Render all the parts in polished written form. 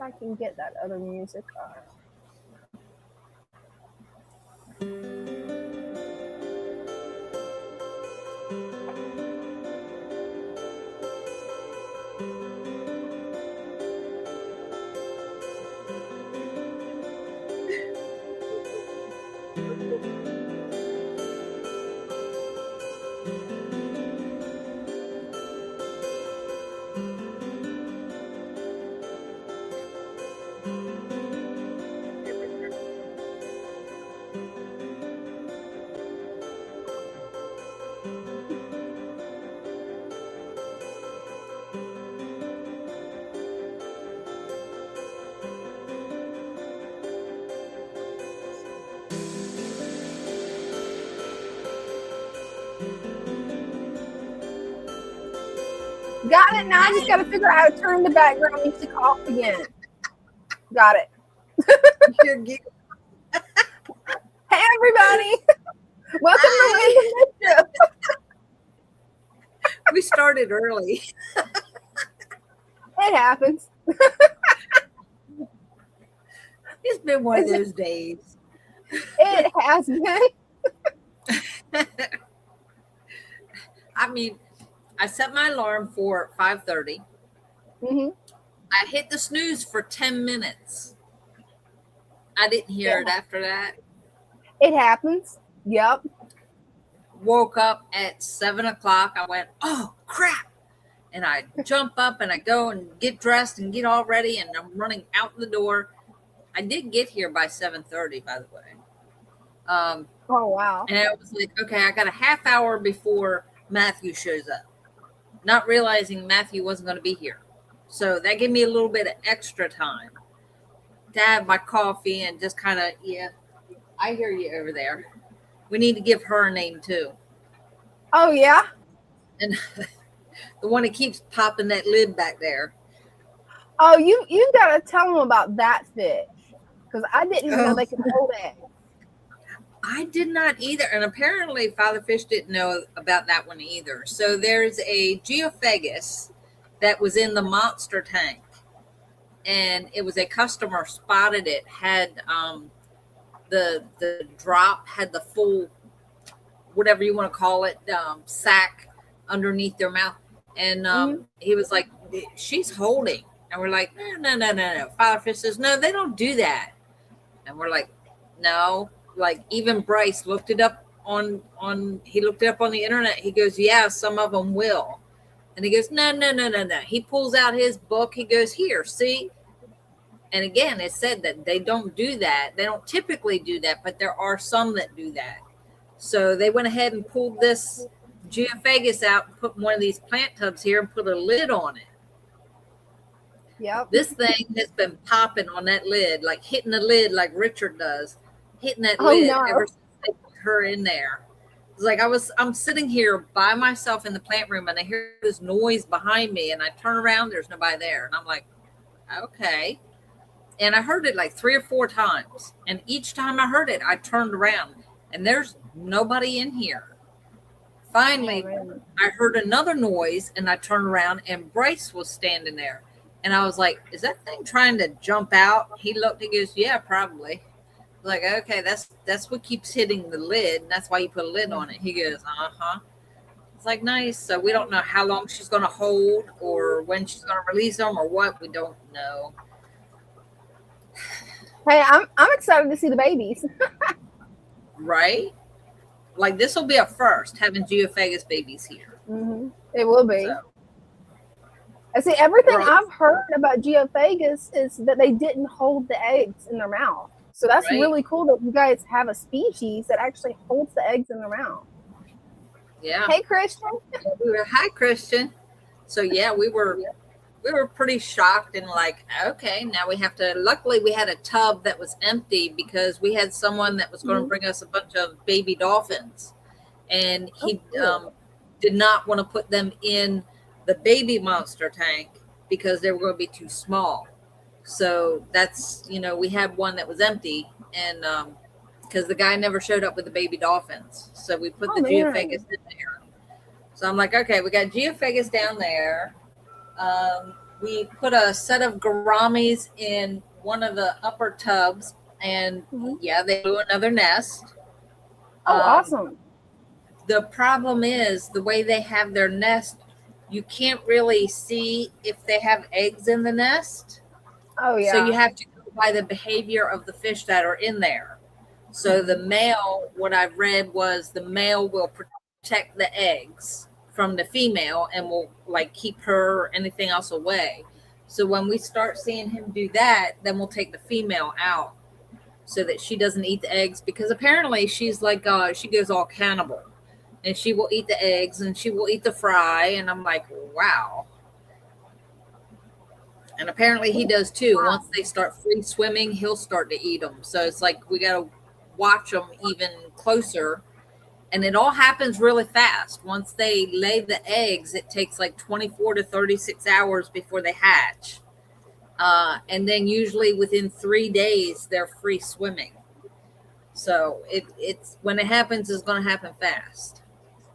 I can get that other music on. Got it. Now I just got to figure out how to turn the background music off again. Got it. Hey, everybody. Welcome to Random Mischief. We started early. It happens. It's been one of those days. It has been. I mean, I set my alarm for 5:30. Mm-hmm. I hit the snooze for 10 minutes. I didn't hear it after that. It happens. Yep. Woke up at 7 o'clock. I went, oh, crap. And I jump up and I go and get dressed and get all ready. And I'm running out the door. I did get here by 7:30, by the way. Oh, wow. And I was like, okay, I got a half hour before Matthew shows up. Not realizing Matthew wasn't going to be here. So that gave me a little bit of extra time to have my coffee and just kind of, yeah, I hear you over there. We need to give her a name too. Oh, yeah? And the one that keeps popping that lid back there. Oh, you got to tell them about that fish. Because I didn't even know they could hold it. I did not either. And apparently Father Fish didn't know about that one either. So there's a geophagus that was in the monster tank. And it was a customer spotted it, had the drop, had the full, whatever you want to call it, sack underneath their mouth. And he was like, she's holding. And we're like, no. Father Fish says, no, they don't do that. And we're like, no. Like even Bryce looked it up on the internet. He goes, yeah, some of them will. And he goes, no. He pulls out his book. He goes, here, see? And again, it said that they don't do that. They don't typically do that, but there are some that do that. So they went ahead and pulled this geophagus out, and put one of these plant tubs here and put a lid on it. Yep. This thing has been popping on that lid, like hitting the lid like Richard does. Hitting that Oh, lid no. ever since they put her in there. It's like I'm sitting here by myself in the plant room and I hear this noise behind me and I turn around, there's nobody there. And I'm like, okay. And I heard it like 3 or 4 times. And each time I heard it, I turned around and there's nobody in here. Finally, I heard another noise and I turned around and Bryce was standing there. And I was like, is that thing trying to jump out? He looked, he goes, yeah, probably. Like, okay, that's what keeps hitting the lid. And that's why you put a lid on it. He goes, uh-huh. It's like, nice. So we don't know how long she's going to hold or when she's going to release them or what. We don't know. Hey, I'm excited to see the babies. Right? Like, this will be a first, having geophagus babies here. Mm-hmm. It will be. So. I see, everything I've heard about geophagus is that they didn't hold the eggs in their mouth. So that's really cool that you guys have a species that actually holds the eggs in their mouth. Yeah. Hey, Christian. Hi, Christian. So yeah, we were pretty shocked and like, okay, now we have to. Luckily, we had a tub that was empty because we had someone that was going to bring us a bunch of baby dolphins, and he did not want to put them in the baby monster tank because they were going to be too small. So that's, we had one that was empty and because the guy never showed up with the baby dolphins. So we put the geophagus in there. So I'm like, okay, we got geophagus down there. we put a set of gouramis in one of the upper tubs, and yeah, they do another nest. Oh, awesome. The problem is the way they have their nest, you can't really see if they have eggs in the nest. Oh, yeah. So you have to go by the behavior of the fish that are in there. So the male, what I've read was the male will protect the eggs from the female and will like keep her or anything else away. So when we start seeing him do that, then we'll take the female out so that she doesn't eat the eggs, because apparently she's like she goes all cannibal, and she will eat the eggs and she will eat the fry, and I'm like, wow. And apparently he does too. Once they start free swimming, he'll start to eat them. So it's like we got to watch them even closer. And it all happens really fast. Once they lay the eggs, it takes like 24 to 36 hours before they hatch. And then usually within 3 days, they're free swimming. So it's when it happens, it's going to happen fast.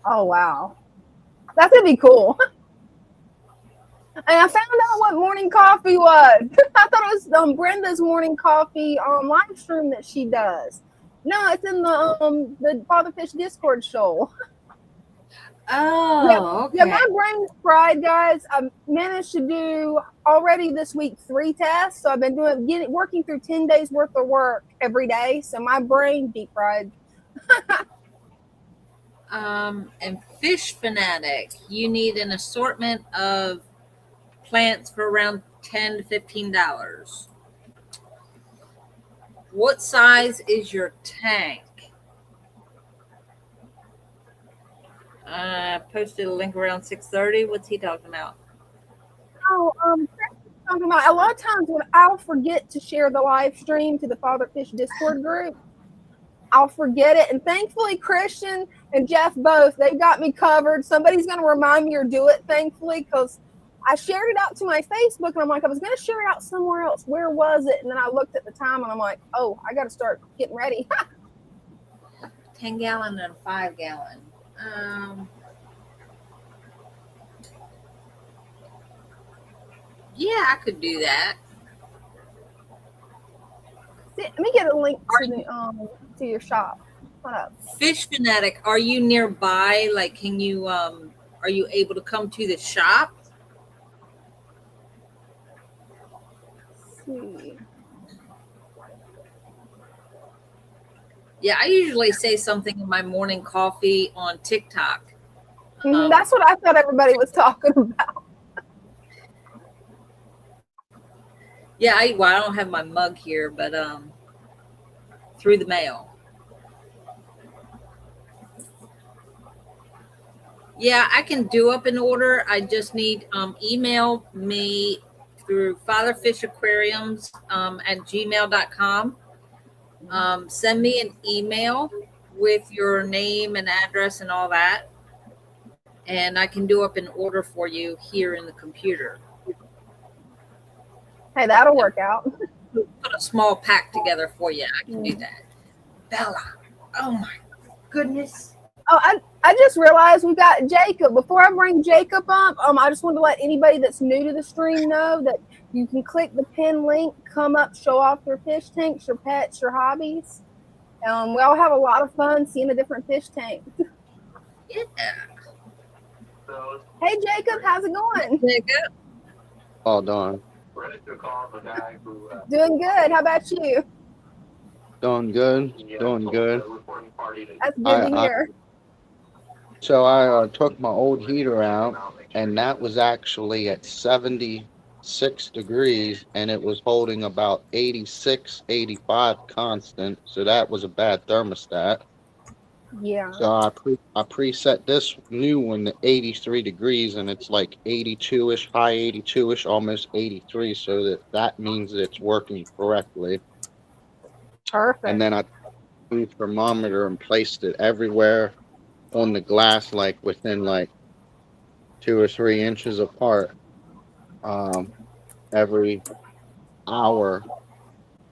Oh, wow. That's going to be cool. And I found out what morning coffee was. I thought it was Brenda's morning coffee live stream that she does. No, it's in the Fatherfish Discord show. Oh, okay. Yeah, my brain's fried, guys. I managed to do already this week 3 tests. So I've been working through 10 days worth of work every day. So my brain deep fried. And Fish Fanatic, you need an assortment of plants for around $10 to $15. What size is your tank? Posted a link around 6:30. What's he talking about? Oh, talking about a lot of times when I'll forget to share the live stream to the Fatherfish Discord group, I'll forget it. And thankfully, Christian and Jeff both, they've got me covered. Somebody's going to remind me or do it, thankfully, because I shared it out to my Facebook, and I'm like, I was going to share it out somewhere else. Where was it? And then I looked at the time, and I'm like, oh, I got to start getting ready. 10 gallon and 5 gallon. Yeah, I could do that. See, let me get a link to your shop. Hold up. Fish Fanatic, are you nearby? Like, can you are you able to come to the shop? Let's see. Yeah, I usually say something in my morning coffee on TikTok. That's what I thought everybody was talking about. Yeah, I don't have my mug here, but through the mail. Yeah, I can do up an order. I just need email me through fatherfishaquariums at gmail.com. Send me an email with your name and address and all that, and I can do up an order for you here in the computer. Hey, that'll work out. Put a small pack together for you. I can do that. Bella, oh my goodness. Oh, I just realized we got Jacob. Before I bring Jacob up, I just want to let anybody that's new to the stream know that you can click the pin link, come up, show off your fish tanks, your pets, your hobbies. We all have a lot of fun seeing the different fish tanks. Yeah. Hey, Jacob, how's it going? Jacob. All done. Doing good. How about you? Doing good. Doing good. That's good to hear. So I took my old heater out, and that was actually at 76 degrees, and it was holding about 86, 85 constant. So that was a bad thermostat. Yeah. So I preset this new one to 83 degrees, and it's like 82-ish, high 82-ish, almost 83. So that means that it's working correctly. Perfect. And then I took the thermometer and placed it everywhere on the glass, like within like 2 or 3 inches apart, every hour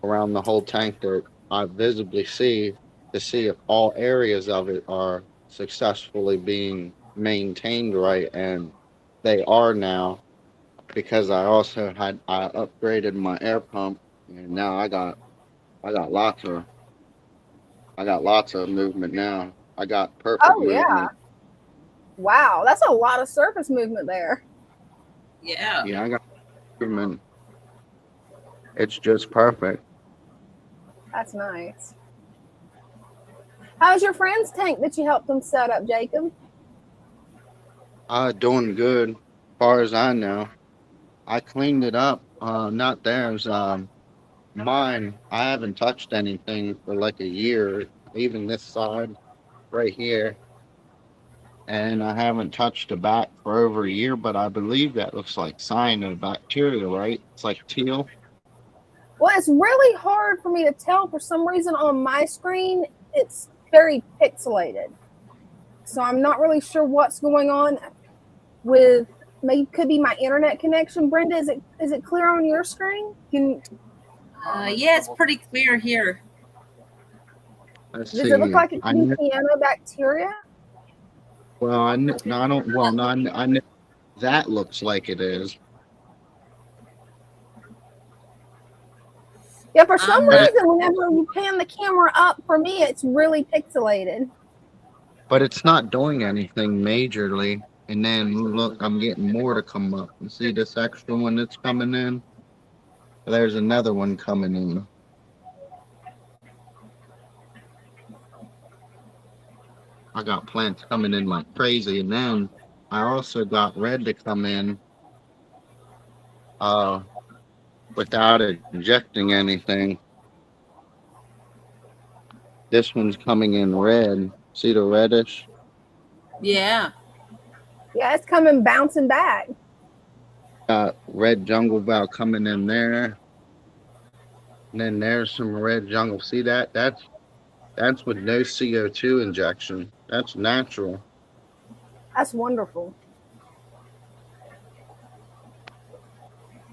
around the whole tank that I visibly see, to see if all areas of it are successfully being maintained right, and they are now. because I also I upgraded my air pump, and now I got lots of I got lots of movement now. I got perfect Oh yeah. movement. Wow, that's a lot of surface movement there. Yeah. Yeah, I got movement. It's just perfect. That's nice. How's your friend's tank that you helped them set up, Jacob? Doing good, as far as I know. I cleaned it up. Not theirs. Mine. I haven't touched anything for like a year. Even this side right here, and I haven't touched the back for over a year. But I believe that looks like cyanobacteria, right? It's like teal. Well, it's really hard for me to tell. For some reason on my screen, it's very pixelated. So I'm not really sure what's going on with, maybe could be my internet connection. Brenda, is it clear on your screen? Yeah, it's pretty clear here. Let's Does see. it look like it could be cyanobacteria? Well, no, I don't. Well, no, I know that looks like it is. Yeah, for some not- reason, whenever you pan the camera up, for me, it's really pixelated. But it's not doing anything majorly. And then look, I'm getting more to come up. You see this extra one that's coming in? There's another one coming in. I got plants coming in like crazy, and then I also got red to come in without injecting anything. This one's coming in red. See the reddish? Yeah. Yeah, it's coming bouncing back. Got red jungle val coming in there. And then there's some red jungle. See that? That's with no CO2 injection. That's natural. That's wonderful.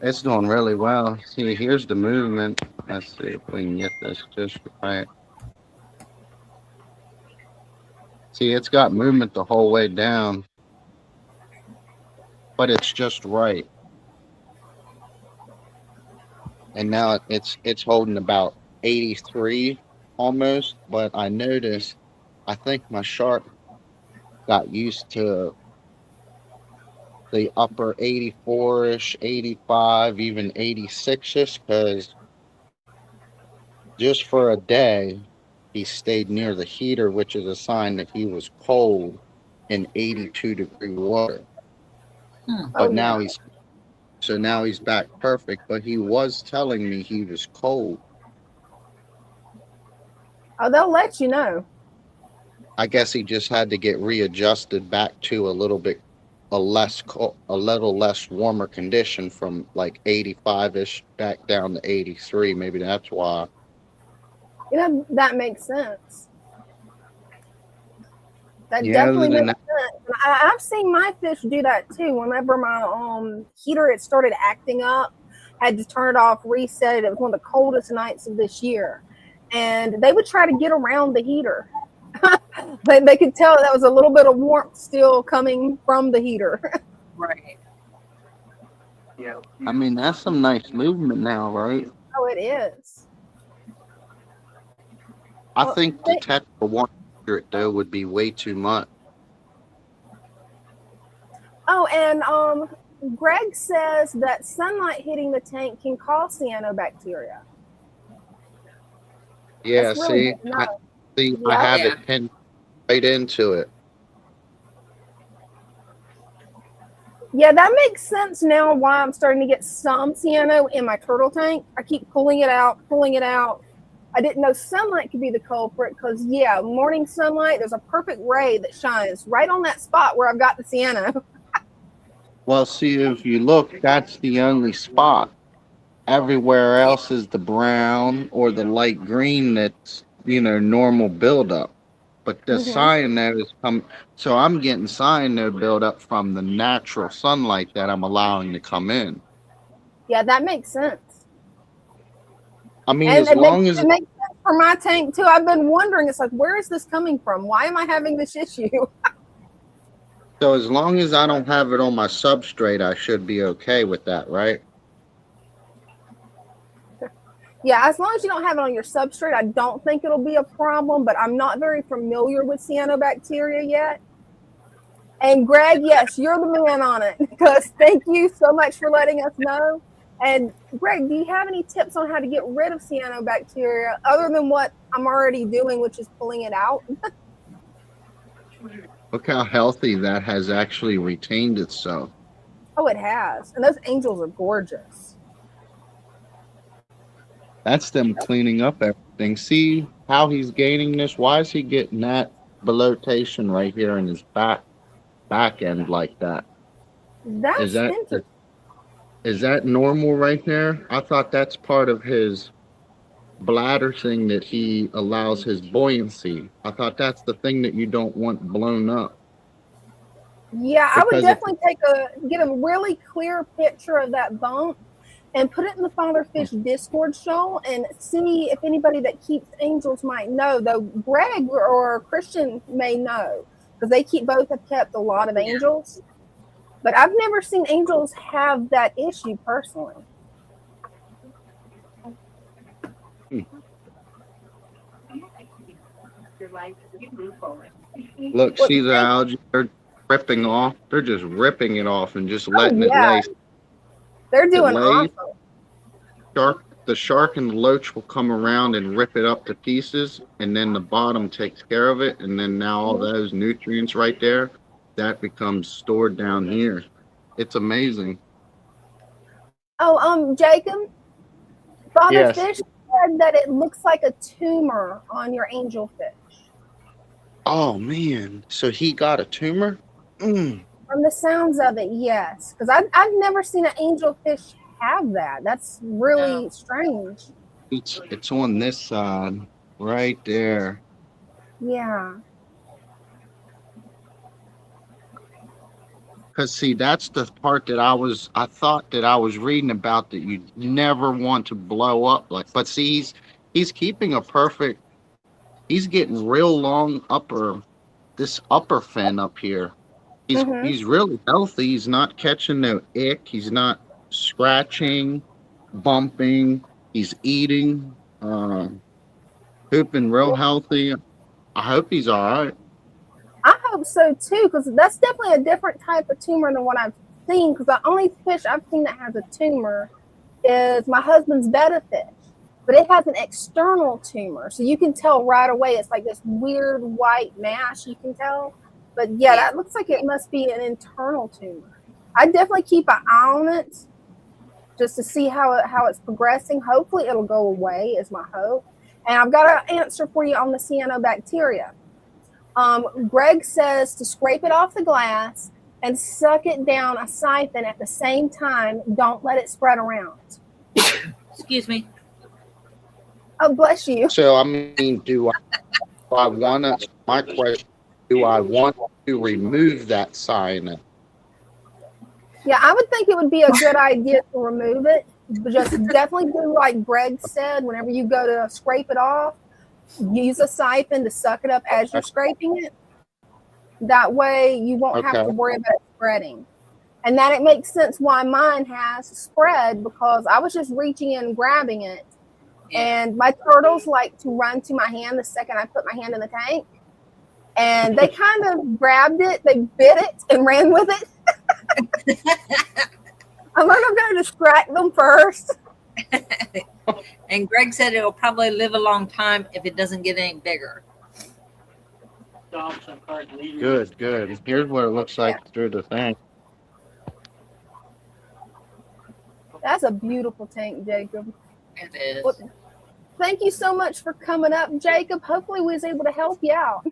It's doing really well. See, here's the movement. Let's see if we can get this just right. See, it's got movement the whole way down, but it's just right. And now it's holding about 83 almost, but I noticed, I think my shark got used to the upper 84-ish, 85, even 86-ish, because just for a day, he stayed near the heater, which is a sign that he was cold in 82-degree water. But now he's back perfect, but he was telling me he was cold. Oh, they'll let you know. I guess he just had to get readjusted back to a little less warmer condition from like 85-ish back down to 83. Maybe that's why. You know, that makes sense. That definitely makes sense. I've seen my fish do that too. Whenever my heater it started acting up, had to turn it off, reset it. It was one of the coldest nights of this year, and they would try to get around the heater. They could tell that was a little bit of warmth still coming from the heater. Right. Yeah. I mean, that's some nice movement now, right? Oh, it is. I think the test for 100 though would be way too much. Oh, and Greg says that sunlight hitting the tank can cause cyanobacteria. Yeah, That's really I have it pinned right into it. Yeah, that makes sense now why I'm starting to get some cyano in my turtle tank. I keep pulling it out. I didn't know sunlight could be the culprit because, yeah, morning sunlight, there's a perfect ray that shines right on that spot where I've got the cyano. Well, see, if you look, that's the only spot. Everywhere else is the brown or the light green that's, normal buildup. But the cyano is so I'm getting cyano buildup from the natural sunlight that I'm allowing to come in. Yeah, that makes sense. I mean, and it makes sense for my tank too. I've been wondering, it's like, where is this coming from? Why am I having this issue? So as long as I don't have it on my substrate, I should be okay with that, right? Yeah, as long as you don't have it on your substrate, I don't think it'll be a problem, but I'm not very familiar with cyanobacteria yet. And Greg, yes, you're the man on it, because thank you so much for letting us know. And Greg, do you have any tips on how to get rid of cyanobacteria other than what I'm already doing, which is pulling it out? Look how healthy that has actually retained itself. Oh, it has. And those angels are gorgeous. That's them cleaning up everything. See how he's gaining this? Why is he getting that bloatation right here in his back end like that? Is That's that interesting. is that normal right there? I thought that's part of his bladder thing that he allows his buoyancy. I thought that's the thing that you don't want blown up. Yeah, I would Because if definitely get a really clear picture of that bump and put it in the Father Fish Discord show and see if anybody that keeps angels might know. Though Greg or Christian may know, because they both have kept a lot of angels. But I've never seen angels have that issue personally. Look, see the algae? They're ripping off. They're just ripping it off and just letting it yeah. lay. They're doing awesome. The shark and the loach will come around and rip it up to pieces, and then the bottom takes care of it, and then now all those nutrients right there, that becomes stored down here. It's amazing. Oh, Jacob, Father Yes. Fish said that it looks like a tumor on your angelfish. Oh man, so he got a tumor? From the sounds of it, yes. Because I've never seen an angelfish have that. That's really strange. It's on this side, right there. Yeah. Because see, that's the part that I thought that I was reading about, that you never want to blow up like. But see, he's keeping a perfect. He's getting real long this upper fin up here. He's really healthy. He's not catching no ick. He's not scratching, bumping. He's eating, pooping real healthy. I hope he's all right. I hope so too, because that's definitely a different type of tumor than what I've seen. Because the only fish I've seen that has a tumor is my husband's betta fish, but it has an external tumor, so you can tell right away. It's like this weird white mash. You can tell, but yeah, that looks like it must be an internal tumor. I definitely keep an eye on it just to see how it's progressing. Hopefully, it'll go away. Is my hope. And I've got an answer for you on the cyanobacteria. Greg says to scrape it off the glass and suck it down a siphon at the same time. Don't let it spread around. Excuse me. Oh, bless you. So, I mean, my question, do I want to remove that cyanide? Yeah, I would think it would be a good idea to remove it. But just definitely do like Greg said, whenever you go to scrape it off, use a siphon to suck it up as you're scraping it. That way you won't have to worry about it spreading. And that it makes sense why mine has spread, because I was just reaching in and grabbing it. And my turtles like to run to my hand the second I put my hand in the tank. And they kind of grabbed it, they bit it and ran with it. I'm like, I'm going to distract them first. And Greg said it'll probably live a long time if it doesn't get any bigger. Good. Here's what it looks like through the thing. That's a beautiful tank, Jacob. It is. Well, thank you so much for coming up, Jacob. Hopefully we was able to help you out.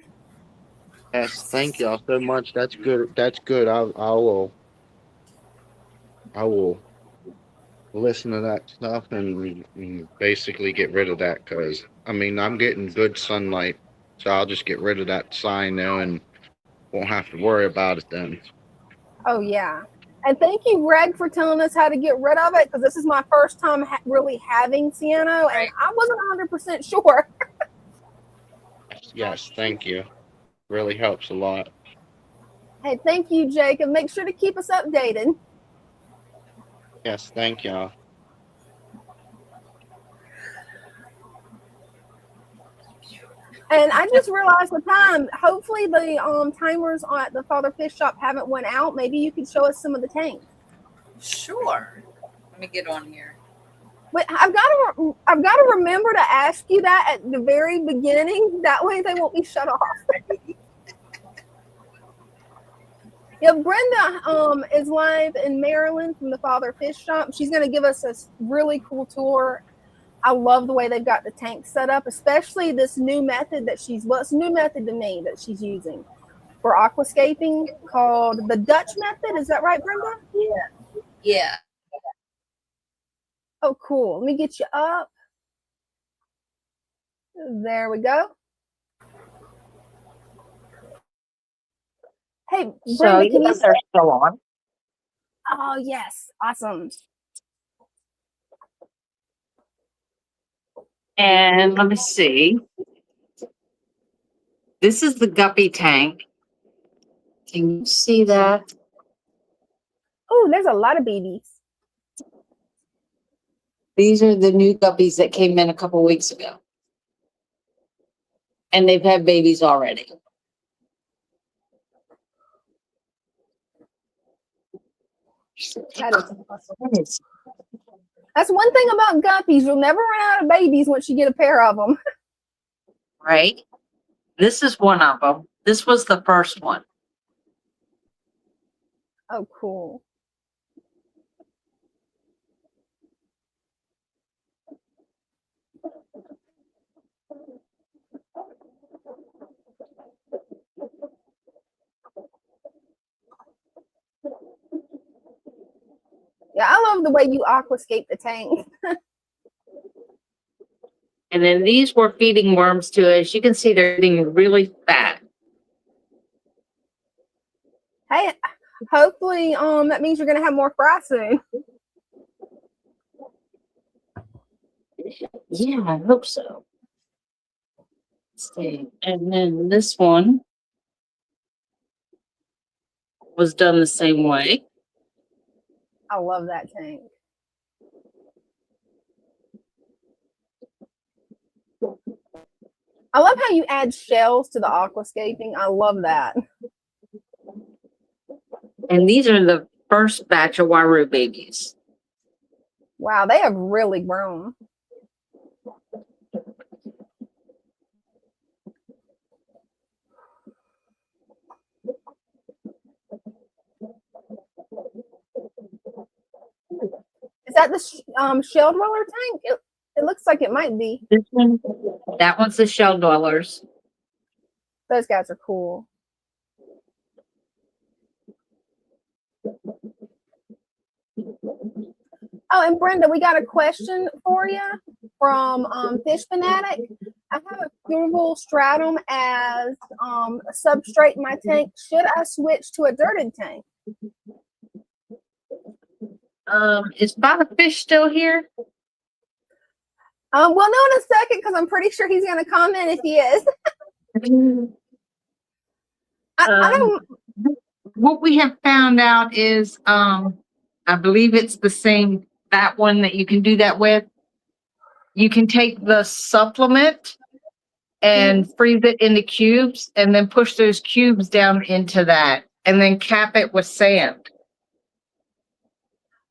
Yes, thank y'all so much. That's good. I will listen to that stuff and basically get rid of that, because I mean, I'm getting good sunlight, so I'll just get rid of that cyano and won't have to worry about it then. Oh yeah. And thank you, Greg, for telling us how to get rid of it, because this is my first time really having cyano, and I wasn't 100% sure. Yes, thank you. Really helps a lot. Hey, thank you, Jacob. Make sure to keep us updated. Yes, thank y'all. And I just realized the time. Hopefully the timers at the Father Fish shop haven't went out. Maybe you could show us some of the tanks. Sure. Let me get on here. But I've got to remember to ask you that at the very beginning. That way they won't be shut off. Yeah, Brenda is live in Maryland from the Father Fish shop. She's going to give us a really cool tour. I love the way they've got the tank set up, especially this new method that it's a new method to me that she's using for aquascaping called the Dutch method. Is that right, Brenda? Yeah. Yeah. Oh, cool. Let me get you up. There we go. Hey, Brenda, can you? They're still on. Oh, yes. Awesome. And let me see. This is the guppy tank. Can you see that? Oh, there's a lot of babies. These are the new guppies that came in a couple weeks ago. And they've had babies already. That is awesome. That's one thing about guppies. You'll never run out of babies once you get a pair of them. Right? This is one of them. This was the first one. Oh, cool. Yeah, I love the way you aquascape the tank. And then these were feeding worms to it. As you can see, they're getting really fat. Hey, hopefully that means you're gonna have more fry soon. Yeah, I hope so. Let's see. And then this one was done the same way. I love that tank. I love how you add shells to the aquascaping. I love that. And these are the first batch of Waru babies. Wow, they have really grown. Is that the shell dweller tank? It looks like it might be. This one, that one's the shell dwellers. Those guys are cool. Oh, and Brenda, we got a question for you from Fish Fanatic. I have a Google stratum as a substrate in my tank. Should I switch to a dirted tank? Is Father Fish still here? We'll know in a second because I'm pretty sure he's going to comment if he is. I don't. What we have found out is, I believe it's the same, that one that you can do that with. You can take the supplement and freeze it into cubes and then push those cubes down into that and then cap it with sand.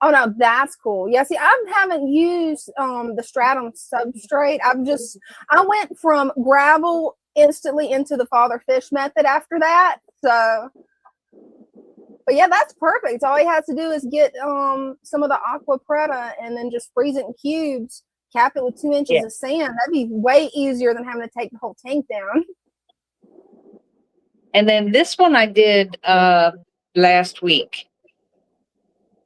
Oh no, that's cool. Yeah, see, I haven't used the stratum substrate. I went from gravel instantly into the Father Fish method after that. So, but yeah, that's perfect. All he has to do is get some of the aqua preta and then just freeze it in cubes, cap it with 2 inches of sand. That'd be way easier than having to take the whole tank down. And then this one I did last week.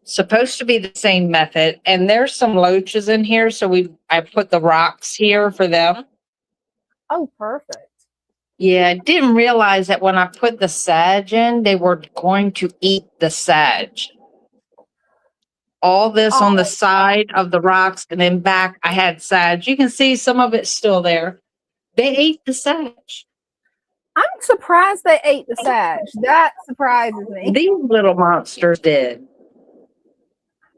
Supposed to be the same method, and there's some loaches in here, so I put the rocks here for them. Oh, perfect. Yeah, I didn't realize that when I put the sage in, they were going to eat the sage. All this on the side of the rocks, and then back I had sage. You can see some of it's still there. They ate the sage. I'm surprised they ate the sag. That surprises me. These little monsters did.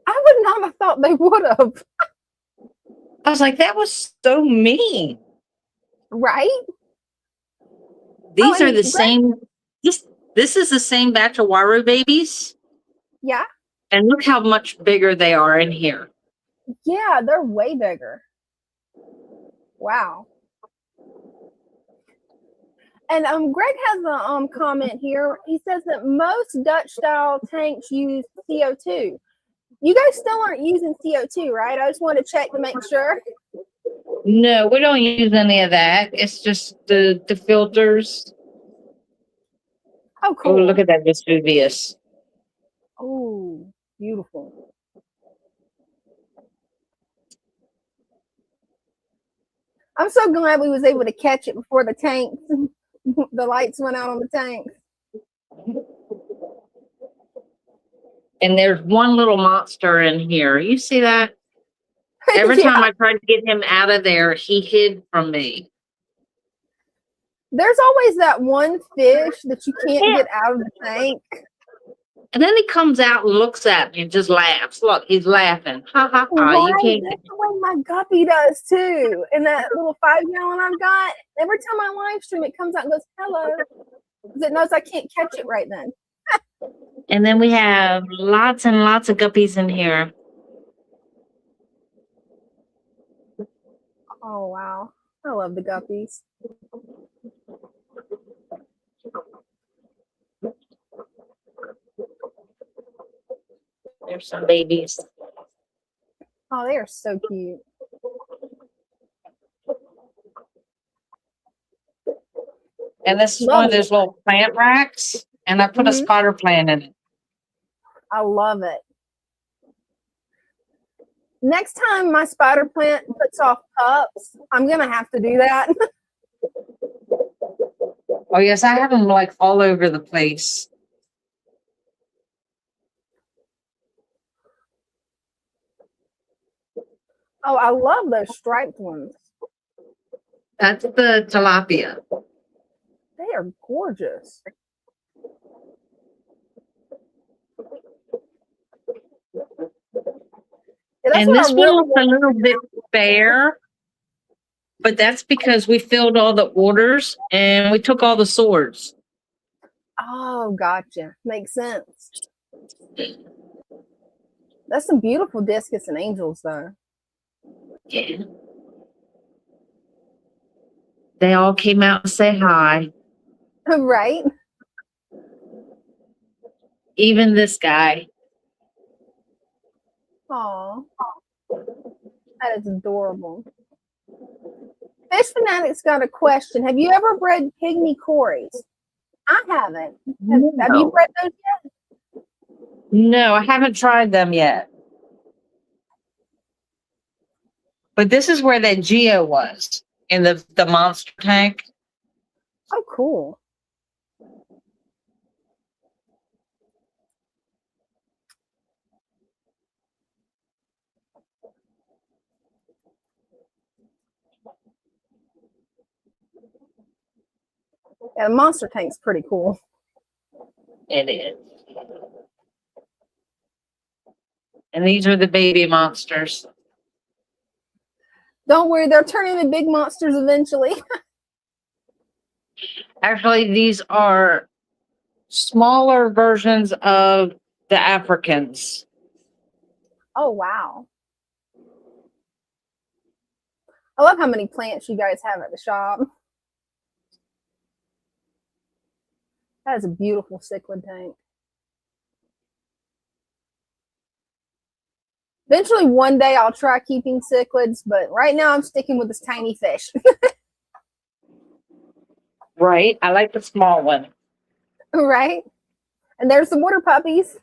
I would not have thought they would have. I was like, that was so mean. Right? These are the Greg, same. This is the same batch of Waru babies. yeah. And look how much bigger they are in here. Yeah, they're way bigger. Wow. And Greg has a comment here. He says that most Dutch style tanks use CO2. You guys still aren't using CO2, right? I just want to check to make sure. No, we don't use any of that. It's just the filters. Oh, cool. Oh, look at that Vesuvius. Oh, beautiful. I'm so glad we was able to catch it before the tanks, the lights went out on the tanks. And there's one little monster in here. You see that? Every Yeah. time I tried to get him out of there, he hid from me. There's always that one fish that you can't get out of the tank. And then he comes out and looks at me and just laughs. Look, he's laughing. Ha ha ha. Right, You can't. that's the way my guppy does too. And that little 5-gallon I've got, every time I live stream, it comes out and goes, hello. Because it knows I can't catch it right then. And then we have lots and lots of guppies in here. Oh, wow. I love the guppies. There's some babies. Oh, they are so cute. And this is one of those little plant racks. And I put a spider plant in it. I love it. Next time my spider plant puts off pups, I'm going to have to do that. Oh, yes, I have them like all over the place. Oh, I love those striped ones. That's the tilapia. They are gorgeous. Yeah, And this one looks a little bit bare, but that's because we filled all the orders and we took all the swords. Oh, gotcha. Makes sense. That's some beautiful discus and angels, though. Yeah. They all came out to say hi. Right? Even this guy. Aw. That is adorable. Fish Fanatic's got a question. Have you ever bred pygmy cories? I haven't. Have you bred those yet? No, I haven't tried them yet. But this is where that Geo was, in the monster tank. Oh, cool. Yeah, the monster tank's pretty cool. It is. And these are the baby monsters. Don't worry, they'll turn into big monsters eventually. Actually, these are smaller versions of the Africans. Oh, wow. I love how many plants you guys have at the shop. That is a beautiful cichlid tank. Eventually, one day I'll try keeping cichlids, but right now I'm sticking with this tiny fish. Right? I like the small one. Right? And there's the water puppies.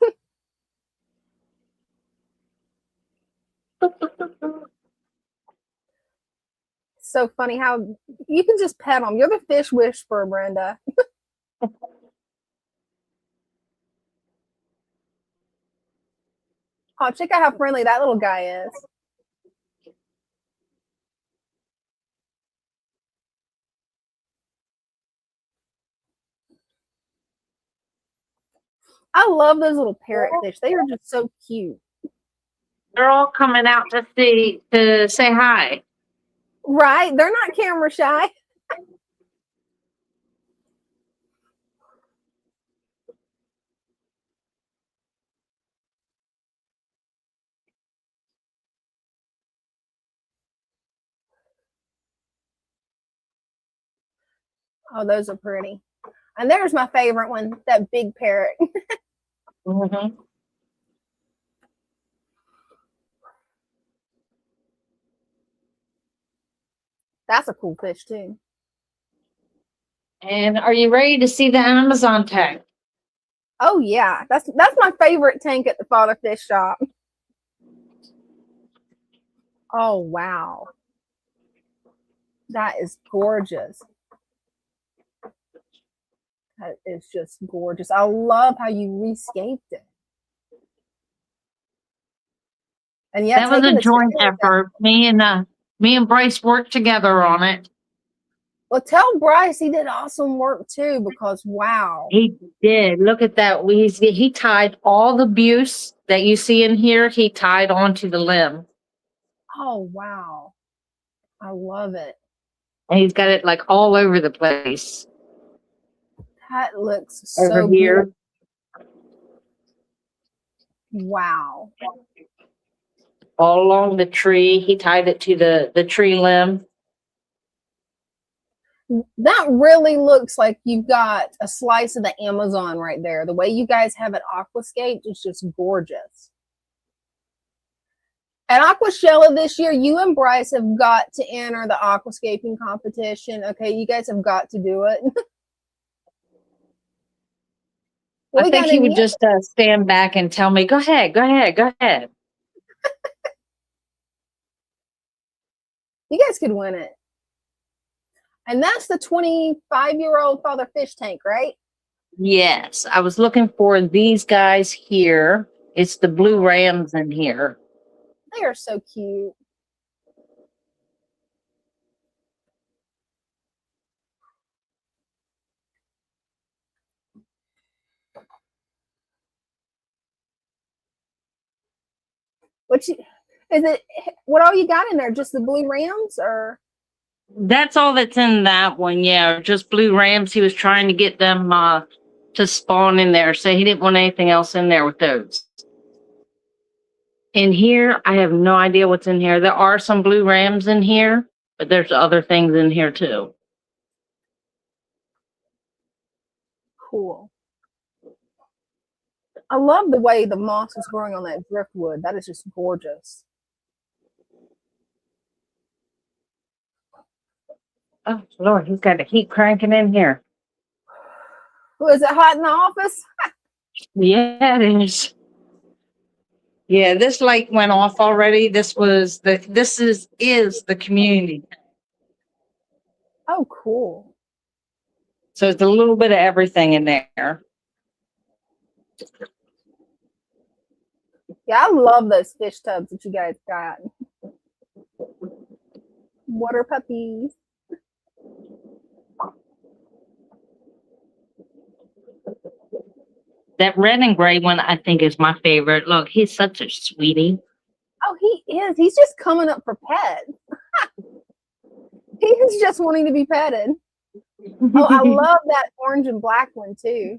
So funny how you can just pet them. You're the fish whisperer, Brenda. Oh, check out how friendly that little guy is. I love those little parrotfish. They are just so cute. They're all coming out to say hi. Right? They're not camera shy. Oh, those are pretty. And there's my favorite one, that big parrot. Mm-hmm. That's a cool fish too. And are you ready to see the Amazon tank? Oh yeah, that's my favorite tank at the Father Fish shop. Oh wow, that is gorgeous. That is just gorgeous. I love how you rescaped it. And yeah, That was a joint effort. Me and Bryce worked together on it. Well, tell Bryce he did awesome work too, because wow. He did. Look at that. He tied all the buse that you see in here, he tied onto the limb. Oh wow. I love it. And he's got it like all over the place. That looks Over so here. beautiful. Wow. All along the tree. He tied it to the tree limb. That really looks like you've got a slice of the Amazon right there. The way you guys have it aquascaped is just gorgeous. At Aquashella this year, you and Bryce have got to enter the aquascaping competition. Okay, you guys have got to do it. I think he would just stand back and tell me, go ahead, go ahead, go ahead. You guys could win it. And that's the 25-year-old Father Fish tank, right? Yes, I was looking for these guys here. It's the blue rams in here. They are so cute. What all you got in there? Just the blue rams, or? That's all that's in that one. Yeah, just blue rams. He was trying to get them to spawn in there, so he didn't want anything else in there with those. In here, I have no idea what's in here. There are some blue rams in here, but there's other things in here too. Cool. I love the way the moss is growing on that driftwood. That is just gorgeous. Oh, Lord, he's got the heat cranking in here. Is it hot in the office? Yeah, it is. Yeah, this light went off already. This is the community. Oh, cool. So it's a little bit of everything in there. Yeah, I love those fish tubs that you guys got. Water puppies. That red and gray one, I think, is my favorite. Look, he's such a sweetie. Oh, he is. He's just coming up for pets. He's just wanting to be petted. Oh, I love that orange and black one too.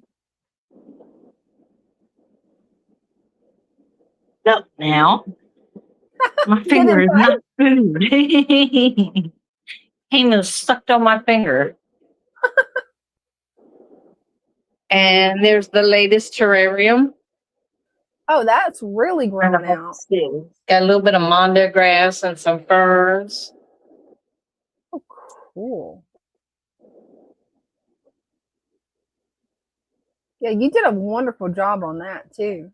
Look now. My finger is not food. He was sucked on my finger. And there's the latest terrarium. Oh, that's really grown out. Got a little bit of mondo grass and some ferns. Oh, cool. Yeah, you did a wonderful job on that too.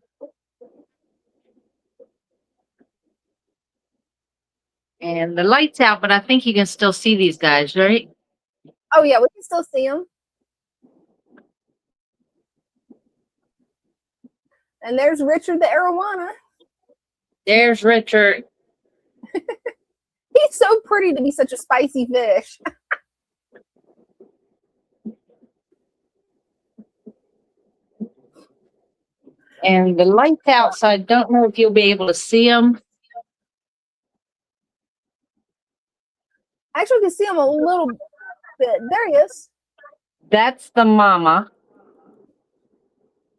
And the light's out, but I think you can still see these guys, right? Oh yeah, we can still see them. And there's Richard the arowana. There's Richard. He's so pretty to be such a spicy fish. And the lights outside, don't know if you'll be able to see them. Actually, you can see him a little bit. There he is. That's the mama.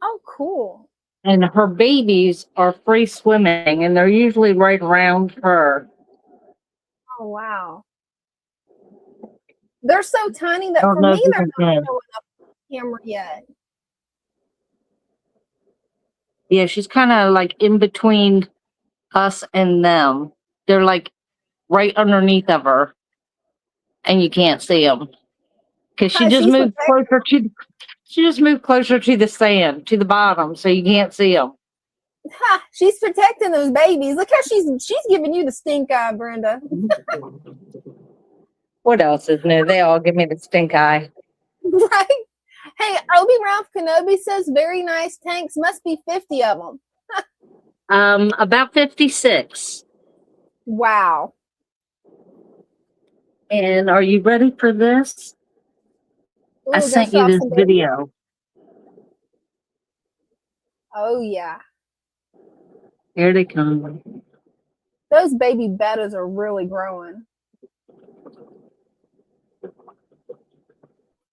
Oh, cool. And her babies are free swimming, and they're usually right around her. Oh, wow. They're so tiny that I don't for know me, if you they're can not see. showing up on the camera yet. Yeah, she's kind of like in between us and them. They're like right underneath of her, and you can't see them because she just She's moved protecting. closer to. She just moved closer to the sand, to the bottom, so you can't see them. She's protecting those babies. Look how she's giving you the stink eye, Brenda. What else is new? They all give me the stink eye. Right? Hey, Obi Ralph Kenobi says very nice tanks. Must be 50 of them. About 56. Wow. And are you ready for this? Ooh, I gotta sent show you off this some babies. video. Oh yeah. Here they come. Those baby bettas are really growing.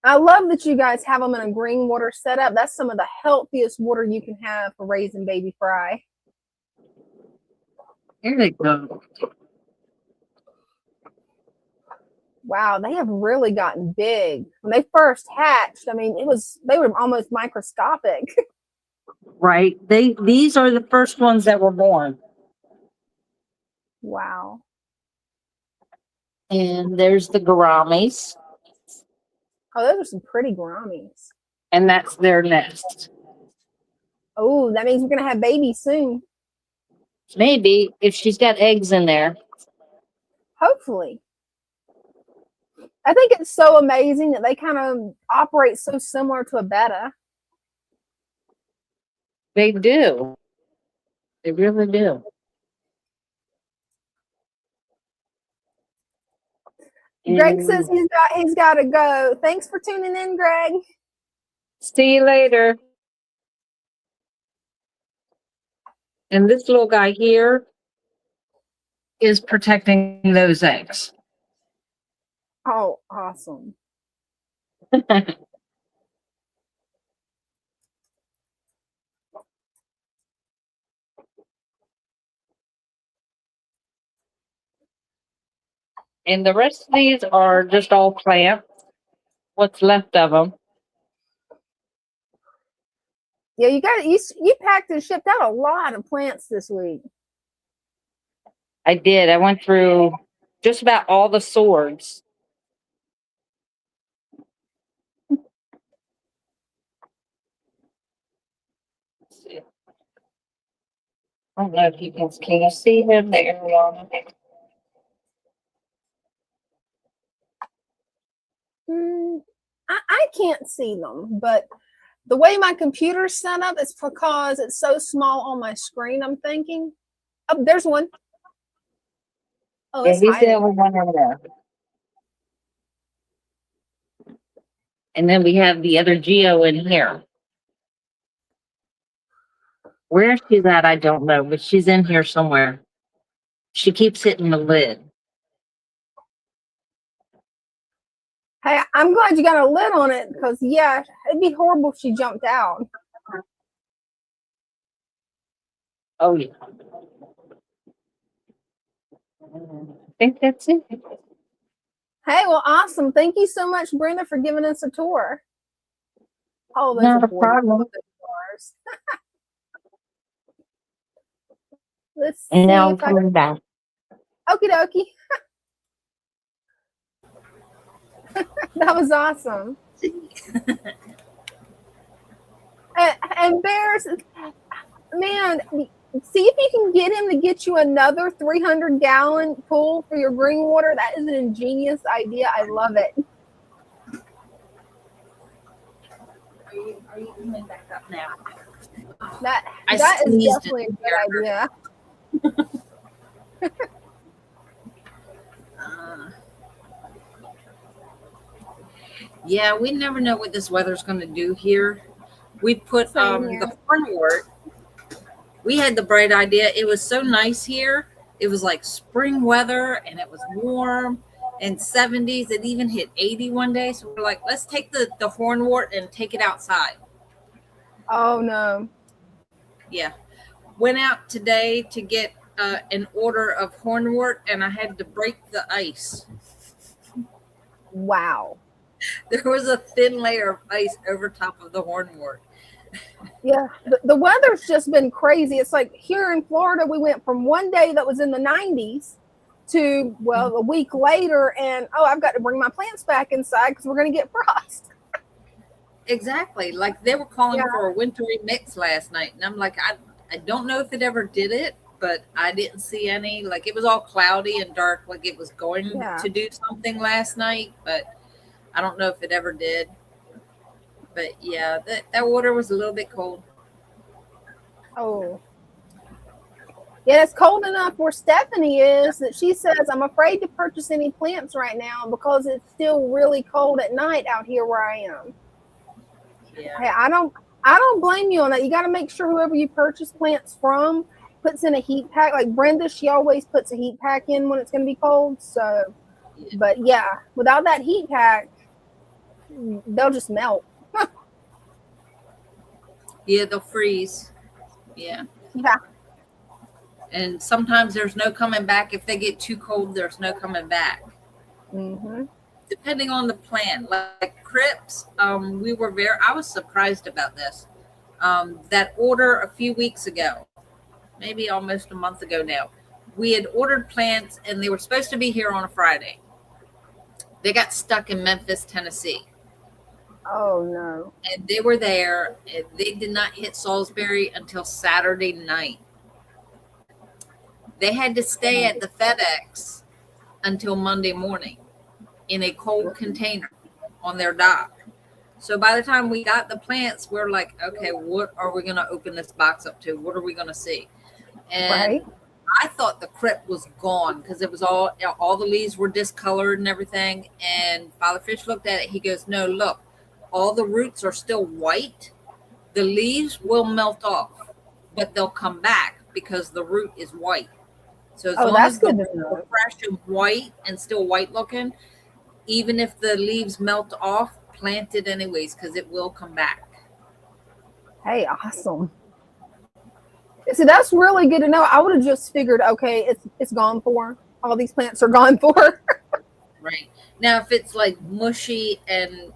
I love that you guys have them in a green water setup. That's some of the healthiest water you can have for raising baby fry. Here they go. Wow, they have really gotten big. When they first hatched, I mean, they were almost microscopic. Right. These are the first ones that were born. Wow. And there's the gouramis. Oh, those are some pretty gouramis. And that's their nest. Oh, that means we're gonna have babies soon. Maybe if she's got eggs in there. Hopefully. I think it's so amazing that they kind of operate so similar to a betta. They do. They really do. Greg says he's got to go. Thanks for tuning in, Greg. See you later. And this little guy here is protecting those eggs. Oh, awesome. And the rest of these are just all plants. What's left of them. Yeah, you packed and shipped out a lot of plants this week. I did. I went through just about all the swords. I don't know if you can you see him there? I can't see them, but the way my computer's set up, it's because it's so small on my screen, I'm thinking. Oh, there's one. Oh, Yeah, it's he's the hiding. only one over there. And then we have the other Geo in here. Where she's at, I don't know, but she's in here somewhere. She keeps hitting the lid. Hey, I'm glad you got a lid on it because, yeah, it'd be horrible if she jumped out. Oh, yeah. I think that's it. Hey, well, awesome. Thank you so much, Brenda, for giving us a tour. Oh, those Not are a problem. gorgeous. Let's see And now I'm if I coming back. Okie dokie. That was awesome. And Bears, man, see if you can get him to get you another 300-gallon pool for your green water. That is an ingenious idea. I love it. Are you coming back up now? That I is sneezed definitely a in good here. idea. Yeah, we never know what this weather's going to do here. We put Same here. the cornwort we had the bright idea. It was so nice here. It was like spring weather and it was warm and 70s. It even hit 80 one day. So we're like, let's take the hornwort and take it outside. Oh no. Yeah. Went out today to get an order of hornwort and I had to break the ice. Wow. There was a thin layer of ice over top of the hornwort. Yeah, the weather's just been crazy. It's like here in Florida, we went from one day that was in the 90s to, well, a week later, and I've got to bring my plants back inside because we're going to get frost. Exactly. Like they were calling for a wintry mix last night. And I'm like, I don't know if it ever did it, but I didn't see any. Like it was all cloudy and dark, like it was going to do something last night, but I don't know if it ever did. But yeah, that water was a little bit cold. Oh. Yeah, it's cold enough where Stephanie is that she says, I'm afraid to purchase any plants right now because it's still really cold at night out here where I am. Yeah. Hey, I don't blame you on that. You got to make sure whoever you purchase plants from puts in a heat pack. Like Brenda, she always puts a heat pack in when it's going to be cold. So, but yeah, without that heat pack, they'll just melt. Yeah, they'll freeze. Yeah. Yeah. And sometimes there's no coming back. If they get too cold, there's no coming back. Mm-hmm. Depending on the plant, like Crips, I was surprised about this. That order a few weeks ago, maybe almost a month ago now, we had ordered plants and they were supposed to be here on a Friday. They got stuck in Memphis, Tennessee. Oh no. And they were there and they did not hit Salisbury until Saturday night. They had to stay at the FedEx until Monday morning in a cold container on their dock. So by the time we got the plants, we're like, okay, what are we going to open this box up to? What are we going to see? And I thought the Crip was gone because it was all the leaves were discolored and everything. And Father Fish looked at it. He goes, no, look, all the roots are still white. The leaves will melt off, but they'll come back because the root is white. So as long as the roots are fresh and white and still white looking, even if the leaves melt off, plant it anyways because it will come back. Hey, awesome. See, that's really good to know. I would have just figured, okay, it's gone for. All these plants are gone for. Right. Now, if it's like mushy and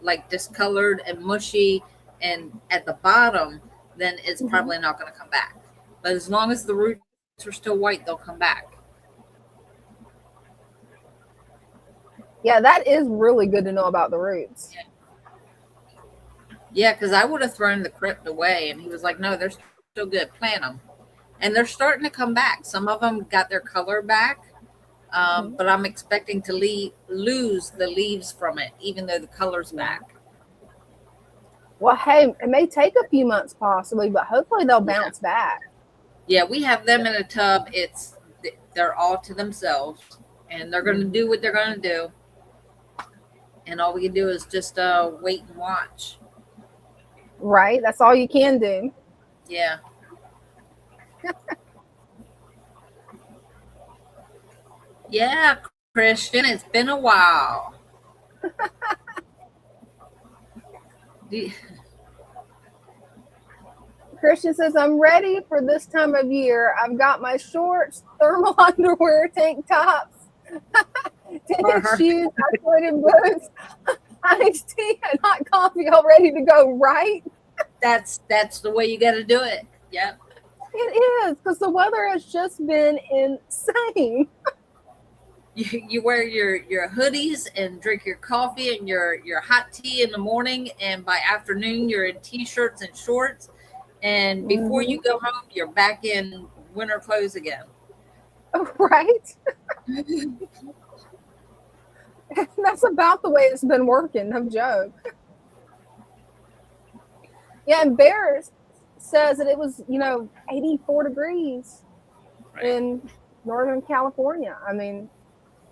like discolored and mushy and at the bottom, then it's probably not going to come back. But as long as the roots are still white, they'll come back. Yeah, that is really good to know about the roots. Yeah, because I would have thrown the Crypt away. And he was like, no, they're still good. Plant them. And they're starting to come back. Some of them got their color back. But I'm expecting to lose the leaves from it, even though the color's back. Well, hey, it may take a few months possibly, but hopefully they'll bounce back. Yeah, we have them in a tub. They're all to themselves, and they're going to do what they're going to do. And all we can do is just wait and watch. Right? That's all you can do. Yeah. Yeah, Christian, it's been a while. Christian says, I'm ready for this time of year. I've got my shorts, thermal underwear, tank tops, tennis shoes, isolated boots, iced tea, and hot coffee all ready to go, right? That's the way you got to do it. Yep. It is, because the weather has just been insane. You wear your hoodies and drink your coffee and your hot tea in the morning, and by afternoon you're in t-shirts and shorts, and before you go home you're back in winter clothes again. Right? That's about the way it's been working, no joke. Yeah, and Bear says that it was 84 degrees in Northern California. I mean,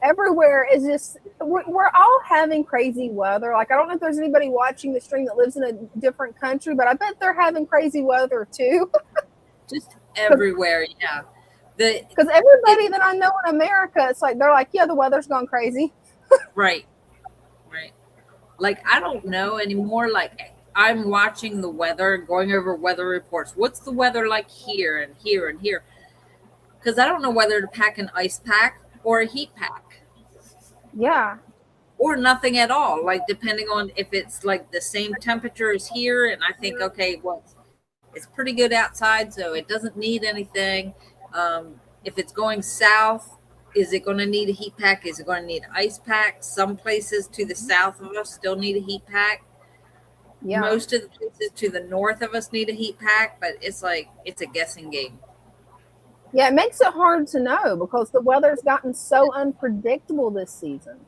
everywhere is just, we're all having crazy weather. Like, I don't know if there's anybody watching the stream that lives in a different country, but I bet they're having crazy weather too. just everywhere. Yeah. Because everybody that I know in America, it's like, they're like, yeah, the weather's gone crazy. Right. Right. Like, I don't know anymore. Like, I'm watching the weather, going over weather reports. What's the weather like here and here and here? Because I don't know whether to pack an ice pack or a heat pack. Yeah. Or nothing at all. Like, depending on if it's like the same temperature as here. And I think, okay, well, it's pretty good outside, so it doesn't need anything. If it's going south, is it going to need a heat pack? Is it going to need an ice pack? Some places to the south of us still need a heat pack. Yeah. Most of the places to the north of us need a heat pack, but it's like, it's a guessing game. Yeah, it makes it hard to know because the weather's gotten so unpredictable this season.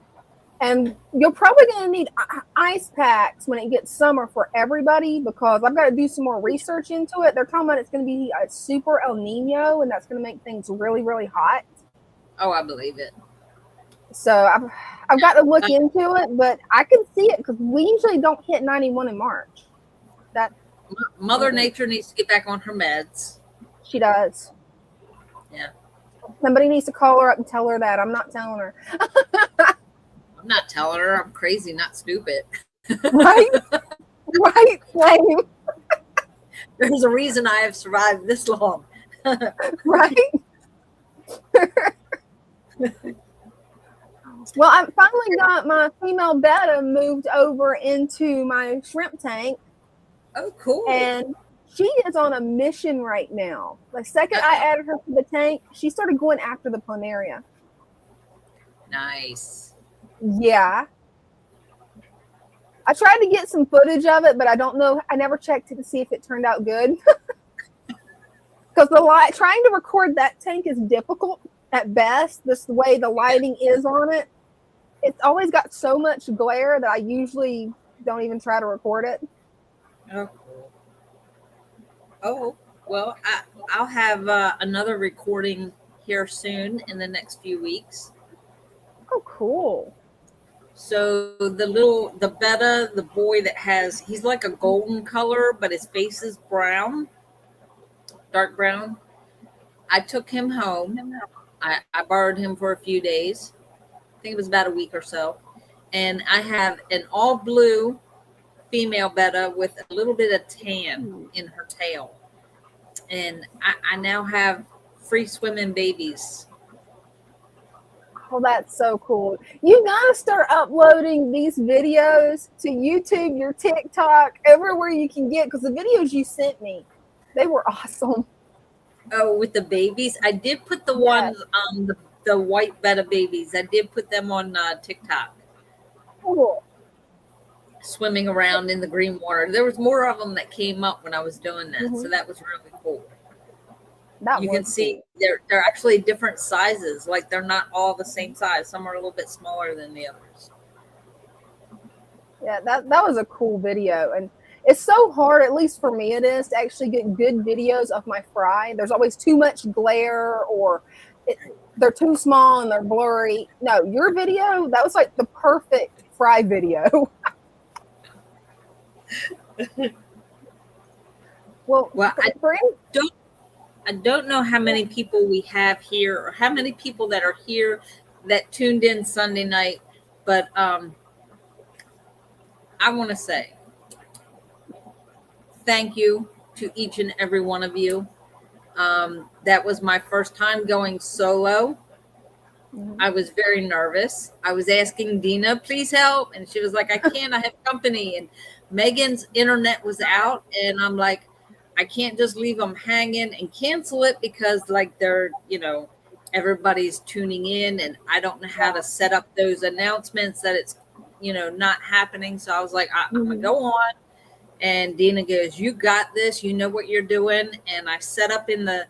And you're probably going to need ice packs when it gets summer for everybody, because I've got to do some more research into it. They're talking about it's going to be a super El Nino, and that's going to make things really, really hot. Oh, I believe it. So I've got to look into it, but I can see it because we usually don't hit 91 in March. That Mother Nature needs to get back on her meds. She does. Yeah. Somebody needs to call her up and tell her that. I'm not telling her. I'm not telling her. I'm crazy, not stupid. Right? Right, same. There's a reason I have survived this long. Right? Well, I finally got my female betta moved over into my shrimp tank. Oh, cool. And she is on a mission right now. The second I added her to the tank, she started going after the planaria. Nice. Yeah. I tried to get some footage of it, but I don't know. I never checked it to see if it turned out good. Because trying to record that tank is difficult at best. This the way the lighting is on it. It's always got so much glare that I usually don't even try to record it. Oh, cool. Oh, well, I'll have another recording here soon in the next few weeks. Oh, cool. So the betta, the boy that he's like a golden color, but his face is brown, dark brown. I took him home. I borrowed him for a few days. I think it was about a week or so. And I have an all blue female betta with a little bit of tan in her tail. And I now have free swimming babies. Oh, that's so cool. You gotta start uploading these videos to YouTube, your TikTok, everywhere you can get, because the videos you sent me, they were awesome. Oh, with the babies? I did put the ones on the white betta babies. I did put them on TikTok. Cool. Swimming around in the green water. There was more of them that came up when I was doing that. So that was really cool. You can see they're actually different sizes. Like, they're not all the same size. Some are a little bit smaller than the others. Yeah, that was a cool video. And it's so hard, at least for me it is, to actually get good videos of my fry. There's always too much glare, or they're too small and they're blurry. No, your video, that was like the perfect fry video. Well, I don't know how many people we have here, or how many people that are here that tuned in Sunday night, but I want to say thank you to each and every one of you. That was my first time going solo. I was very nervous. I was asking Dina, please help. And she was like, I can't, I have company. And Megan's internet was out. And I'm like, I can't just leave them hanging and cancel it, because like they're, everybody's tuning in, and I don't know how to set up those announcements that it's, not happening. So I was like, I'm going to go on. And Dina goes, you got this. You know what you're doing. And I set up in the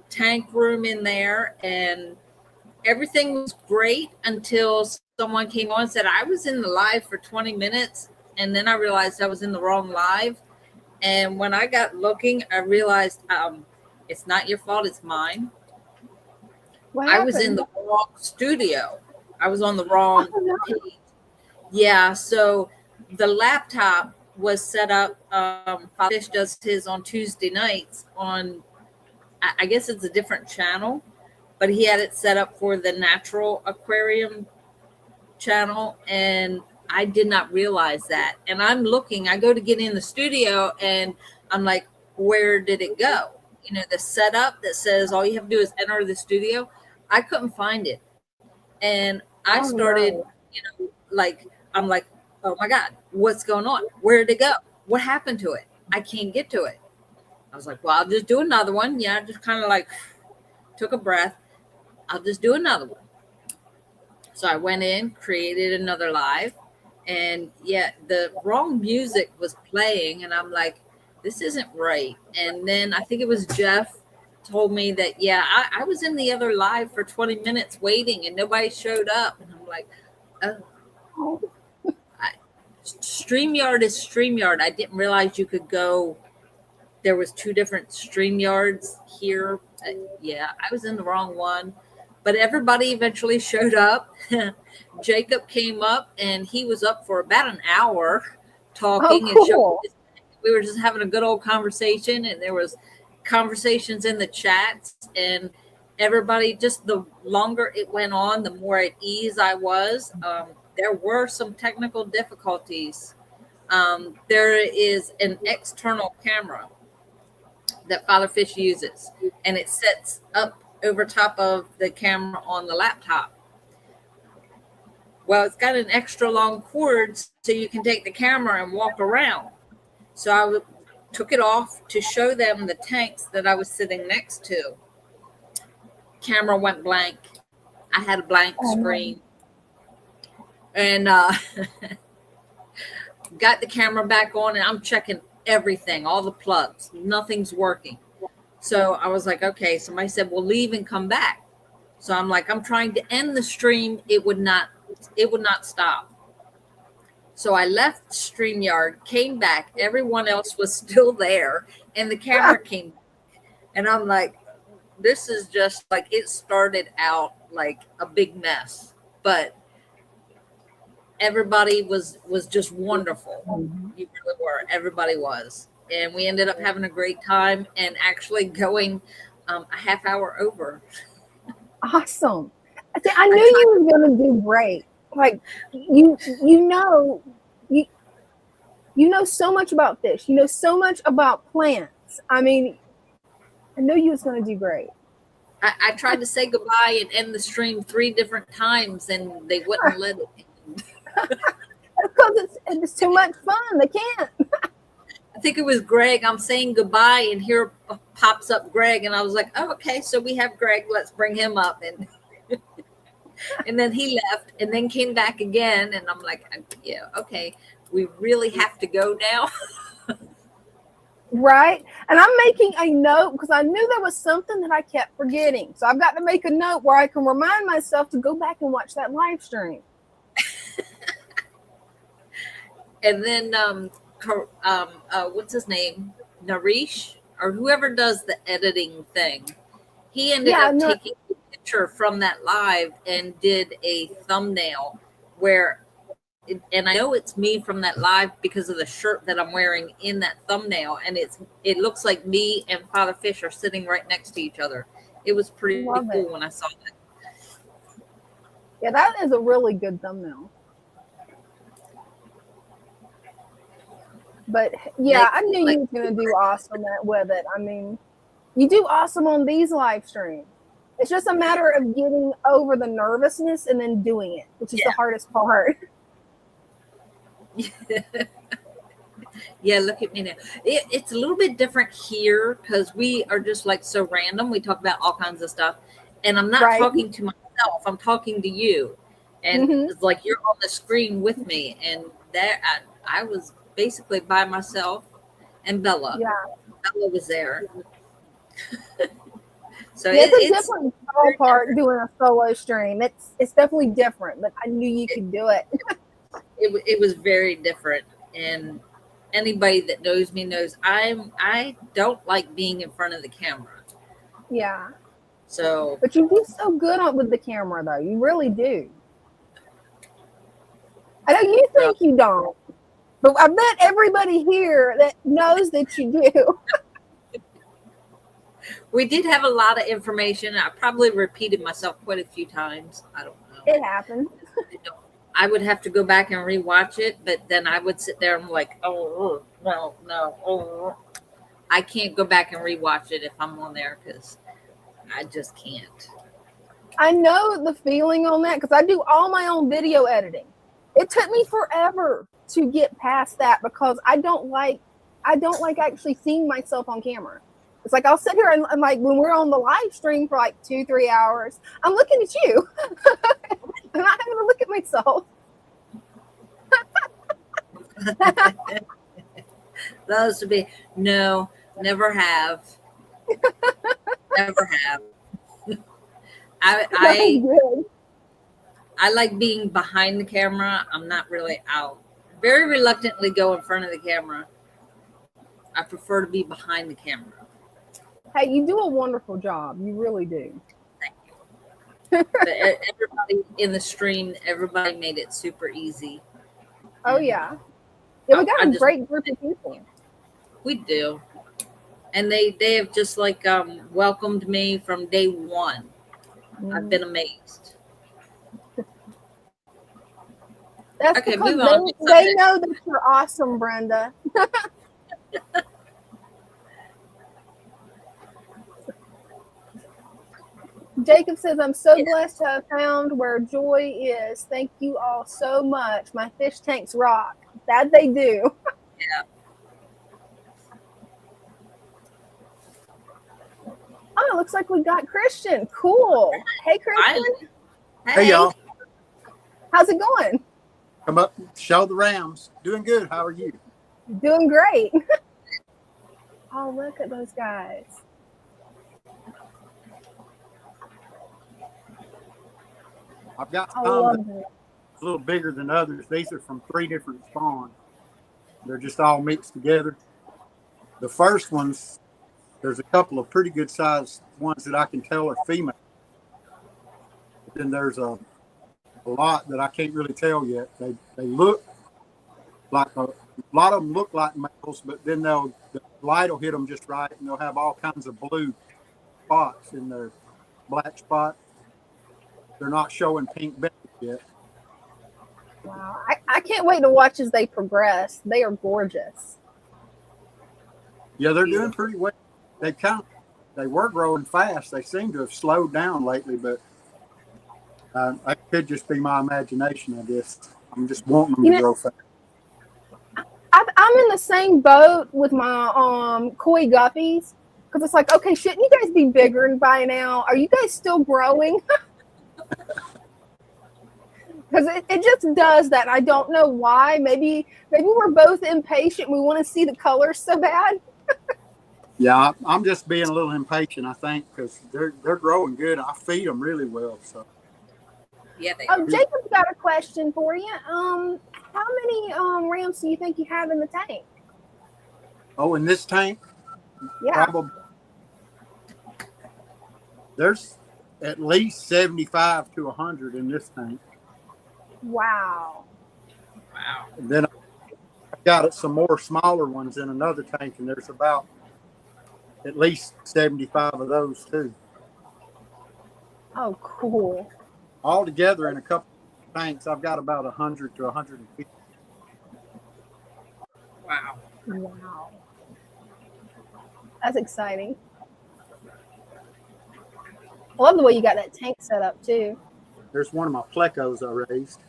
tank room in there, and everything was great until someone came on and said, I was in the live for 20 minutes. And then I realized I was in the wrong live. And when I got looking, I realized it's not your fault. It's mine. I was in the wrong studio. I was on the wrong page. Yeah. So the laptop was set up. Fish does his on Tuesday nights on I guess it's a different channel, but he had it set up for the natural aquarium channel, and I did not realize that. And I'm looking, I go to get in the studio, and I'm like, where did it go? You know, the setup that says all you have to do is enter the studio. I couldn't find it. And I started, you know, like, I'm like, oh my God, what's going on? Where did it go? What happened to it? I can't get to it. I was like, well, I'll just do another one. Yeah, just kind of like took a breath. I'll just do another one. So I went in, created another live, and yeah, the wrong music was playing, and I'm like, this isn't right. And then I think it was Jeff told me that, yeah, I was in the other live for 20 minutes waiting and nobody showed up. And I'm like, oh, StreamYard is StreamYard. I didn't realize you could go, there was 2 different StreamYards here. Yeah, I was in the wrong one. But everybody eventually showed up. Jacob came up, and he was up for about an hour talking. Oh, cool. And we were just having a good old conversation, and there was conversations in the chats, and everybody, just the longer it went on, the more at ease I was. There were some technical difficulties. There is an external camera that Father Fish uses, and it sets up over top of the camera on the laptop. Well, it's got an extra long cord so you can take the camera and walk around. So I took it off to show them the tanks that I was sitting next to. Camera went blank. I had a blank screen. And got the camera back on, and I'm checking everything, all the plugs. Nothing's working. So I was like, okay. Somebody said, well, leave and come back. So I'm like, I'm trying to end the stream. It would not stop. So I left StreamYard, came back. Everyone else was still there, and the camera came back. And I'm like, this is just like, it started out like a big mess, but everybody was just wonderful. You really were. Everybody was. And we ended up having a great time and actually going a half hour over. Awesome. See, I knew you were going to do great. Like, you know so much about fish. You know so much about plants. I mean, I knew you was going to do great. I tried to say goodbye and end the stream 3 different times, and they wouldn't let it end. Because it's too much fun. They can't. I think it was Greg. I'm saying goodbye, and here pops up Greg, and I was like, oh, okay, so we have Greg. Let's bring him up. And and then he left and then came back again, and I'm like, yeah, okay, we really have to go now. Right. And I'm making a note because I knew there was something that I kept forgetting. So I've got to make a note where I can remind myself to go back and watch that live stream. And then what's his name? Naresh, or whoever does the editing thing. He ended up taking a picture from that live and did a thumbnail where, and I know it's me from that live because of the shirt that I'm wearing in that thumbnail, and it looks like me and Father Fish are sitting right next to each other. It was pretty cool when I saw that. Yeah, that is a really good thumbnail. But yeah, I knew you were going to do awesome with it. I mean, you do awesome on these live streams. It's just a matter of getting over the nervousness and then doing it, which is the hardest part. Yeah, look at me now. It's a little bit different here because we are just like so random. We talk about all kinds of stuff, and I'm not talking to myself. I'm talking to you, and it's like you're on the screen with me, and that I was basically by myself, and Bella. Yeah, Bella was there. So it's a different part doing a solo stream. It's definitely different, but I knew you could do it. It was very different, and anybody that knows me knows I don't like being in front of the camera. Yeah. So, but you do so good with the camera, though. You really do. I know you think you don't, but I bet everybody here that knows that you do. We did have a lot of information. I probably repeated myself quite a few times. I don't know. It happened. I would have to go back and rewatch it, but then I would sit there and like, oh, no, oh. I can't go back and rewatch it if I'm on there because I just can't. I know the feeling on that because I do all my own video editing. It took me forever to get past that because I don't like actually seeing myself on camera. It's like I'll sit here and like when we're on the live stream for like 2-3 hours, I'm looking at you. I'm not having to look at myself. Those would be no, never have. Never have. I like being behind the camera. I'm not really out. Very reluctantly go in front of the camera. I prefer to be behind the camera. Hey, you do a wonderful job. You really do. Thank you. But everybody in the stream, everybody made it super easy. Oh yeah. Yeah, we got a great group of people. We do. And they have just like welcomed me from day one. I've been amazed. That's okay, because move on. They know that you're awesome, Brenda. Jacob says, I'm so blessed to have found where joy is. Thank you all so much. My fish tanks rock. That they do. Yeah. Oh, it looks like we got Christian. Cool. Hey, Christian. Hey, y'all. How's it going? Come up and show the Rams. Doing good. How are you? Doing great. Oh, look at those guys. I've got I some love that's it. a little bigger than others. These are from 3 different spawns. They're just all mixed together. The first ones, there's a couple of pretty good sized ones that I can tell are female. But then there's a lot that I can't really tell yet. They look like a lot of them look like males, but then the light will hit them just right, and they'll have all kinds of blue spots in their black spot. They're not showing pink belly yet. Wow. I can't wait to watch as they progress. They are gorgeous. Yeah, they're doing pretty well. They were growing fast. They seem to have slowed down lately, but it could just be my imagination, I guess. I'm just wanting them to grow fast. I'm in the same boat with my koi guppies because it's like, okay, shouldn't you guys be bigger by now? Are you guys still growing? Because it just does that. I don't know why. Maybe we're both impatient. We want to see the colors so bad. Yeah, I'm just being a little impatient, I think, because they're growing good. I feed them really well. So. Yeah. Jacob's got a question for you. How many rams do you think you have in the tank? Oh, in this tank? Yeah. Probably. There's at least 75 to 100 in this tank. Wow. And then I've got some more smaller ones in another tank, and there's about at least 75 of those too. Oh, cool. All together in a couple of tanks, I've got about 100 to 150. Wow. That's exciting. I love the way you got that tank set up too. There's one of my plecos I raised.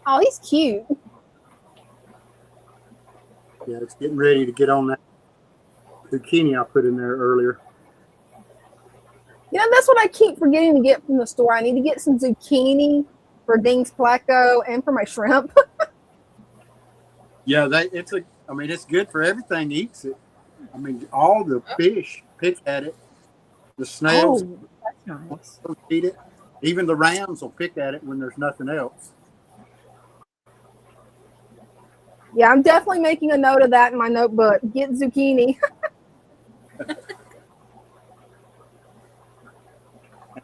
Oh, he's cute. Yeah, it's getting ready to get on that zucchini I put in there earlier. You know, that's what I keep forgetting to get from the store. I need to get some zucchini for Ding's pleco and for my shrimp. Yeah, it's good for everything eats it. I mean, all the fish pick at it. The snails that's nice. eat it. Even the rams will pick at it when there's nothing else. Yeah, I'm definitely making a note of that in my notebook. Get zucchini. And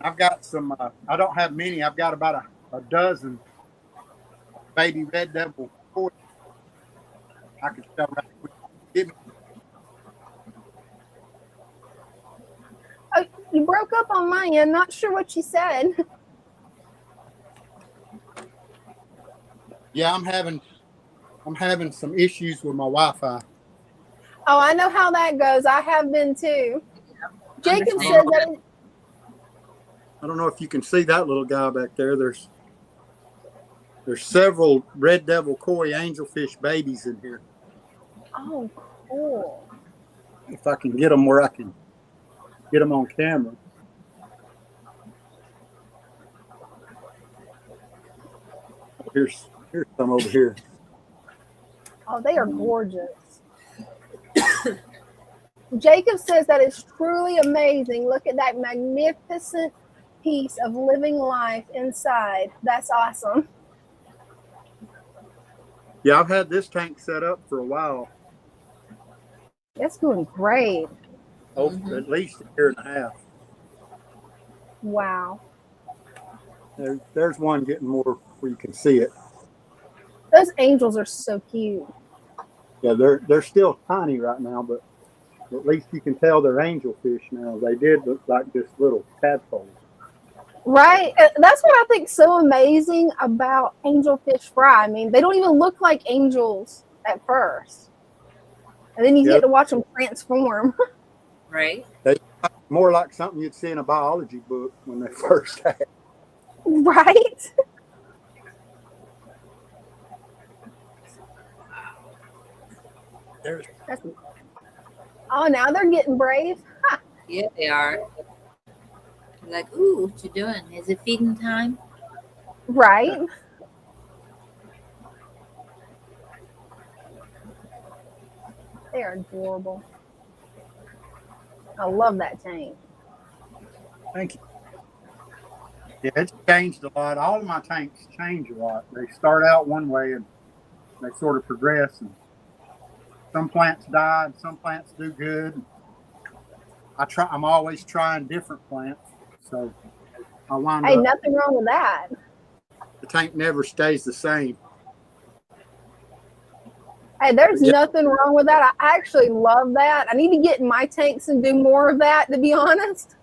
I've got some, I don't have many. I've got about a dozen baby red devil koi. I could show right quick. up on my end. Not sure what she said. Yeah, I'm having some issues with my Wi-Fi. Oh, I know how that goes. I have been too. Jacob says that. I don't know if you can see that little guy back there. There's several red devil koi angelfish babies in here. Oh, cool. If I can get them where I can get them on camera. Here's some over here. Oh, they are gorgeous. Jacob says that it's truly amazing. Look at that magnificent piece of living life inside. That's awesome. Yeah, I've had this tank set up for a while. It's doing great. Oh, at least a year and a half. Wow. There's one getting more where you can see it. Those angels are so cute. Yeah, they're still tiny right now, but at least you can tell they're angelfish now. They did look like just little tadpoles. Right? That's what I think so amazing about angelfish fry. I mean, they don't even look like angels at first. And then you get to watch them transform. Right. They more like something you'd see in a biology book when they first had. Right? Oh, now they're getting brave. Ha. Yeah, they are. Like, ooh, what you doing? Is it feeding time? Right? They are adorable. I love that tank. Thank you. Yeah, it's changed a lot. All of my tanks change a lot. They start out one way and they sort of progress. And some plants die and some plants do good. I'm always trying different plants. So I wind Hey, up, nothing wrong with that. the tank never stays the same. Hey, there's nothing wrong with that. I actually love that. I need to get in my tanks and do more of that, to be honest.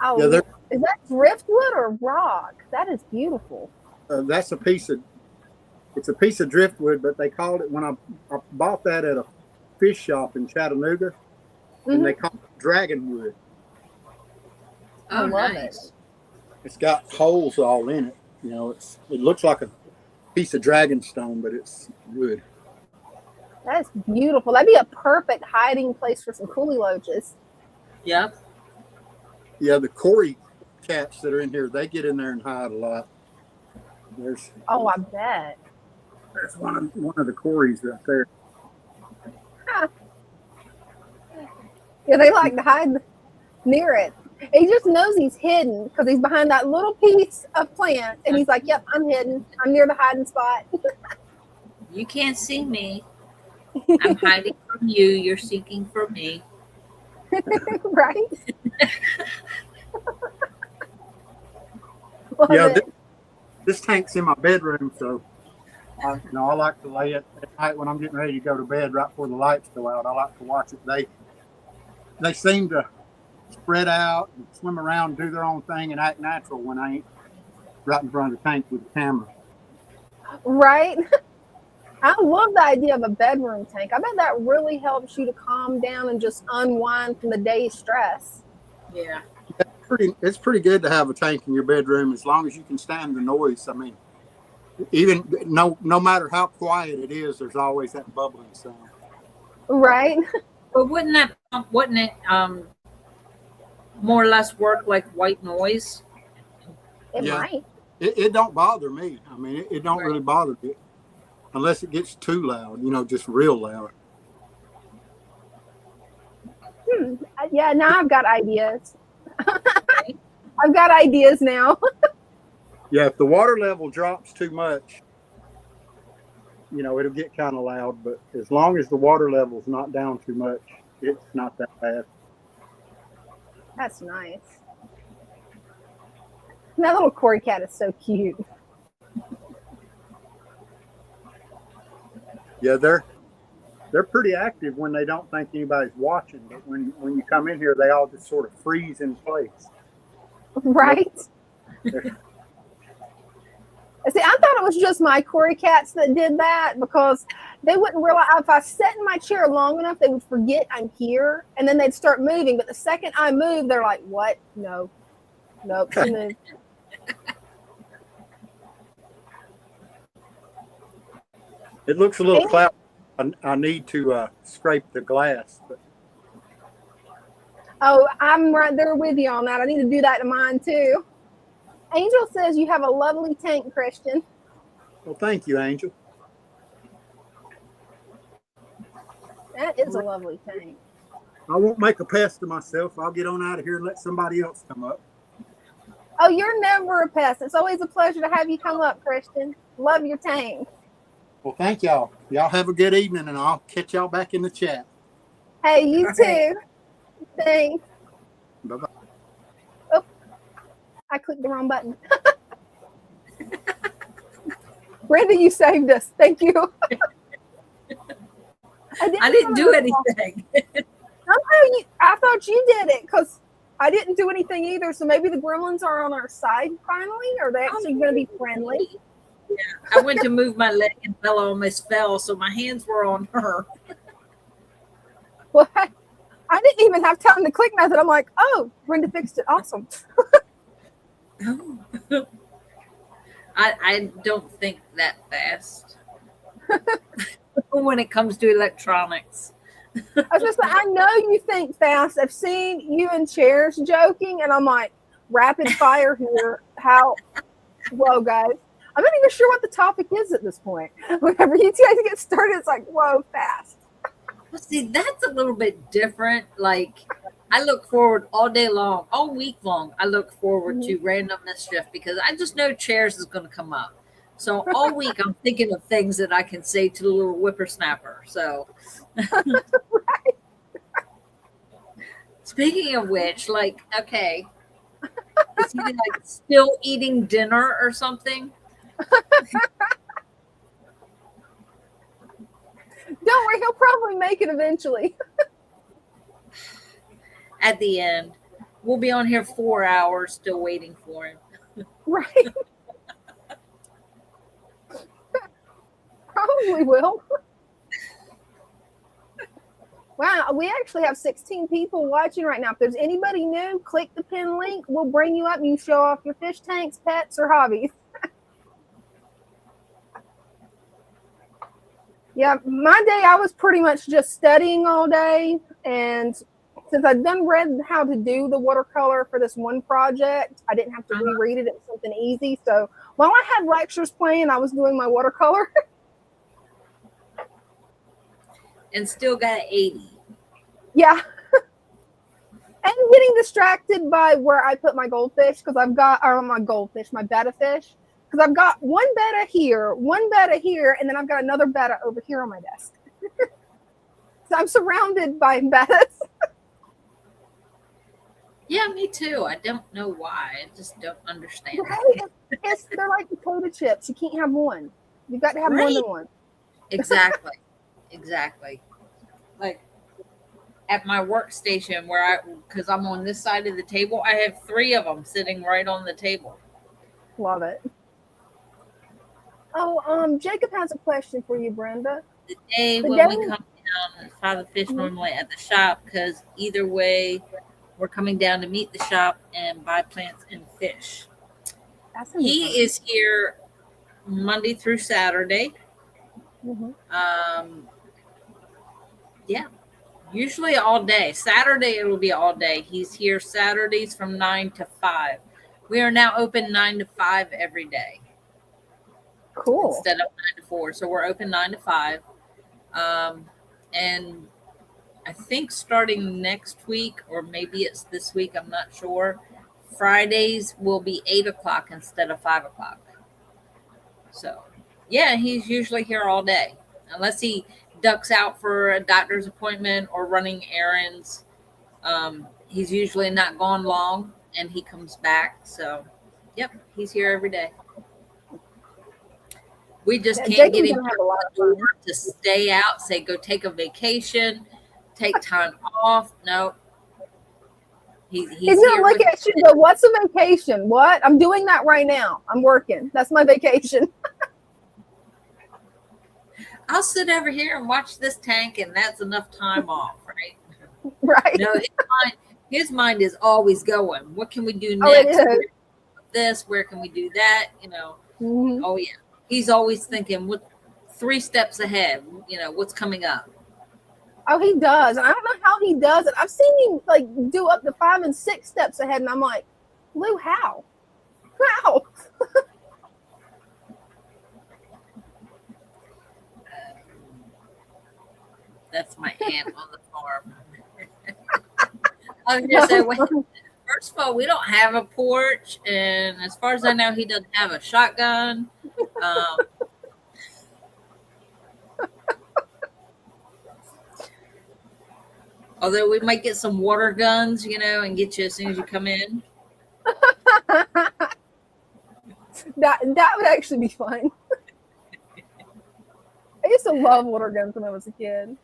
Oh, Yeah, is that driftwood or rock? That is beautiful. That's it's a piece of driftwood, but they called it, when I bought that at a fish shop in Chattanooga, and they call it dragonwood. Oh, love nice. It's got holes all in it. You know, it looks like a piece of dragonstone, but it's wood. That's beautiful. That'd be a perfect hiding place for some coolie loaches. Yep. Yeah, the Cory cats that are in here, they get in there and hide a lot. Oh, I bet. There's one of the Corys right there. Yeah, they like to hide near it. He just knows he's hidden because he's behind that little piece of plant, and he's like, "Yep, I'm hidden. I'm near the hiding spot." You can't see me. I'm hiding from you. You're seeking for me. Right? Yeah, this tank's in my bedroom, so I like to lay it at night when I'm getting ready to go to bed right before the lights go out. I like to watch it. They seem to spread out and swim around, do their own thing, and act natural when I ain't right in front of the tank with the camera. Right? I love the idea of a bedroom tank. I bet that really helps you to calm down and just unwind from the day's stress. Yeah. It's pretty good to have a tank in your bedroom as long as you can stand the noise. I mean, even no matter how quiet it is, there's always that bubbling sound. Right? But wouldn't it more or less work like white noise? It might. It don't bother me. I mean, it don't really bother me unless it gets too loud, just real loud. Yeah, now I've got ideas. I've got ideas now. Yeah, if the water level drops too much, it'll get kind of loud. But as long as the water level's not down too much, it's not that bad. That's nice. That little Cory cat is so cute. Yeah, they're pretty active when they don't think anybody's watching, but when you come in here, they all just sort of freeze in place. Right. See, I thought it was just my Cory cats that did that because they wouldn't realize if I sat in my chair long enough, they would forget I'm here, and then they'd start moving. But the second I move, they're like, "What? No, nope, she moved." It looks a little cloudy. I need to scrape the glass. But. Oh, I'm right there with you on that. I need to do that to mine too. Angel says you have a lovely tank, Christian. Well, thank you, Angel. That is a lovely tank. I won't make a pest of myself. I'll get on out of here and let somebody else come up. Oh, you're never a pest. It's always a pleasure to have you come up, Christian. Love your tank. Well, thank y'all. Y'all have a good evening, and I'll catch y'all back in the chat. Hey, you too. Thanks. Bye-bye. Oh, I clicked the wrong button. Brenda, you saved us. Thank you. I didn't do anything. I thought you did it because I didn't do anything either. So maybe the gremlins are on our side finally. Or are they actually going to be friendly? Yeah, I went to move my leg and Bella almost fell, so my hands were on her. Well, I didn't even have time to click nothing. I'm like, oh, Brenda fixed it. Awesome. I don't think that fast when it comes to electronics. I know you think fast. I've seen you in chairs joking, and I'm like, rapid fire here. How? Whoa, guys. I'm not even sure what the topic is at this point. Whenever you guys get started, it's like, whoa, fast. Well, see, that's a little bit different. Like, I look forward all day long, all week long. I look forward to Random Mischief because I just know chairs is going to come up. So all week I'm thinking of things that I can say to the little whippersnapper. So, Right. Speaking of which, like, okay, is he like still eating dinner or something? Don't worry, he'll probably make it eventually. At the end, we'll be on here 4 hours still waiting for him. Right. Probably will. Wow, we actually have 16 people watching right now. If there's anybody new, click the pin link. We'll bring you up and you show off your fish tanks, pets, or hobbies. Yeah, my day, I was pretty much just studying all day. And since I'd read how to do the watercolor for this one project, I didn't have to reread it. It was something easy. So while I had lectures playing, I was doing my watercolor. And still got 80. Yeah. And getting distracted by where I put my goldfish because I've got, or my goldfish, my betta fish. Because I've got one betta here, and then I've got another betta over here on my desk. So I'm surrounded by bettas. Yeah, me too. I don't know why. I just don't understand. Right? They're like potato chips. You can't have one. You've got to have more than one. Exactly. Exactly. Like at my workstation because I'm on this side of the table, I have 3 of them sitting right on the table. Love it. Oh, Jacob has a question for you, Brenda. The day when we come down and fly the fish normally at the shop, because either way, we're coming down to meet the shop and buy plants and fish. He is here Monday through Saturday. Yeah, usually all day. Saturday it will be all day. He's here Saturdays from 9 to 5. We are now open 9 to 5 every day. Cool. Instead of 9 to 4. So we're open 9 to 5. And I think starting next week, or maybe it's this week, I'm not sure, Fridays will be 8 o'clock instead of 5 o'clock. So, yeah, he's usually here all day. Unless he ducks out for a doctor's appointment or running errands. He's usually not gone long, and he comes back. So, yep, he's here every day. We just Yeah, can't get Jason's him gonna have a lot of fun. to stay out, say, go take a vacation, take time off. No. He's He's here gonna look with at you and go, "What's a vacation? What? I'm doing that right now. I'm working. That's my vacation." I'll sit over here and watch this tank, and that's enough time off, right? Right. No, his mind is always going. What can we do Oh, it next? is. Where this? Where can we do that? You know. Mhm. Oh yeah. He's always thinking what 3 steps ahead. You know what's coming up. Oh, he does. And I don't know how he does it. I've seen him like do up to 5 and 6 steps ahead, and I'm like, Lou, how? How? That's my aunt on the farm. I was gonna say, well, first of all, we don't have a porch, and as far as I know, he doesn't have a shotgun. Although we might get some water guns, you know, and get you as soon as you come in. that would actually be fun. I used to love water guns when I was a kid.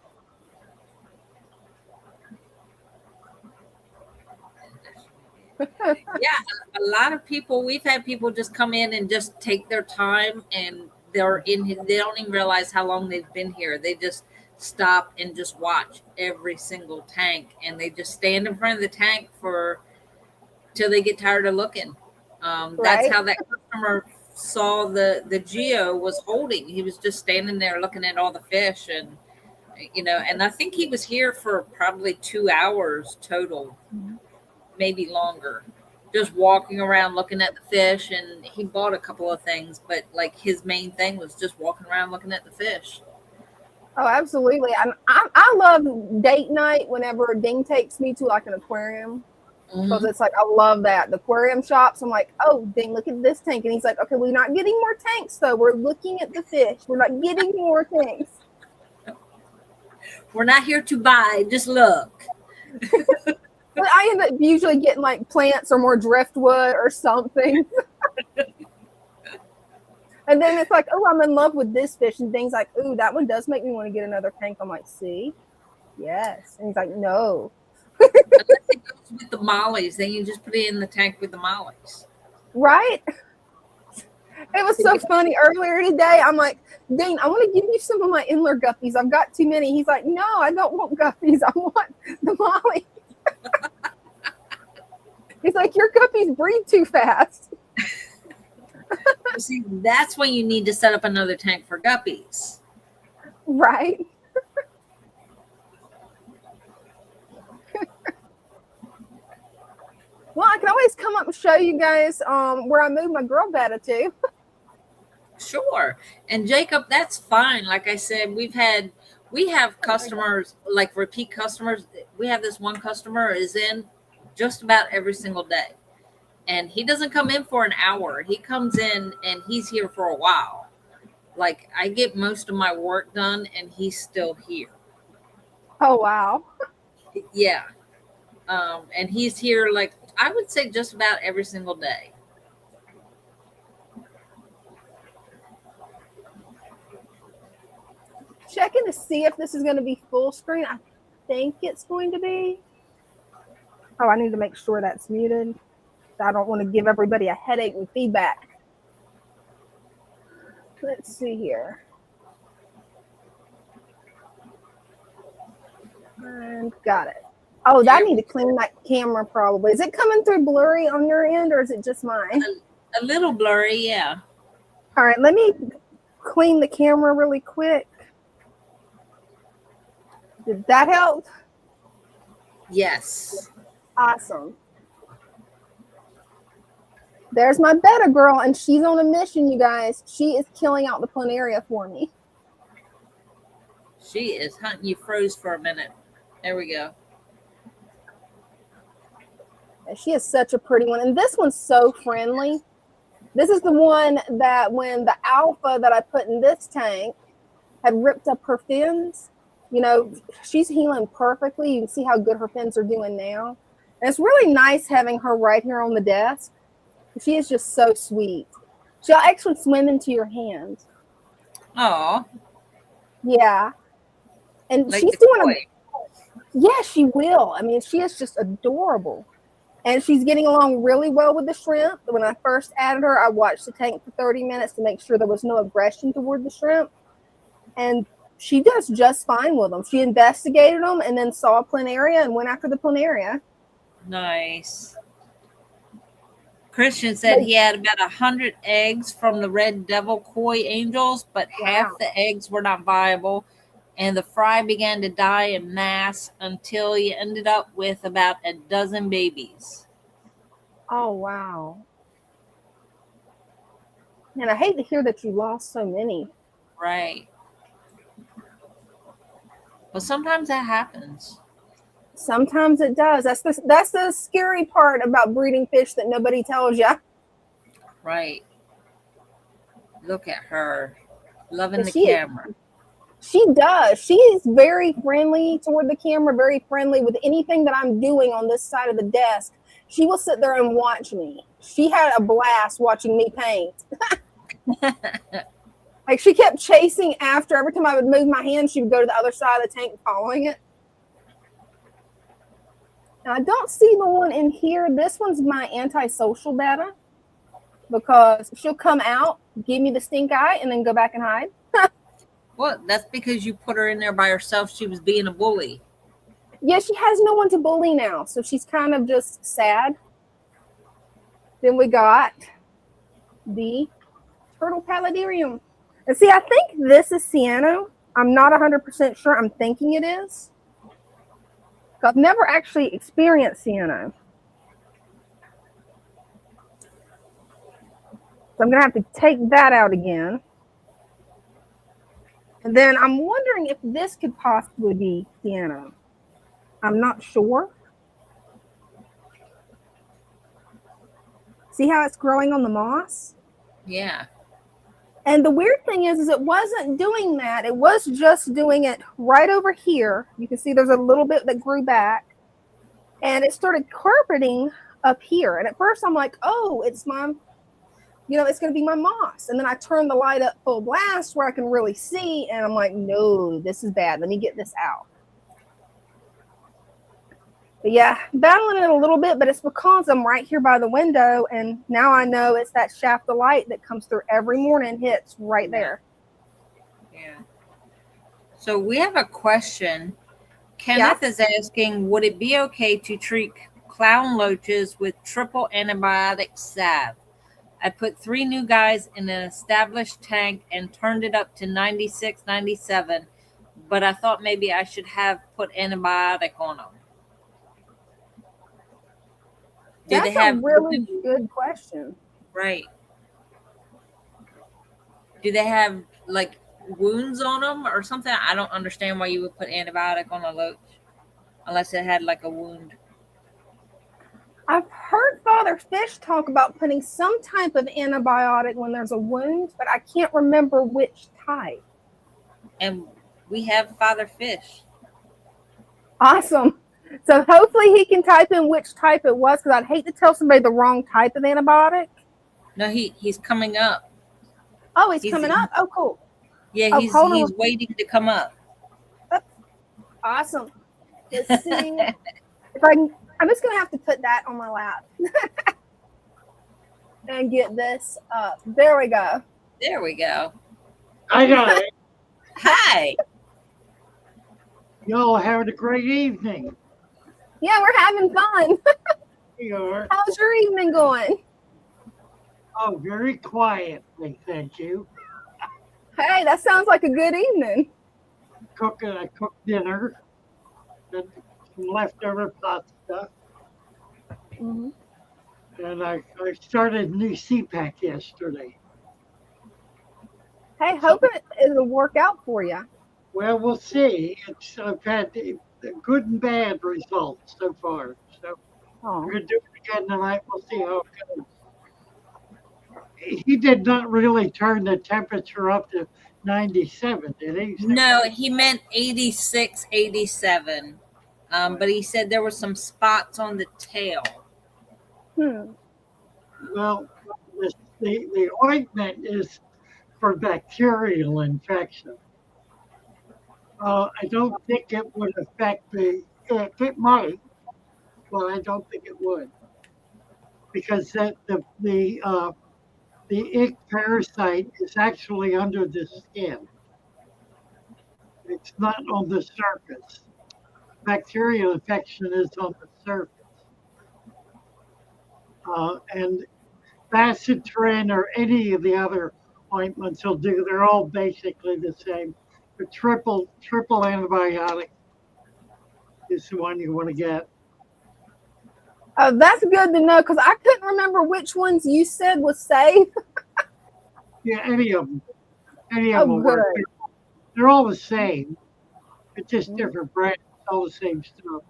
Yeah, a lot of people, we've had people just come in and just take their time, and they don't even realize how long they've been here. They just stop and just watch every single tank, and they just stand in front of the tank till they get tired of looking. That's Right. how that customer saw the Geo was holding. He was just standing there looking at all the fish, and you know, and I think he was here for probably 2 hours total, maybe longer, just walking around looking at the fish. And he bought a couple of things, but like his main thing was just walking around looking at the fish. Oh, absolutely. I love date night whenever Ding takes me to like an aquarium. Because it's like, I love that. The aquarium shops, I'm like, oh, Ding, look at this tank. And he's like, okay, we're not getting more tanks, though. We're looking at the fish. We're not getting more tanks. We're not here to buy, just look. But I end up usually getting like plants or more driftwood or something. And then it's like, oh, I'm in love with this fish. And Ding's like, ooh, that one does make me want to get another tank. I'm like, see? Yes. And he's like, no. Unless it goes with the mollies, then you just put it in the tank with the mollies. Right? It was so funny. Earlier today, I'm like, Dane, I want to give you some of my Inler guppies. I've got too many. He's like, no, I don't want guppies. I want the molly. He's like, your guppies breed too fast. See, that's when you need to set up another tank for guppies. Right? Well, I can always come up and show you guys where I moved my girl betta to. Sure. And Jacob, that's fine. Like I said, we have customers, like repeat customers. We have this one customer is in just about every single day. And he doesn't come in for an hour. He comes in and he's here for a while. Like I get most of my work done and he's still here. Oh, wow. Yeah. And he's here, like, I would say just about every single day. Checking to see if this is going to be full screen. I think it's going to be. Oh, I need to make sure that's muted. I don't want to give everybody a headache with feedback. Let's see here. And got it. Oh, I need to clean that camera probably. Is it coming through blurry on your end or is it just mine? A little blurry, yeah. All right, let me clean the camera really quick. Did that help? Yes. Awesome. There's my betta girl, and she's on a mission, you guys. She is killing out the planaria for me. She is hunting. You froze for a minute. There we go. She is such a pretty one. And this one's so friendly. This is the one that when the alpha that I put in this tank had ripped up her fins, you know, she's healing perfectly. You can see how good her fins are doing now. And it's really nice having her right here on the desk. She is just so sweet. She'll actually swim into your hand. Oh, Yeah. And like she's the doing koi. yeah, she will. I mean, she is just adorable. And she's getting along really well with the shrimp. When I first added her, I watched the tank for 30 minutes to make sure there was no aggression toward the shrimp. And she does just fine with them. She investigated them and then saw a planaria and went after the planaria. Nice. Christian said But, he had about 100 eggs from the red devil koi angels, but half wow. the eggs were not viable, and the fry began to die in mass until he ended up with about a dozen babies. Oh, wow. And I hate to hear that you lost so many. Right. But sometimes that happens. Sometimes it does. That's the scary part about breeding fish that nobody tells you. Right. Look at her. Loving the She camera. She does. She is very friendly toward the camera, very friendly with anything that I'm doing on this side of the desk. She will sit there and watch me. She had a blast watching me paint. Like she kept chasing after. Every time I would move my hand, she would go to the other side of the tank following it. Now, I don't see the one in here. This one's my antisocial betta because she'll come out, give me the stink eye, and then go back and hide. Well, that's because you put her in there by herself. She was being a bully. Yeah, she has no one to bully now, so she's kind of just sad. Then we got the turtle paludarium. And see, I think this is cyano. I'm not 100% sure. I'm thinking it is. I've never actually experienced cyano. So I'm going to have to take that out again. And then I'm wondering if this could possibly be cyano. I'm not sure. See how it's growing on the moss? Yeah. And the weird thing is it wasn't doing that. It was just doing it right over here. You can see there's a little bit that grew back. And it started carpeting up here. And at first I'm like, oh, it's my, it's going to be my moss. And then I turned the light up full blast where I can really see. And I'm like, no, this is bad. Let me get this out. But yeah, battling it a little bit, but it's because I'm right here by the window. And now I know it's that shaft of light that comes through every morning, hits right there. Yeah. So we have a question. Kenneth is asking, would it be okay to treat clown loaches with triple antibiotic salve? I put 3 new guys in an established tank and turned it up to 96, 97, but I thought maybe I should have put antibiotic on them. That's a really good question. Right. Do they have like wounds on them or something? I don't understand why you would put antibiotic on a loach unless it had like a wound. I've heard Father Fish talk about putting some type of antibiotic when there's a wound, but I can't remember which type. And we have Father Fish. Awesome. So hopefully he can type in which type it was, because I'd hate to tell somebody the wrong type of antibiotic. No, he's coming up. Oh, he's coming up? Oh, cool. Yeah, he's waiting to come up. Awesome. Let's see. I'm just going to have to put that on my lap and get this up. There we go. There we go. I got it. Hi. Y'all having a great evening. Yeah, we're having fun. We are. How's your evening going? Oh, very quietly, thank you. Hey, that sounds like a good evening. I cooked dinner, then some leftover pot stuff, Mm-hmm. and I started a new CPAC yesterday. Hey, hope it'll work out for you. Well, we'll see. I've had the good and bad results so far. So we're going to do it again tonight. We'll see how it goes. He did not really turn the temperature up to 97, did he? No, he meant 86, 87. But he said there were some spots on the tail. Well, the ointment is for bacterial infection. I don't think it would affect it might, but I don't think it would. Because the ick parasite is actually under the skin. It's not on the surface. Bacterial infection is on the surface. And Bacitrin or any of the other ointments will do. They're all basically the same. The triple antibiotic is the one you want to get. That's good to know because I couldn't remember which ones you said was safe. Yeah, any of them. Any of them good. work. They're all the same. It's just different brands. It's all the same stuff.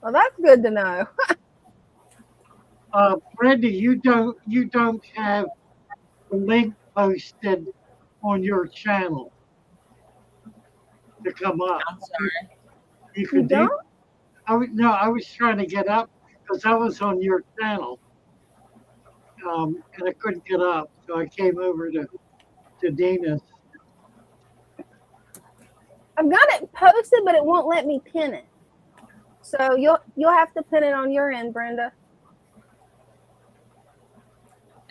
Well, that's good to know. Brenda, you don't have the link posted on your channel to come up. I'm sorry. You can do. I was trying to get up because I was on your channel, and I couldn't get up, so I came over to Dina's. I've got it posted, but it won't let me pin it. So you'll have to pin it on your end, Brenda.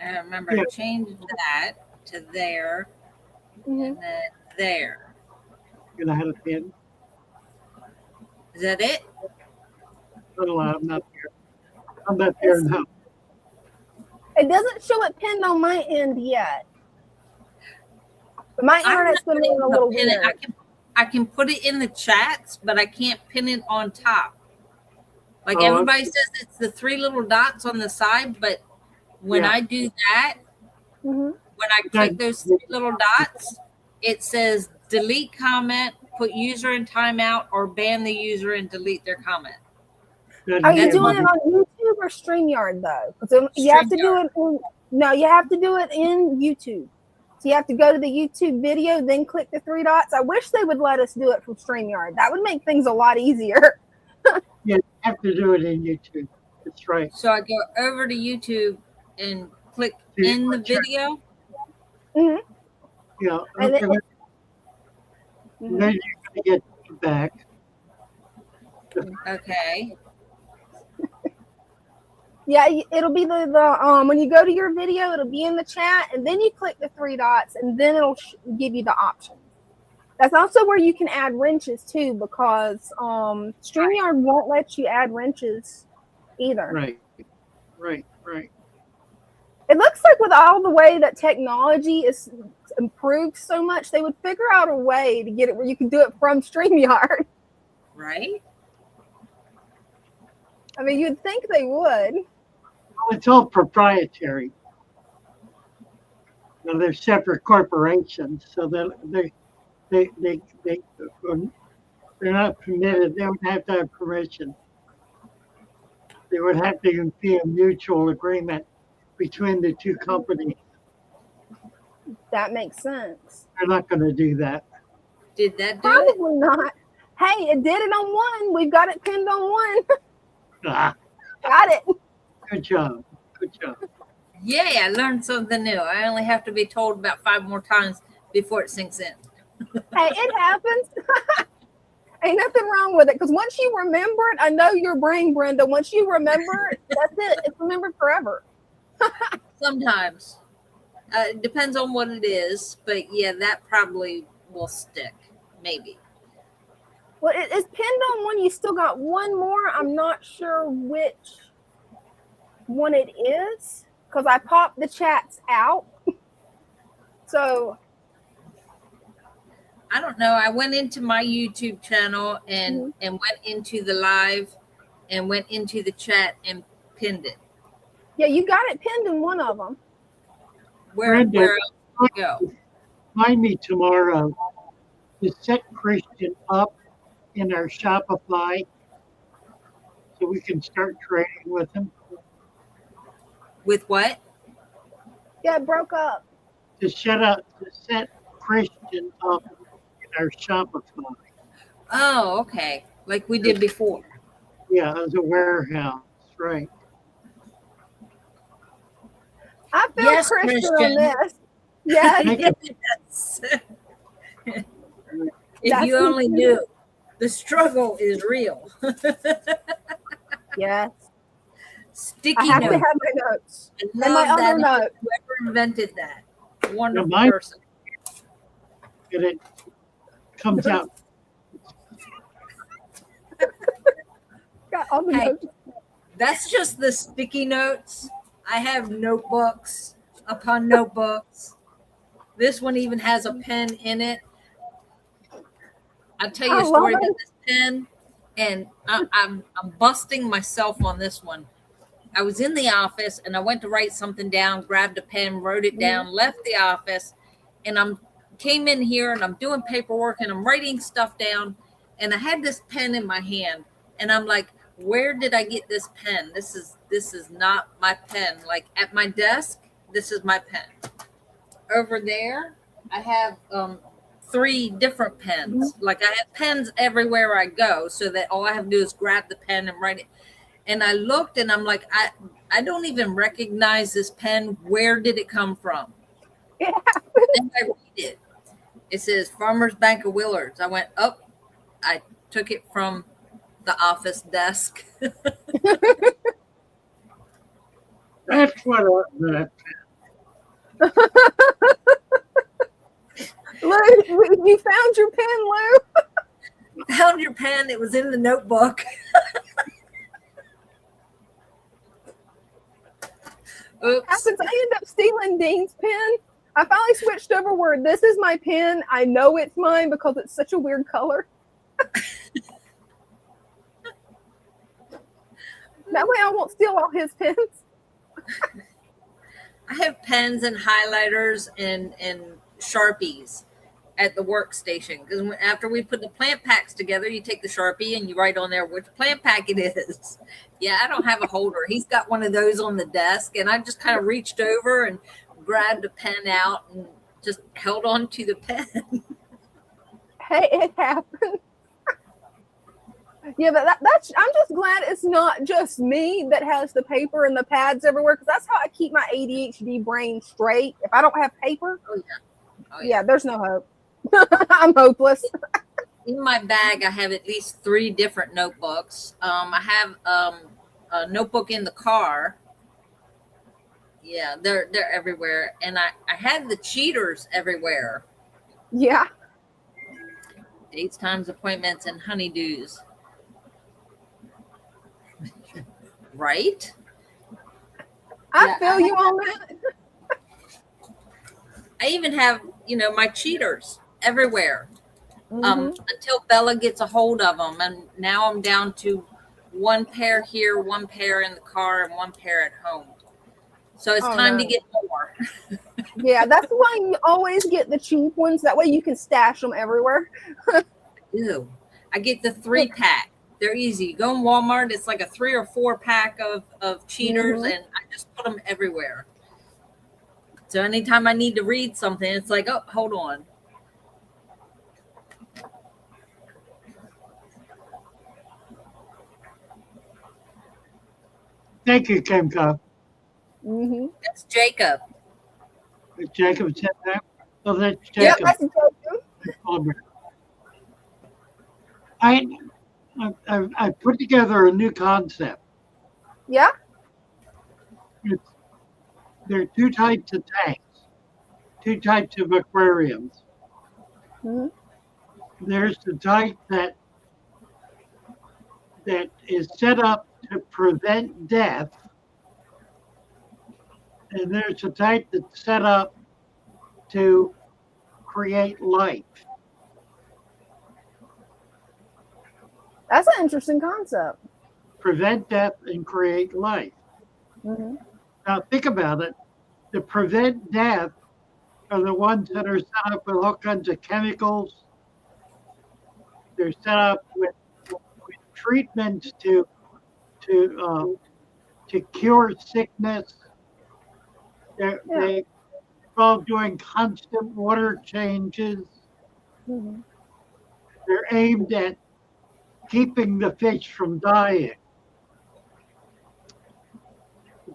I remember I changed that to there, and then there. And I had a pin. Is that it? Oh, I'm not there. I'm not there now. It doesn't show it pinned on my end yet. But my internet's been a little weird. I can put it in the chats, but I can't pin it on top. Like everybody says it's the 3 little dots on the side, but when I do that, when I click those 3 little dots, it says delete comment, put user in timeout, or ban the user and delete their comment. Are you doing it on YouTube or StreamYard though? So you have to do it. You have to do it in YouTube. So you have to go to the YouTube video, then click the 3 dots. I wish they would let us do it from StreamYard. That would make things a lot easier. Yeah, you have to do it in YouTube. That's right. So I go over to YouTube and click in the video. Yeah. And then you're going to get feedback. Okay. Yeah, it'll be the when you go to your video, it'll be in the chat, and then you click the 3 dots, and then it'll give you the options. That's also where you can add wrenches too, because StreamYard won't let you add wrenches either. Right. It looks like with all the way that technology is improved so much, they would figure out a way to get it where you can do it from StreamYard. Right. I mean, you'd think they would. Well, it's all proprietary. Now, they're separate corporations, so they're not permitted. They would have to have permission. There would have to be a mutual agreement between the 2 companies. That makes sense. They're not going to do that. Did that do Probably not. Hey, it did it on 1. We've got it pinned on 1. Got it. Good job. Yay, I learned something new. I only have to be told about 5 more times before it sinks in. Hey, it happens. Ain't nothing wrong with it. Because once you remember it, I know your brain, Brenda. Once you remember it, that's it. It's remembered forever. Sometimes. It depends on what it is. But yeah, that probably will stick. Maybe. Well, it's pinned on 1. You still got 1 more. I'm not sure which one it is because I popped the chats out. So I don't know. I went into my YouTube channel and went into the live and went into the chat and pinned it. Yeah, you got it pinned in one of them. Where else do you go? Remind me tomorrow to set Christian up in our Shopify so we can start trading with him. With what? Yeah, it broke up. To set Christian up in our Shopify. Oh, okay. Like we did before. Yeah, as a warehouse, right. I feel Yes, Christian on Christian. this. Yes. Yes. If That's you only Christian. knew, the struggle is real. Yes. Sticky I have to notes. have my notes. I And my love that. other notes. Whoever invented that. Wonderful mine- person. And it comes out. Got all the Hey. notes. That's just the sticky notes. I have notebooks upon notebooks. This one even has a pen in it. I'll tell you I a story love about it. this pen, and I'm busting myself on this one. I was in the office and I went to write something down, grabbed a pen, wrote it down, left the office, and came in here and I'm doing paperwork and I'm writing stuff down, and I had this pen in my hand, and I'm like, where did I get this pen? This is not my pen. Like at my desk, this is my pen. Over there, I have 3 different pens. Like I have pens everywhere I go, so that all I have to do is grab the pen and write it. And I looked and I'm like, I don't even recognize this pen. Where did it come from? Yeah. Then I read it. It says Farmers Bank of Willards. I went up. I took it from the office desk. That's what I Lou, you found your pen, Lou? Found your pen. It was in the notebook. Oops. Happens. I end up stealing Dean's pen. I finally switched over where this is my pen. I know it's mine because it's such a weird color. That way I won't steal all his pens. I have pens and highlighters and Sharpies at the workstation, because after we put the plant packs together, you take the Sharpie and you write on there which plant pack it is. Yeah, I don't have a holder. He's got one of those on the desk, and I just kind of reached over and grabbed a pen out and just held on to the pen. Hey, it happened. Yeah, but that's. I'm just glad it's not just me that has the paper and the pads everywhere, because that's how I keep my ADHD brain straight. If I don't have paper, yeah, there's no hope. I'm hopeless. In my bag, I have at least 3 different notebooks. I have a notebook in the car. Yeah, they're everywhere, and I had the cheaters everywhere. Yeah. Dates, times, appointments, and honeydews. Right? I feel you on that. I even have, my cheaters everywhere. Until Bella gets a hold of them, and now I'm down to 1 pair here, 1 pair in the car, and 1 pair at home. So it's time to get more. Yeah, that's why you always get the cheap ones. That way you can stash them everywhere. Ew. I get the 3-pack. They're easy. You go in Walmart, it's like a 3 or 4 pack of cheaters, and I just put them everywhere. So anytime I need to read something, it's like, oh, hold on. Thank you, Kimco. That's Jacob. Jacob said that. Oh, that's Jacob. Yeah, that's Jacob. I put together a new concept. Yeah. There are 2 types of tanks, 2 types of aquariums. There's the type that is set up to prevent death, and there's a type that's set up to create life. That's an interesting concept. Prevent death and create life. Now think about it. The prevent death are the ones that are set up with all kinds of chemicals. They're set up with treatments to cure sickness. They involve doing constant water changes. They're aimed at keeping the fish from dying.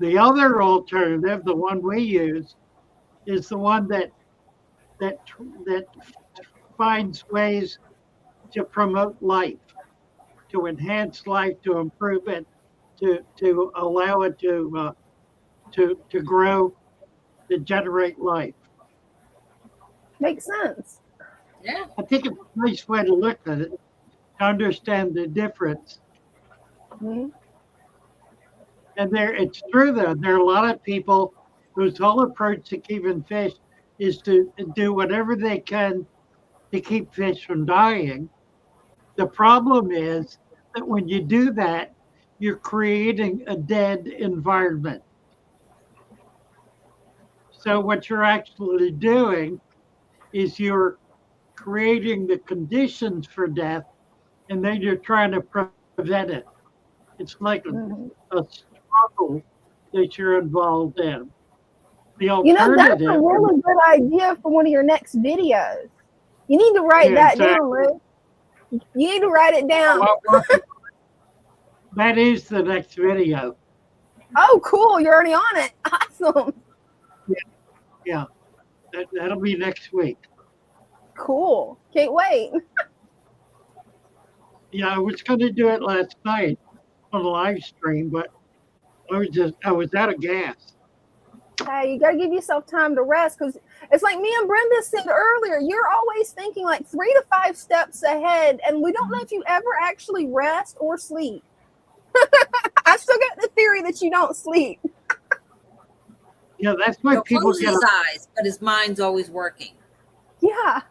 The other alternative, the one we use, is the one that finds ways to promote life, to enhance life, to improve it, to allow it to grow, to generate life. Makes sense. Yeah. I think it's a nice way to look at it, to understand the difference. Mhm. And it's true though, there are a lot of people whose whole approach to keeping fish is to do whatever they can to keep fish from dying. The problem is that when you do that, you're creating a dead environment. So what you're actually doing is you're creating the conditions for death, and then you're trying to prevent it. It's like a struggle that you're involved in. The That's a alternative, really good idea for one of your next videos. You need to write that down, Lou. You need to write it down. That is the next video. Oh, cool. You're already on it. Awesome. Yeah. That'll be next week. Cool. Can't wait. Yeah, I was going to do it last night on a live stream, but I was out of gas. Hey, you got to give yourself time to rest, because it's like me and Brenda said earlier, you're always thinking like 3 to 5 steps ahead, and we don't know if you ever actually rest or sleep. I still got the theory that you don't sleep. Yeah, that's why people close his eyes, but his mind's always working. Yeah.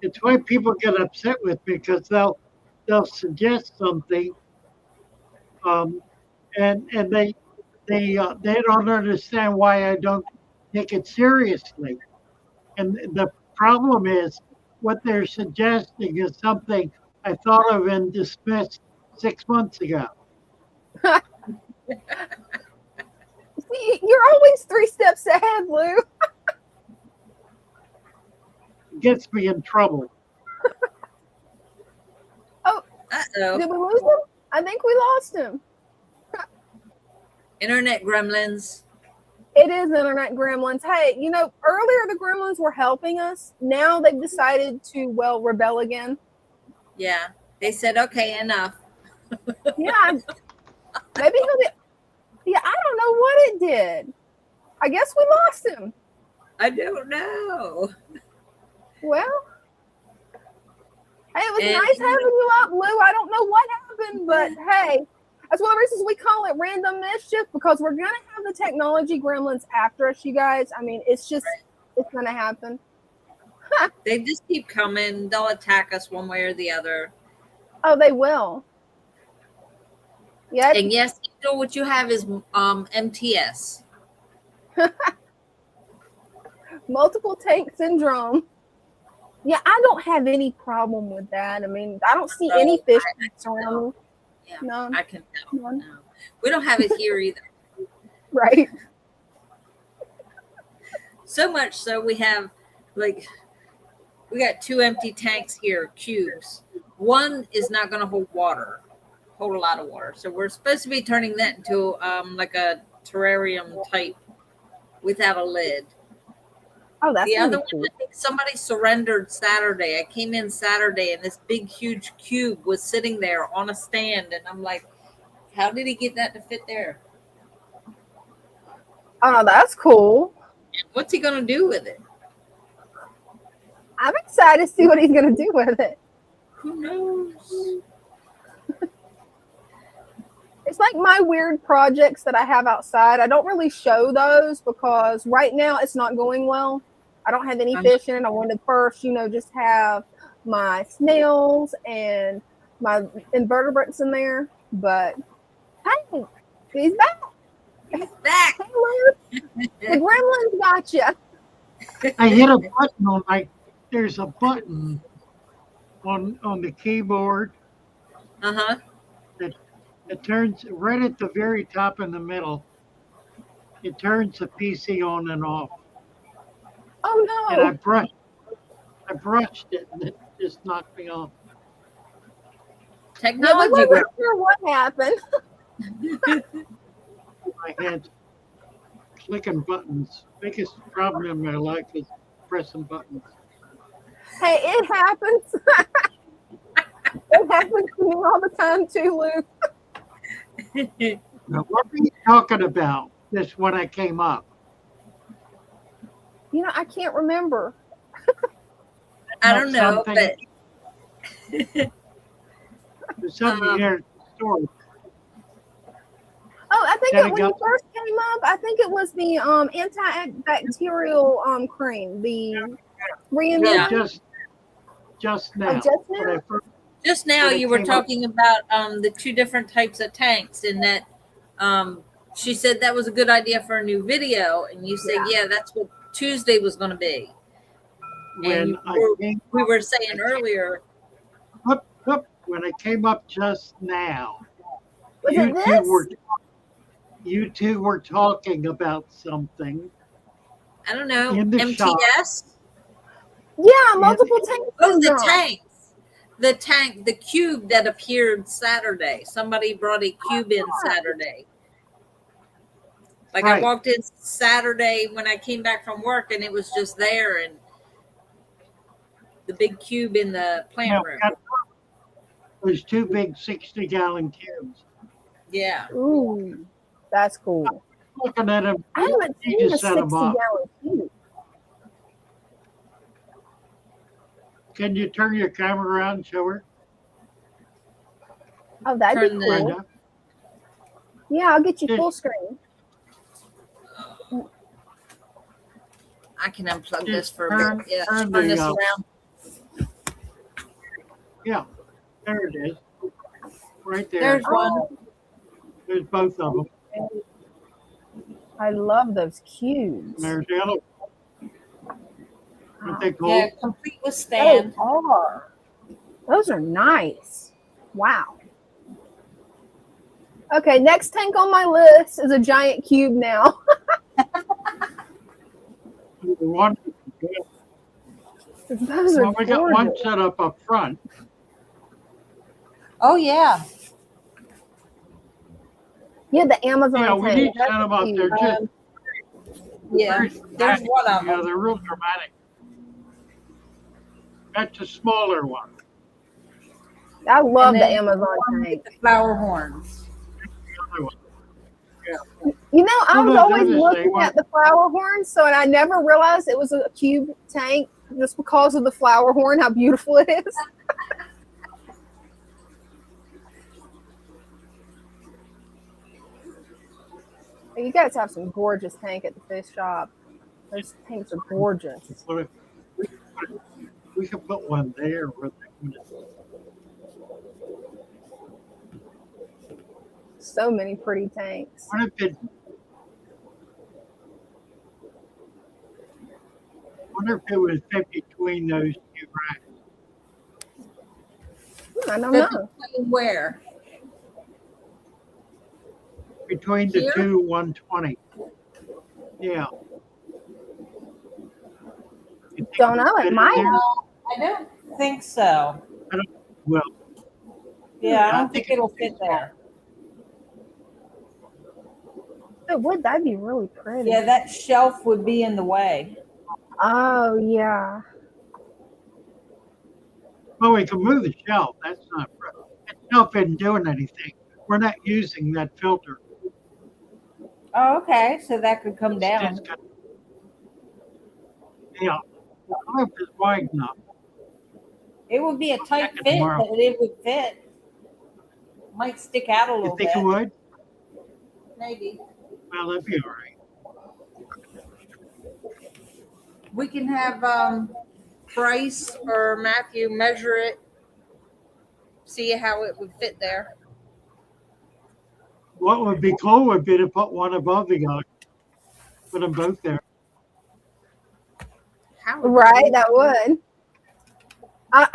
It's why people get upset with me, because they'll suggest something, and they don't understand why I don't take it seriously. And the problem is, what they're suggesting is something I thought of and dismissed 6 months ago. See, you're always 3 steps ahead, Lou. It gets me in trouble. Oh, Uh-oh. did we lose him? I think we lost him. Internet gremlins. It is internet gremlins. Hey, earlier the gremlins were helping us. Now they've decided to, rebel again. Yeah. They said, okay, enough. Yeah. Maybe he'll be. Yeah, I don't know what it did. I guess we lost him. I don't know. Well, hey, it was nice having you up, Lou. I don't know what happened, but hey, that's one of the reasons we call it Random Mischief, because we're going to have the technology gremlins after us, you guys. I mean, it's going to happen. They just keep coming. They'll attack us one way or the other. Oh, they will. Yeah. And yes, what you have is MTS. Multiple tank syndrome. Yeah, I don't have any problem with that. I mean, I don't see any fish around me. Yeah, no. I can tell. No. We don't have it here either. Right. So much so we have, we got 2 empty tanks here, cubes. One is not going to hold a lot of water. So we're supposed to be turning that into like a terrarium type without a lid. Oh, that's the other cool. one. I think somebody surrendered Saturday. I came in Saturday and this big, huge cube was sitting there on a stand, and I'm like, "How did he get that to fit there?" Oh, that's cool. What's he gonna do with it? I'm excited to see what he's gonna do with it. Who knows? It's like my weird projects that I have outside. I don't really show those because right now it's not going well. I don't have any fish in it. I wanted first, just have my snails and my invertebrates in there. But hey, he's back. He's back. The gremlins got you. I hit a button on there's a button on the keyboard. Uh-huh. It turns right at the very top in the middle. It turns the PC on and off. Oh no! And I brushed it, and it just knocked me off. Technology. Yeah, we weren't sure what happened. my head clicking buttons. Biggest problem in my life is pressing buttons. Hey, it happens. It happens to me all the time too, Luke. Now, what are you talking about? This when I came up. You know, I can't remember. I don't know, Something- but There's something here at the store. Oh, I think Then when you first came up, I think it was the antibacterial cream, the Random. Yeah, Yeah. just now. just now? When I first- just now When it you were came up- talking about the two different types of tanks, and that she said that was a good idea for a new video, and you said, yeah, that's what Tuesday was going to be. when We were saying earlier, when I came up just now, Was it this? you two were talking about something. I don't know, In the MTS. Yeah, multiple tank Oh, the syndrome. tanks. The tank, the cube that appeared Saturday. Somebody brought a cube in Saturday. Like I Right. walked in Saturday when I came back from work, and it was just there, and the big cube in the plant room. Those two big 60-gallon cubes. Yeah. Ooh, that's cool. Looking at them, I haven't you seen a just set 'em up. 60-gallon cube. Can you turn your camera around and show her? Oh, that'd Turn be the- cool. Brenda? Yeah, I'll get you Just- full screen. I can unplug this Just for a turn- bit. Yeah, turn turn the, this uh, around. Yeah, there it is. Right there. There's one. There's both of them. I love those cubes. There's the other. Aren't they cool? Yeah, complete with They stand. are. Those are nice. Wow. Okay, next tank on my list is a giant cube now. The one, Those are well, we got one gorgeous. set up front. Oh yeah. Yeah, the Amazon Yeah, we tank. need to That's set them up. cute. They're just Yeah. very There's dramatic. one of Yeah, them. they're real dramatic. That's a smaller one. I love And the then Amazon one tank. with the flower horns. The other one. You know, I No, was no, always they're the same looking one. at the flower horn, so and I never realized it was a cube tank just because of the flower horn, how beautiful it is. You guys have some gorgeous tank at the fish shop. Those tanks are gorgeous. What if we could put one there where they So many pretty tanks. What if it? Wonder if it was fit between those two racks. I don't But know. between where? Between the Here? two 120. Yeah. You think Don't it know, would it fit in might. there? I don't think so. Well, Yeah, I I don't think think it'll fit there. It would. That'd be really pretty. Yeah, that shelf would be in the way. Oh, yeah. well, we can move the shelf. That's not. That shelf isn't doing anything. We're not using that filter. Oh, okay. So that could come It's down. got- yeah. I don't know if it's wide enough. It would be a tight Check it fit, tomorrow. but it would fit. Might stick out a You little think bit. it would? Maybe. Well, that'd be all right. We can have Bryce or Matthew measure it, see how it would fit there. What would be cool would be to put one above the other. Put them both there. How would Right, that would. I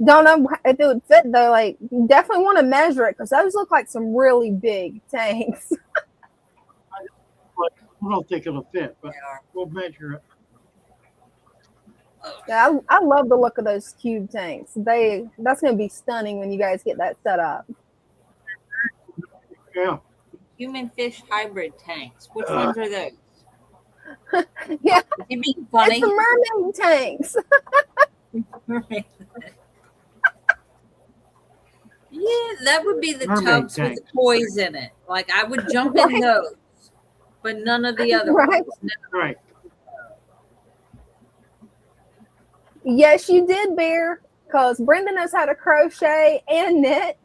don't know if it would fit though. Like, you definitely want to measure it because those look like some really big tanks. But I don't think it'll fit, but they are. we'll measure it. Yeah, I love the look of those cube tanks. That's gonna be stunning when you guys get that set up. Yeah. human fish hybrid tanks. Which ones are those? Yeah, Is he being it's funny? the mermaid tanks. Yeah, that would be the Mermaid tubs with tanks. the toys in it. Like I would jump in Right. those, but none of the other Right. ones. No. Right. Yes, you did, Bear, because Brenda knows how to crochet and knit.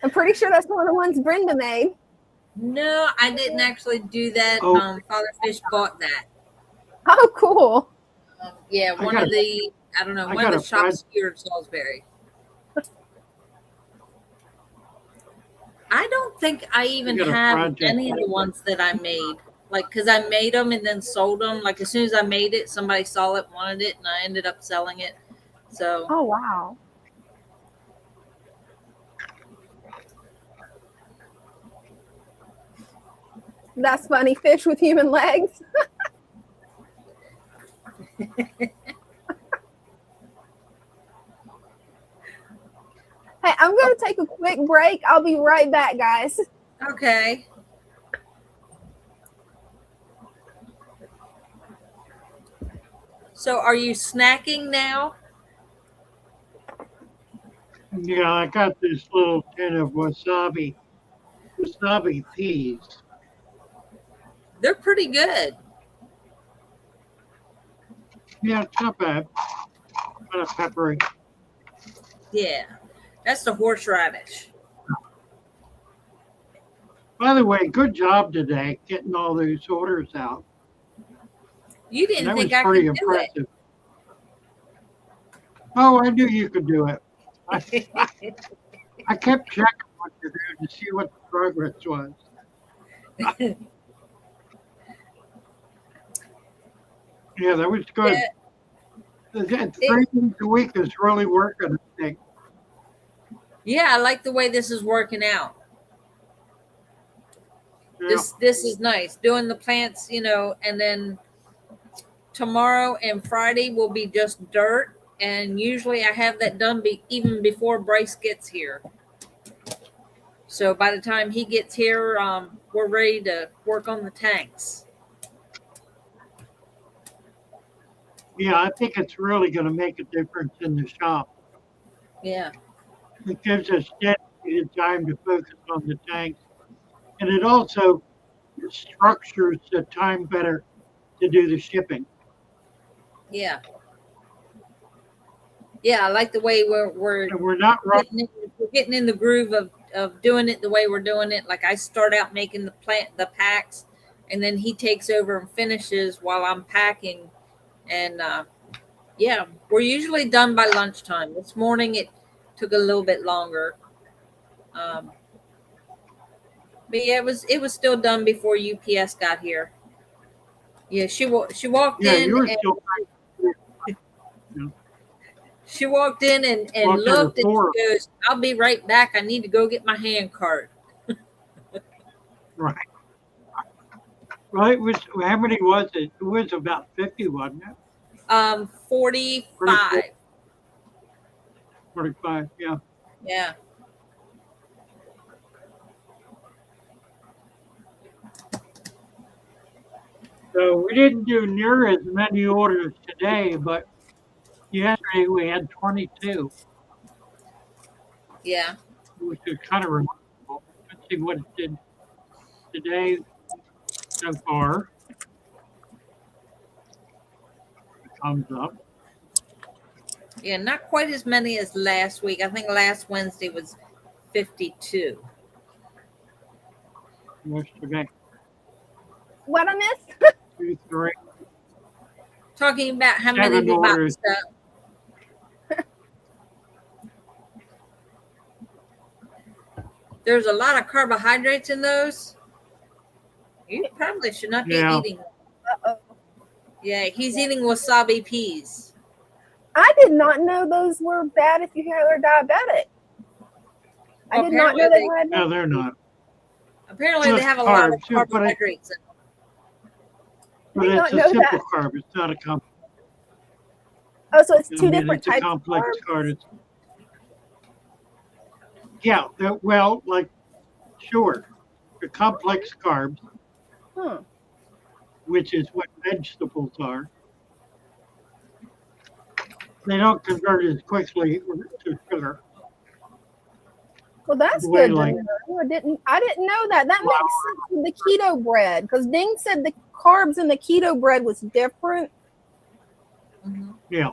I'm pretty sure that's one of the ones Brenda made. No, I didn't actually do that. Oh. Father Fish bought that. Oh, cool. Yeah, I one got of a- the I don't know, I one got of a the shops friend- here in Salisbury. I don't think I even got a have project. any of the ones that I made. Like, because I made them and then sold them. Like, as soon as I made it, somebody saw it, wanted it, and I ended up selling it. So, Oh, wow. That's funny. Fish with human legs. Hey, I'm going to take a quick break. I'll be right back, guys. okay. So, are you snacking now? Yeah, I got this little tin of wasabi peas. They're pretty good. Yeah, it's not bad. Kind of peppery. Yeah. That's the horseradish. By the way, good job today getting all those orders out. You didn't That was think I pretty could do impressive. Oh, I knew you could do it. it. I kept checking what you're doing to see what the progress was. Yeah, that was good. Yeah. 3 days a week is really working, I think. Yeah, I like the way this is working out. Yeah. This is nice. Doing the plants, and then tomorrow and Friday will be just dirt. And usually I have that done even before Bryce gets here. So by the time he gets here, we're ready to work on the tanks. Yeah, I think it's really going to make a difference in the shop. Yeah. It gives us dedicated time to focus on the tanks. And it also structures the time better to do the shipping. Yeah. Yeah, I like the way we're And we're not running. getting in the groove of doing it the way we're doing it. Like I start out making the packs, and then he takes over and finishes while I'm packing. And yeah, we're usually done by lunchtime. This morning it took a little bit longer. But yeah, it was still done before UPS got here. Yeah, she walked Yeah, in. you were And, still. she walked in and Walked in looked, and before. she goes, "I'll be right back. I need to go get my hand cart." Right. Well, it was, how many was it? It was about 50, wasn't it? 45. 45, yeah. Yeah. So we didn't do near as many orders today, but yesterday we had 22, Yeah. which is kind of remarkable. Let's see what it did today so far. Thumbs up. Yeah, not quite as many as last week. I think last Wednesday was 52. Yesterday, What I missed? 2, 3. Talking about how 7 many we bought orders. stuff. There's a lot of carbohydrates in those. You probably should not be Yeah. eating. Uh-oh. Yeah, he's eating wasabi peas. I did not know those were bad if you're diabetic. I did not know Apparently they had. No, they're not. Apparently, Well, they have a lot of carbs, yeah, but carbohydrates in them. But did it's not a know simple that. carb. It's not a complex. Oh, so it's two different It's a types of complex carbs? carb. Yeah, well, like, sure, the complex carbs, Huh. which is what vegetables are, they don't convert as quickly to sugar. Well, that's The way, good to like, know. I didn't know that. That flour. makes sense with the keto bread because Ding said the carbs in the keto bread was different, Mm-hmm. Yeah.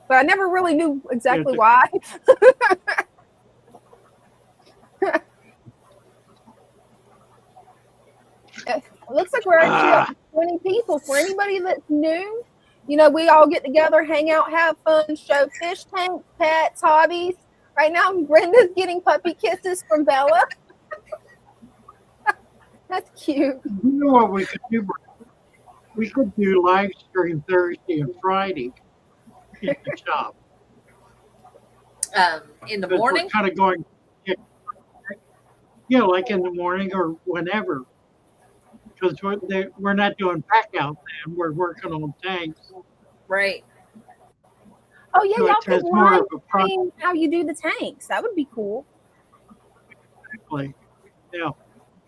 but I never really knew exactly Yeah, why. It looks like we're actually up to 20 people. For anybody that's new, you know, we all get together, hang out, have fun, show fish tanks, pets, hobbies. Right now, Brenda's getting puppy kisses from Bella. That's cute. You know what we could do? We could do live stream Thursday and Friday in the shop. In the Because morning? we're kind of going, yeah, like in the morning or whenever. Because we're not doing pack out then. We're working on tanks. Right. Oh, yeah, So y'all it has could more live of a project. stream how you do the tanks. That would be cool. Yeah,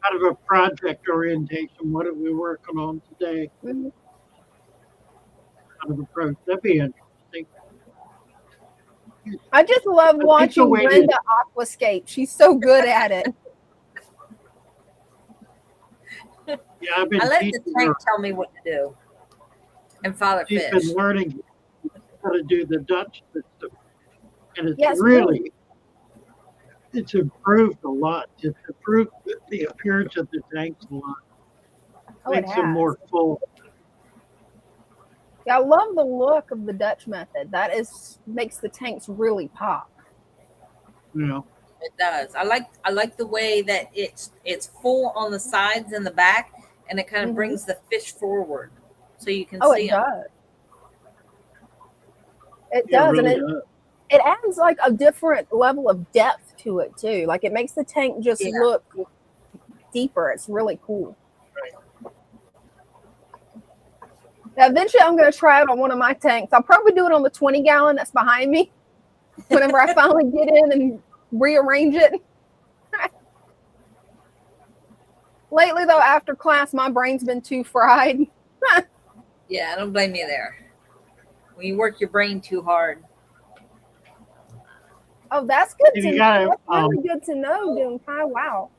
kind of a project orientation. What are we working on today? Mm-hmm. Kind of approach. That'd be interesting. I just love watching Brenda aquascape. She's so good at it. Yeah, I've been I let teaching the tank her. tell me what to do and father She's fish. been learning how to do the Dutch system, and it's Yes, really, it's improved a lot. It's improved the appearance of the tanks a lot. Oh, it Makes them has. more full. Yeah, I love the look of the Dutch method. That makes the tanks really pop. You know. It does. I like the way that it's full on the sides and the back, and it kind of brings the fish forward, so you can see it them. does. It Yeah, does, really and does. it adds like a different level of depth to it too. Like it makes the tank just look deeper. It's really cool. Right. Now, eventually, I'm going to try it on one of my tanks. I'll probably do it on the 20-gallon that's behind me. Whenever I finally get in and rearrange it. Lately, though, after class, my brain's been too fried. Yeah, I don't blame you there. When you work your brain too hard. Oh, that's good to know. That's gotta, really good to know, Doomkai. Wow.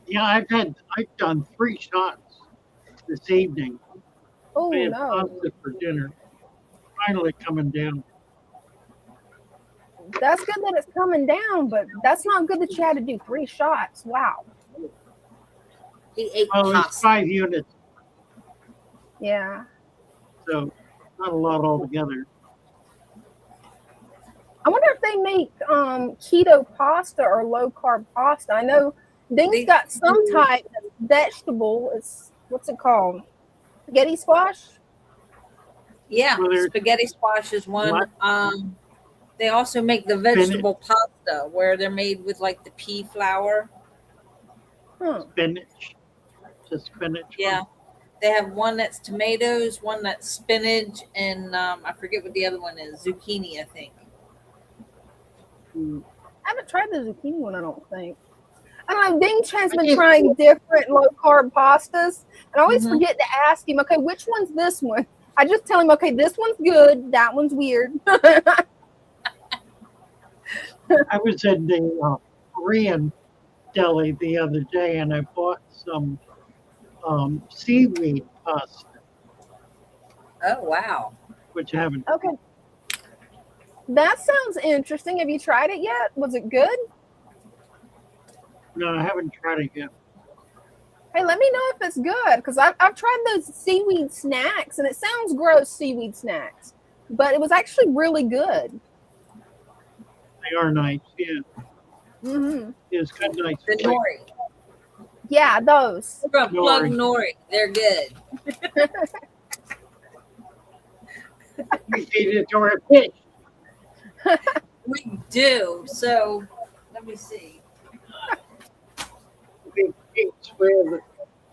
Yeah, I've done 3 shots this evening. Oh, I had no. pasta for dinner. Finally coming down. That's good that it's coming down, but that's not good that you had to do 3 shots. Wow. He ate it's 5 units. Yeah. So not a lot altogether. I wonder if they make keto pasta or low carb pasta. I know Ding's got some type of vegetable. What's it called? Spaghetti squash? Yeah, spaghetti squash is one. They also make the vegetable pasta where they're made with like the pea flour. Spinach. It's a spinach. Yeah. They have one that's tomatoes, one that's spinach, and I forget what the other one is. Zucchini, I think. I haven't tried the zucchini one, I don't think. I don't know. Ding has been trying different low carb pastas, and I always forget to ask him, okay, which one's this one? I just tell him, okay, this one's good, that one's weird. I was in the Korean deli the other day, and I bought some seaweed pasta. Oh, wow. Which I haven't. Okay. That sounds interesting. Have you tried it yet? Was it good? No, I haven't tried it yet. Hey, let me know if it's good, because I've tried those seaweed snacks, and it sounds gross, seaweed snacks, but it was actually really good. They are nice, yeah. Mm-hmm. It's kind of nice. The nori. Yeah, those. We're going to plug nori. They're good. We feed it to our fish. We do. So, let me see. Big sheets where the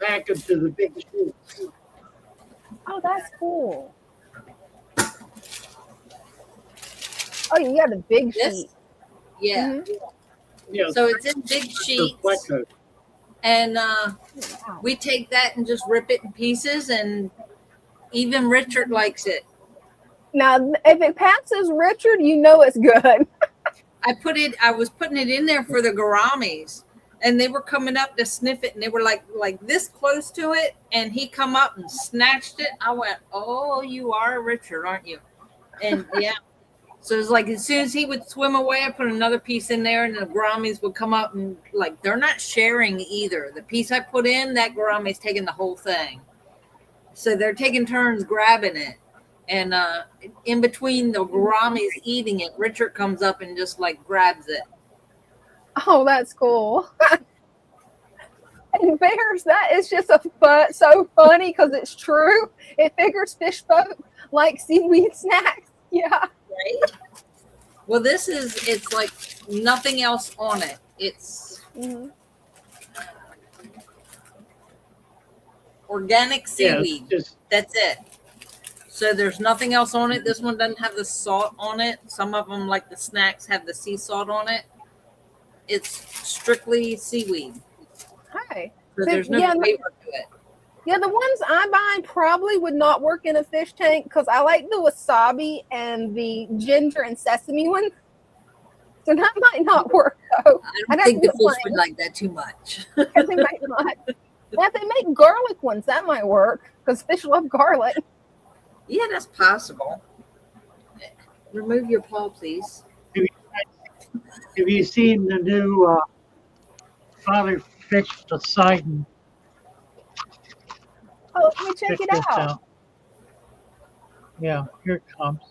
back into the big sheets. Oh, that's cool. Oh, you got a big This, sheet. yeah. Mhm. Yeah, So it's in big sheets, and we take that and just rip it in pieces, and even Richard likes it. Now, if it passes Richard, you know it's good. I was putting it in there for the gouramis, and they were coming up to sniff it, and they were like this close to it, and he come up and snatched it. I went, "Oh, you are Richard, aren't you?" And yeah. So it's like as soon as he would swim away, I put another piece in there, and the gouramis would come up, and like they're not sharing either. The piece I put in, that gourami's taking the whole thing. So they're taking turns grabbing it. And in between the gouramis eating it, Richard comes up and just like grabs it. Oh, that's cool. And bears, that is just so funny because it's true. It figures fish folk like seaweed snacks. Yeah. Right? Well, it's like nothing else on it. It's organic seaweed. Yeah, that's it. So there's nothing else on it. This one doesn't have the salt on it. Some of them, like the snacks, have the sea salt on it. It's strictly seaweed. Hey. So there's no flavor to it. Yeah, the ones I buy probably would not work in a fish tank because I like the wasabi and the ginger and sesame ones. So that might not work though. I don't think the fish would like that too much. They might not. Now, if they make garlic ones, that might work because fish love garlic. Yeah, that's possible. Remove your paw, please. Have you seen the new Father Fish Poseidon? Oh, let me check it out. Yeah, here it comes.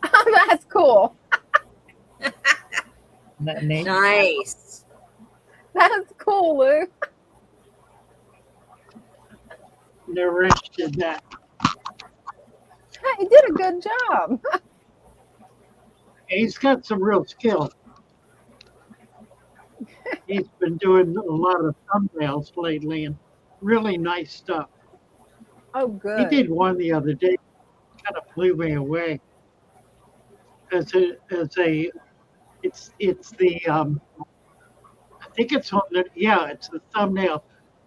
That's cool. Isn't that neat? Nice. That's cool, Lou. Never interested in that. He did a good job. He's got some real skill. He's been doing a lot of thumbnails lately and really nice stuff. Oh, good. He did one the other day, kind of blew me away. It's the I think it's on the it's the thumbnail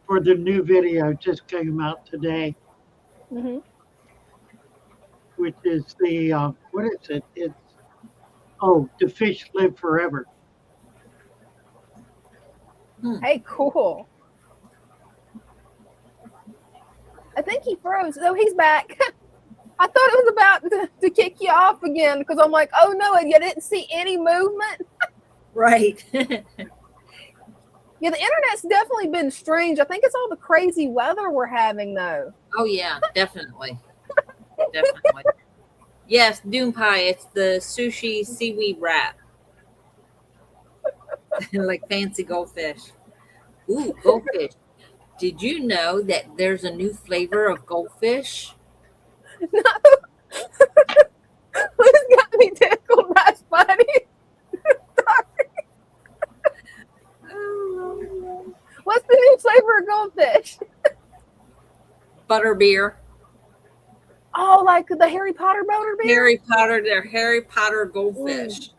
for the new video just came out today, which is the what is it? It's the fish live forever. Hey, cool. I think he froze. Oh, he's back. I thought it was about to kick you off again because I'm like, oh no, and you didn't see any movement. Right. Yeah, the internet's definitely been strange. I think it's all the crazy weather we're having, though. Oh yeah, definitely. Definitely. Yes, Doom Pie. It's the sushi seaweed wrap. Like fancy goldfish. Ooh, goldfish. Did you know that there's a new flavor of goldfish? No. Who's got me tickled? That's funny. Sorry. What's the new flavor of goldfish? Butterbeer. Oh, like the Harry Potter butterbeer? They're Harry Potter goldfish. Ooh.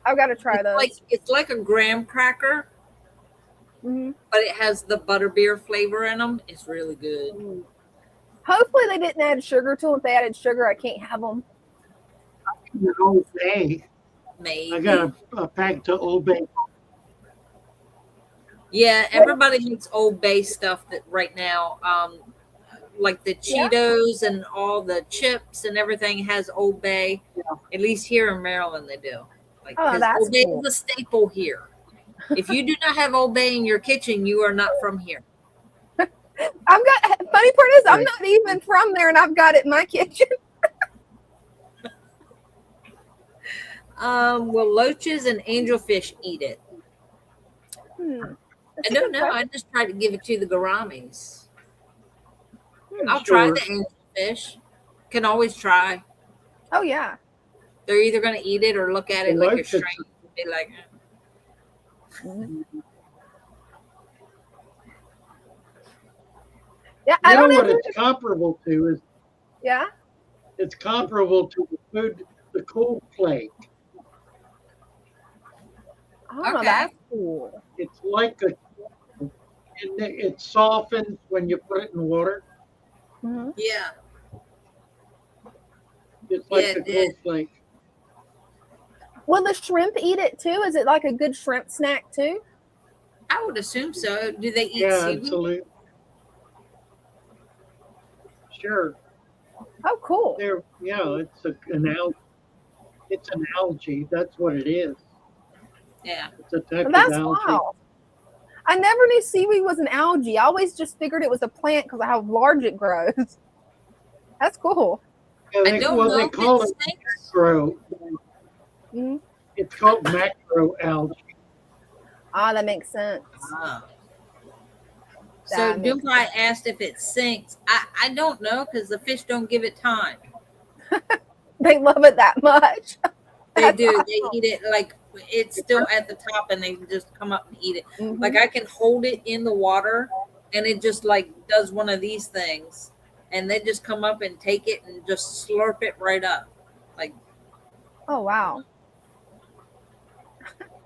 I've got to try those. It's like a graham cracker, but it has the butterbeer flavor in them. It's really good. Hopefully they didn't add sugar to them. If they added sugar, I can't have them. Old Bay. Maybe. I got a pack to Old Bay. Yeah, everybody makes Old Bay stuff that right now. Like the Cheetos and all the chips and everything has Old Bay. Yeah. At least here in Maryland, they do. Like, that's Old Bay cool. is a staple here. If you do not have Old Bay in your kitchen, you are not from here. Funny part is I'm not even from there, and I've got it in my kitchen. Well, loaches and angelfish eat it. I don't know. I just tried to give it to the gouramis. I'll try the angelfish. Can always try. Oh yeah. They're either going to eat it or look at it like a shrink. Be like, yeah, I don't know what it's comparable to is. Yeah. It's comparable to the food the cold flake. Oh, Okay. that's cool. It's like a, and it softens when you put it in water. Mhm. Yeah. It's like Yeah, the it did. cold flake. Will the shrimp eat it too? Is it like a good shrimp snack too? I would assume so. Do they eat Yeah, seaweed? absolutely. Sure. Oh, cool. There, yeah, it's it's an algae. That's what it is. Yeah. It's a type of That's algae. wild. I never knew seaweed was an algae. I always just figured it was a plant because of how large it grows. That's cool. Yeah, I don't know they if call it it stinks. macro. Mhm. It's called macro algae. Ah, that makes sense. Ah. So That makes Doompai asked if it sinks. I don't know because the fish don't give it time. They love it that much. They That's do. awesome. They eat it like it's still at the top and they just come up and eat it. Mhm. Like I can hold it in the water and it just like does one of these things and they just come up and take it and just slurp it right up. Like Oh, wow.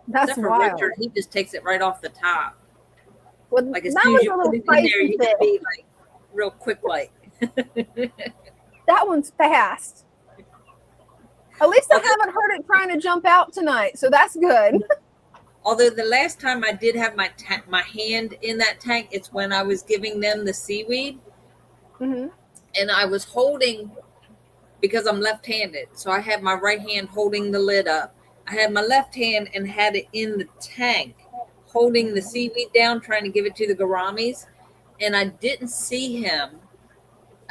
That's except for wild. Richard, he just takes it right off the top. Well, Like as that soon was as you a put little it in there, spicy you can fish. be like real quick like. That one's fast. At least I haven't heard it trying to jump out tonight, so that's good. Although the last time I did have my hand in that tank, it's when I was giving them the seaweed, Hmm. and I was holding because I'm left-handed, so I had my right hand holding the lid up. I had my left hand and had it in the tank, holding the seaweed down, trying to give it to the gouramis, and I didn't see him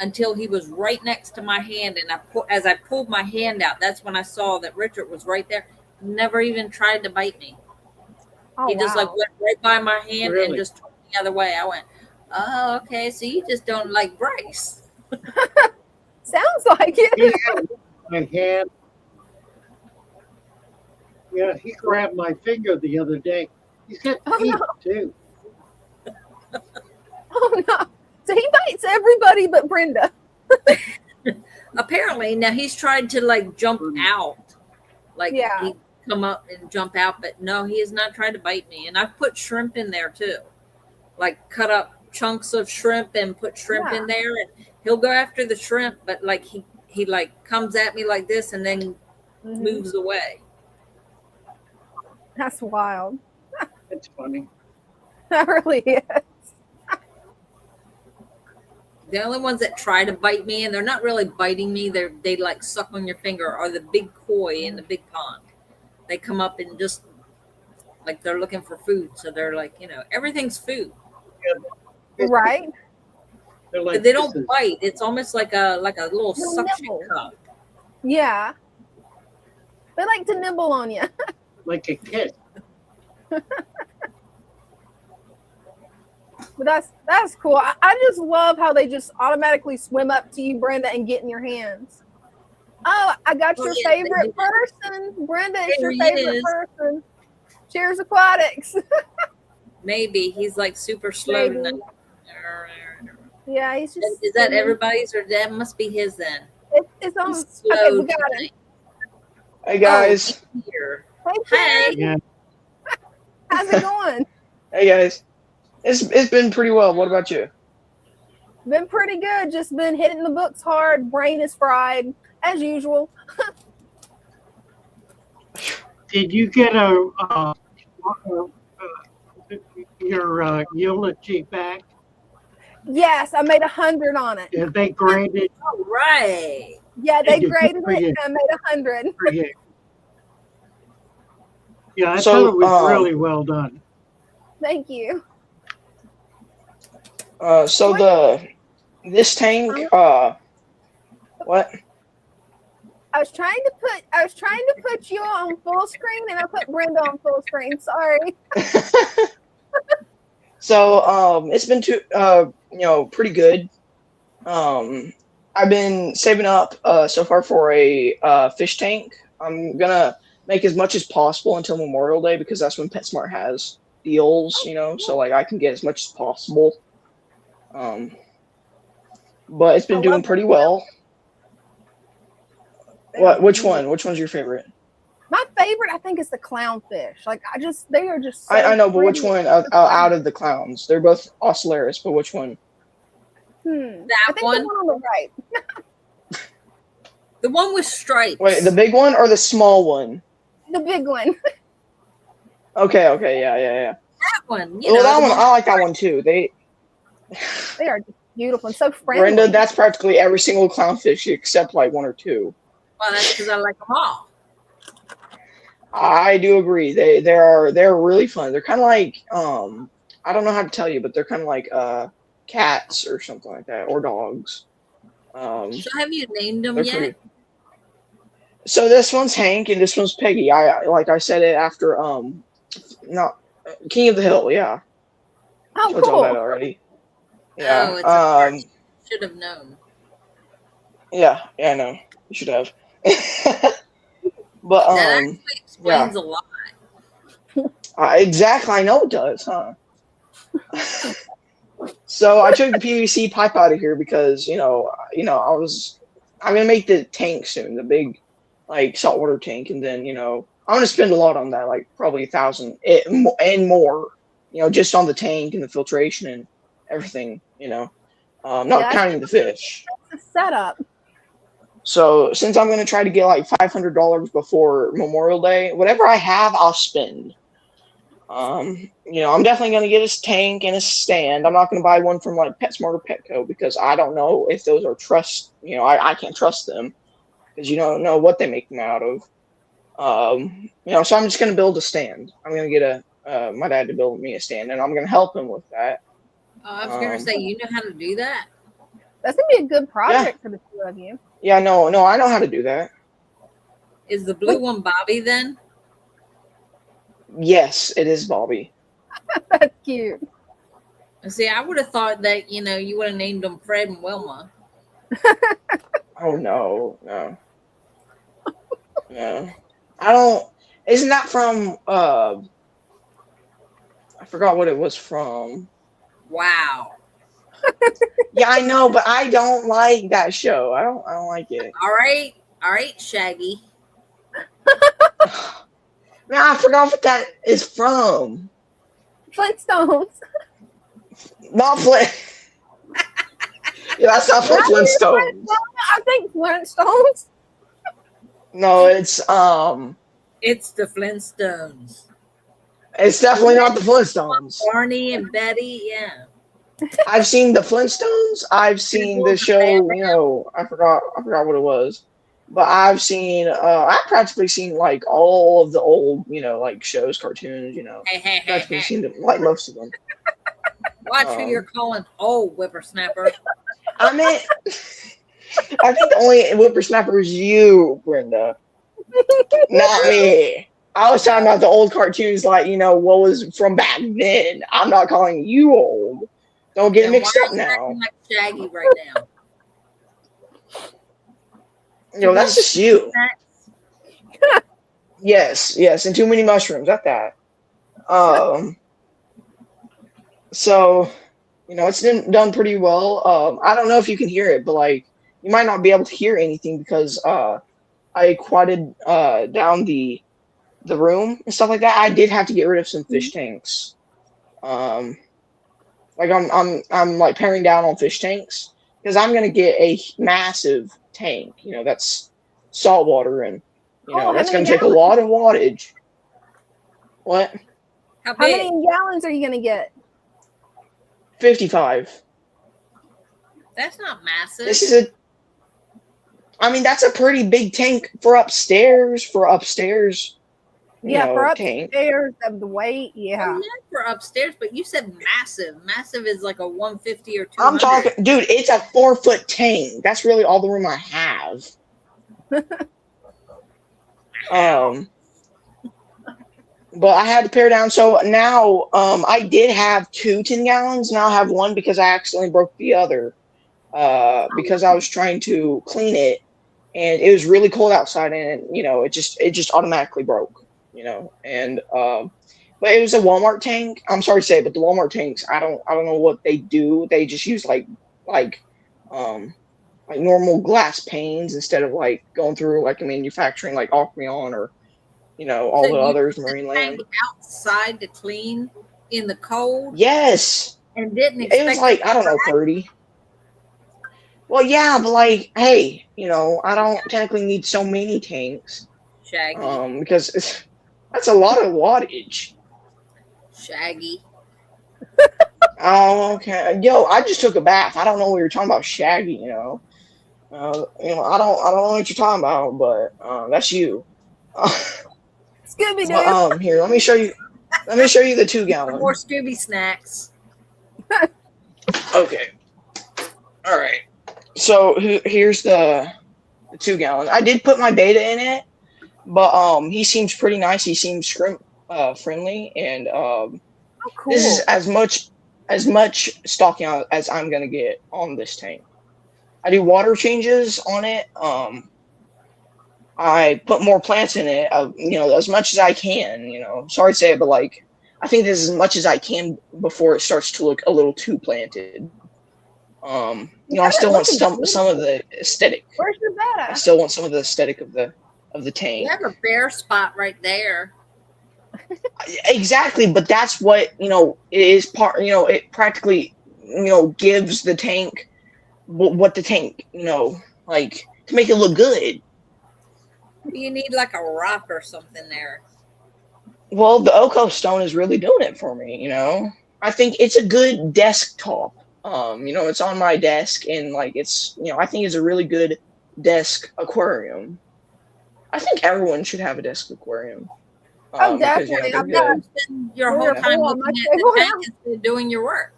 until he was right next to my hand. And as I pulled my hand out, that's when I saw that Richard was right there. Never even tried to bite me. Oh, He just like wow. went right by my hand and Really? just turned the other way. I went, oh, okay. So you just don't like Bryce. Sounds like it. He had my hand. Yeah, he grabbed my finger the other day. He's got Oh, teeth no. too. Oh, no. So he bites everybody but Brenda. Apparently, now he's tried to like jump out, like Yeah. he come up and jump out, but no, he has not tried to bite me. And I've put shrimp in there too, like cut up chunks of shrimp and put shrimp Yeah. in there, and he'll go after the shrimp, but like he like comes at me like this and then Mhm. moves away. That's wild. It's funny. That really is. The only ones that try to bite me, and they're not really biting me, they like suck on your finger, are the big koi in the big pond. They come up and just like they're looking for food, so they're like, everything's food. Right? They're like But they don't kisses. bite. It's almost like a little They'll suction nibble. cup. Yeah. They like to nibble on you. Like a kiss. But that's cool. I just love how they just automatically swim up to you, Brenda, and get in your hands. Oh, I got Oh, your yeah, they favorite do. person. Brenda is There your he favorite is. person. Cheers Aquatics. Maybe he's like super slow Maybe. tonight. Yeah, he's just. Is that everybody's, or that must be his then? It's on. He's Okay, slow we got him. tonight. Hey guys. Oh, here. Hey, Hey. Jen. Yeah. How's it going? Hey guys. It's been pretty well. What about you? Been pretty good. Just been hitting the books hard. Brain is fried as usual. Did you get your eulogy back? Yes, I made 100 on it. Did they graded All right. Yeah, they Good graded for it you. and I made 100. for you? Yeah, I So, thought it was really well done. Thank you. So this tank, what? I was trying to put you on full screen and I put Brenda on full screen. Sorry. So, it's been pretty good. I've been saving up, so far for a, fish tank. I'm gonna make as much as possible until Memorial Day because that's when PetSmart has deals, so like I can get as much as possible. But it's been doing pretty well. What? Which one? Which one's your favorite? My favorite, I think, is the clownfish. Like, they are just so I know, but which pretty. one out of the clowns? They're both Oscillarius, but which one? I That think one? the one on the right. The one with stripes. Wait, the big one or the small one? The big one. Okay, yeah. That one. Well, that one, I like that one too. They are just beautiful and so friendly. Brenda, that's practically every single clownfish except like one or two. Well, that's because I like them all. I do agree. They're really fun. They're kind of like I don't know how to tell you, but they're kind of like cats or something like that, or dogs. So have you named them yet? Pretty. So this one's Hank and this one's Peggy. I said it after not King of the Hill. Yeah. Oh, I told cool. y'all that already. Yeah. Oh, it's should have known. Yeah, I know. You should have. But that actually explains a lot. Exactly, I know it does, huh? So I took the PVC pipe out of here because I'm gonna make the tank soon, the big like saltwater tank, and then I'm gonna spend a lot on that, like probably $1,000 and more, just on the tank and the filtration and everything, not counting the fish. That's a setup. So since I'm gonna try to get like $500 before Memorial Day, whatever I have, I'll spend. I'm definitely gonna get a tank and a stand. I'm not gonna buy one from like PetSmart or Petco because I don't know if those are I can't trust them because you don't know what they make them out of. So I'm just gonna build a stand. I'm gonna get my dad to build me a stand, and I'm gonna help him with that. I was gonna say, you know how to do that? That's gonna be a good project for the two of you. Yeah, no, I know how to do that. Is the blue one Bobby then? Yes, it is Bobby. That's cute. See, I would have thought that you would have named them Fred and Wilma. Oh no. I don't. Isn't that from? I forgot what it was from. Wow. Yeah, I know, but I don't like that show. I don't like it. All right, Shaggy. Man, I forgot what that is from. Flintstones. Not Flint. Yeah, that's not from Flintstones. I think Flintstones. No, it's It's the Flintstones. It's definitely not the Flintstones. Barney and Betty, yeah. I've seen the Flintstones. I've seen the show. I forgot what it was. But I've practically seen like all of the old, like shows, cartoons, practically seen them, like most of them. Watch who you're calling old, whippersnapper. I think the only whippersnapper is you, Brenda. Not me. I was talking about the old cartoons, like, what was from back then. I'm not calling you old. Don't get mixed up now. Like Shaggy right now. That's just you. Yes, and too many mushrooms at that. So, it's been done pretty well. I don't know if you can hear it, but like, you might not be able to hear anything because I quieted down the room and stuff like that. I did have to get rid of some fish tanks. Like I'm like paring down on fish tanks because I'm gonna get a massive tank, that's salt water, and that's going to take a lot of wattage. What? How many gallons are you going to get? 55. That's not massive. That's a pretty big tank for upstairs. Yeah, for tank. Upstairs of the weight, yeah. For upstairs, but you said massive. Massive is like a 150 or 200. I'm talking, dude, it's a 4-foot tank. That's really all the room I have. But I had to pare down. So now I did have 2 10 gallons. Now I have 1 because I accidentally broke the other. Because I was trying to clean it and it was really cold outside and it just automatically broke. And but it was a Walmart tank. I'm sorry to say, but the Walmart tanks, I don't know what they do. They just use like like normal glass panes instead of like going through like a manufacturing like Aqueon or all So the you others, put the Marine tank Land. outside to clean in the cold Yes, and didn't it was expect it like I don't know 30. Well, yeah, but like, hey, I don't technically need so many tanks, shaggy. because that's a lot of wattage. Shaggy. Oh, okay. Yo, I just took a bath. I don't know what you're talking about, Shaggy. I don't know what you're talking about, but that's you. Scooby But Doo. here, let me show you. Let me show you the 2 More gallon. Scooby snacks. Okay. All right. So here's the 2 gallon. I did put my beta in it, but he seems pretty nice. He seems shrimp friendly, and Oh, cool. this is as much stocking out as I'm gonna get on this tank. I do water changes on it. I put more plants in it, as much as I can. Sorry to say it, but like I think this is as much as I can before it starts to look a little too planted. I Got it still want looking some of the aesthetic. Where's your I beta? still want some of the aesthetic of the You tank. have a bare spot right there. Exactly, but that's what it is part. It practically gives the tank what the tank like to make it look good. You need like a rock or something there. Well, the Oko stone is really doing it for me. I think it's a good desktop. It's on my desk, and like it's I think it's a really good desk aquarium. I think everyone should have a desk aquarium. Oh, Because definitely. they're I've You got good. spend your three whole or time four on my looking at table the now. tank instead of doing your work.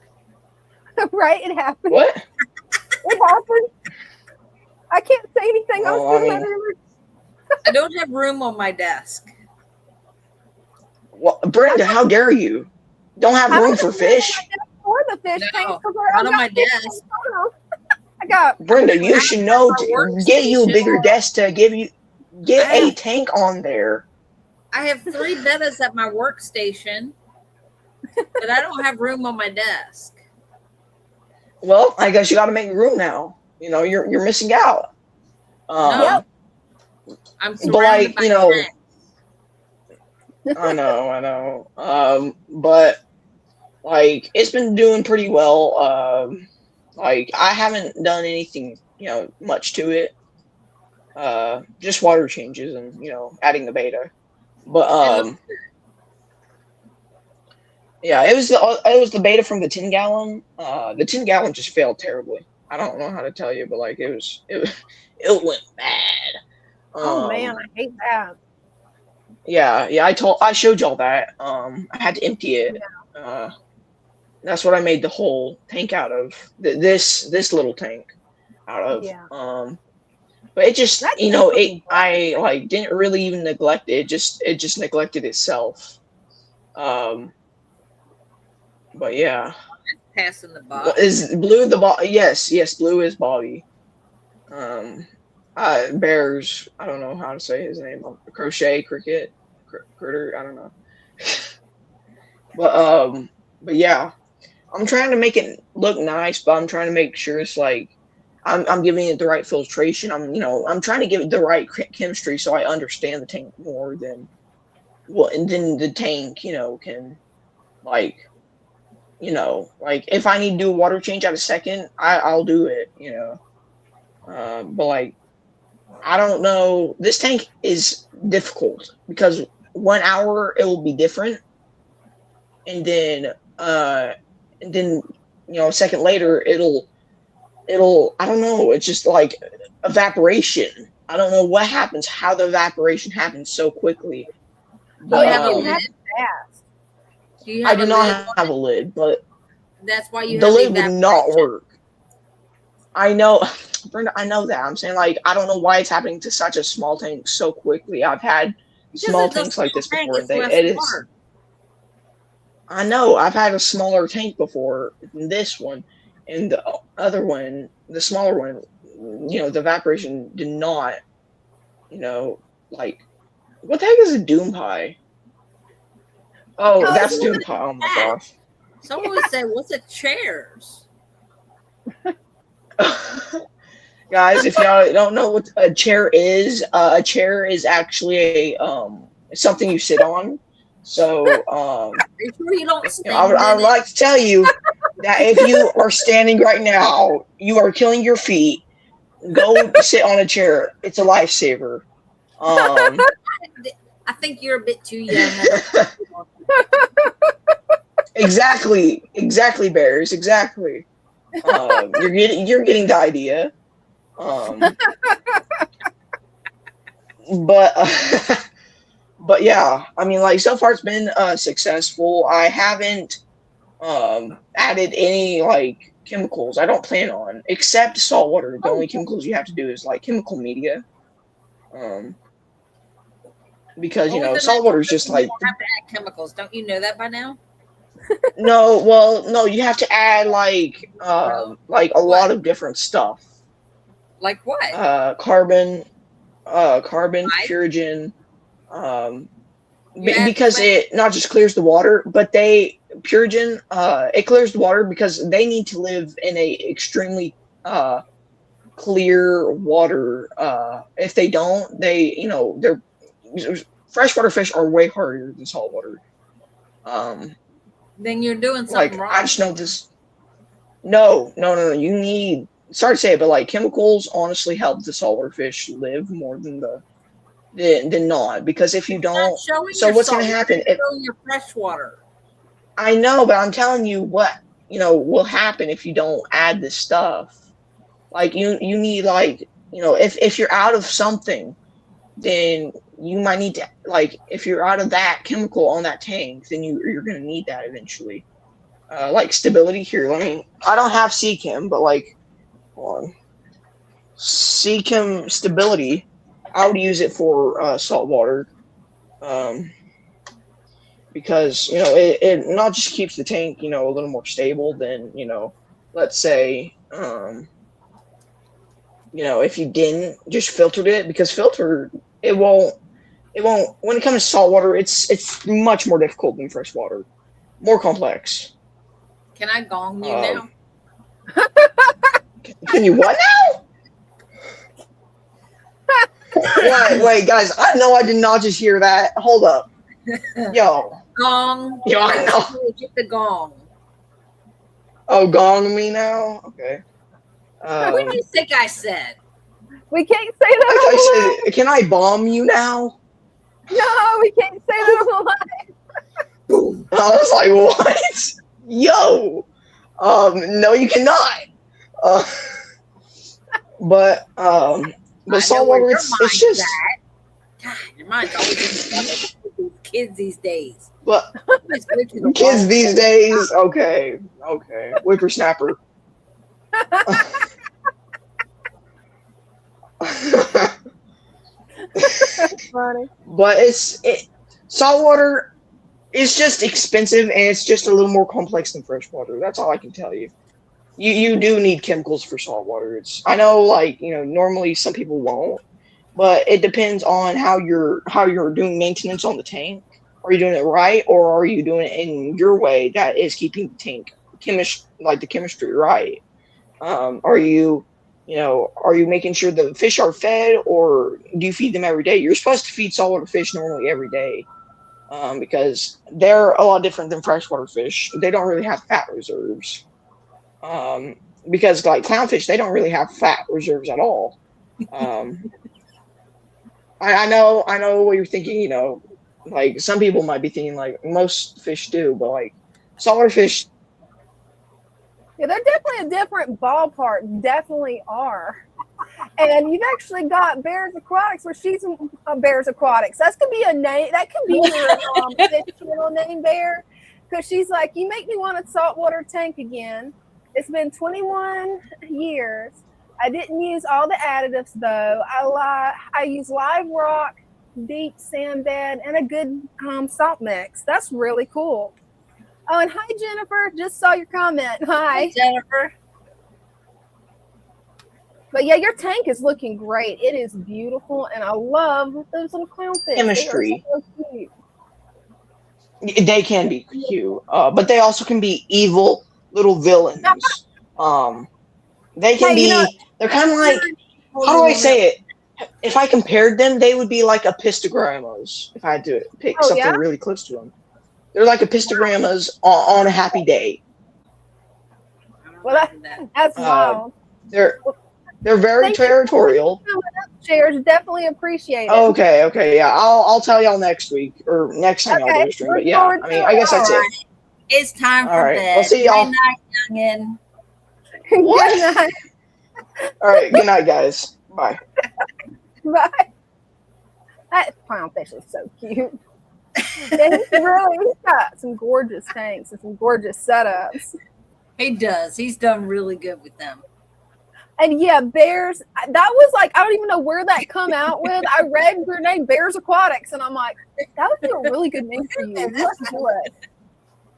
Right? It happened. What? It happened. I can't say anything. I was Well, I doing my mean, research. I don't have room on my desk. well, Brenda, how dare you? Don't have I room don't for have room on my fish. desk for the fish No, tanks because not I've on my got fish desk. tanks on 'em. I got Brenda, you I should have know my to get you a workstation. bigger desk to get I a have tank on there. I have 3 betas at my workstation, but I don't have room on my desk. Well, I guess you got to make room now. You're missing out. No, I'm But surrounded like by tanks. I know. But like it's been doing pretty well. Like I haven't done anything much to it. Just water changes and adding the beta. But It looks good. yeah, it was the beta from the 10 gallon. The 10 gallon just failed terribly. I don't know how to tell you, but like it went bad. Oh man, I hate that. Yeah, I showed y'all that. I had to empty it. That's what I made the whole tank out of. This little tank out of. Yeah. But it just That tank's looking I like didn't really even neglect it. It just neglected itself. But yeah. Passing the box. Is Blue the ball? Yes, Blue is Bobby. Bears. I don't know how to say his name. Crochet, cricket, critter. I don't know. But yeah, I'm trying to make it look nice, but I'm trying to make sure it's like I'm giving it the right filtration. I'm trying to give it the right chemistry so I understand the tank more than and then the tank can like like if I need to do a water change at a second, I'll do it. But like I don't know. This tank is difficult because 1 hour it will be different, and then a second later it'll I don't know. It's just like evaporation. I don't know what happens. How the evaporation happens so quickly. Do you have a it lid? fast. Do you I have do a not lid? have a lid, but That's why you the have lid would not evaporation. work. I know, Brenda. I know that. I'm saying like I don't know why it's happening to such a small tank so quickly. I've had Because small it's a tanks like this small tank, before, it's and less it is. water. I know. I've had a smaller tank before than this one, and the other one, the smaller one, the evaporation did not, like, what the heck is a doom pie? Oh, Oh, that's it's doom pie. Oh my gosh. Someone would say, "What's a chairs?" Guys, if y'all don't know what a chair is actually a something you sit on. So Are you sure you don't stand I would like to tell you that if you are standing right now, you are killing your feet. Go sit on a chair. It's a lifesaver. I think you're a bit too young. Exactly, Bears. Exactly. You're getting the idea. But but yeah, I mean, like so far it's been successful. I haven't added any like chemicals. I don't plan on, except salt water. The only chemicals you have to do is like chemical media. Because salt water is just like you have to add chemicals. Don't you know that by now? no, you have to add like a lot of different stuff. Like what? Carbon, Right. Purigen, because it not just clears the water, but Purigen, it clears the water because they need to live in a extremely clear water. If they don't, they're freshwater fish are way harder than saltwater. Then you're doing something wrong. I just know this. No. You need. Sorry to say it, but like chemicals honestly help the saltwater fish live more than than not. Because if you don't, so what's going to happen? Your fresh water. I know, but I'm telling you what will happen if you don't add this stuff. Like you need if you're out of something, then you might need to if you're out of that chemical on that tank, then you're gonna need that eventually. Like stability here. I don't have CChem, but hold on. CChem stability, I would use it for salt water. Because it not just keeps the tank a little more stable than let's say if you didn't just filtered it, because filter it won't when it comes to salt water it's much more difficult than fresh water, more complex. Can I gong you now? Can you what now? wait guys, I know I did not just hear that. Hold up. Yo. Gong. Yo, I know. Get the gong. Oh, gong me now? Okay. What do you think I said? We can't say that. I said, can I bomb you now? No, we can't say that on live. I was like, what? Yo. No, you cannot. But saltwater, it's just. God, your mind's always in kids these days. But kids these days, okay, whippersnapper. That's funny. But saltwater is just expensive, and it's just a little more complex than freshwater. That's all I can tell you. You do need chemicals for saltwater. I know, normally some people won't, but it depends on how you're doing maintenance on the tank. Are you doing it right, or are you doing it in your way that is keeping the tank the chemistry right? Are you making sure the fish are fed, or do you feed them every day? You're supposed to feed saltwater fish normally every day, because they're a lot different than freshwater fish. They don't really have fat reserves. Because like clownfish, they don't really have fat reserves at all. I know what you're thinking, some people might be thinking most fish do, but saltwater fish. Yeah, they're definitely a different ballpark. Definitely are. And you've actually got Bears Aquatics, where she's Bears Aquatics. That could be a name. That could be your fish channel name, Bear. Because she's like, you make me want a saltwater tank again. It's been 21 years. I didn't use all the additives though. I use live rock, deep sand bed, and a good salt mix. That's really cool. Oh, and hi Jennifer. Just saw your comment. Hi Jennifer. But yeah, your tank is looking great. It is beautiful, and I love those little clownfish. Chemistry. They are so cute. They can be cute, but they also can be evil little villains. They can be. They're kind of like how do I say it? If I compared them, they would be like epistogrammas. If I had to pick something really close to them, they're like epistogrammas on a happy day. Well, that's wild. They're very territorial. Shares definitely appreciate it. Okay, yeah. I'll tell y'all next week or next time y'all do a stream. But yeah, I mean, I guess that's it. It's time for bed. We'll see y'all. Good night, youngin. Good night. All right, good night, guys. Bye. Bye. That clownfish is so cute. He's got some gorgeous tanks and some gorgeous setups. He does. He's done really good with them. And yeah, Bears, that was like, I don't even know where that come out with. I read your name, Bears Aquatics, and I'm like, that would be a really good name for you. Let's do it.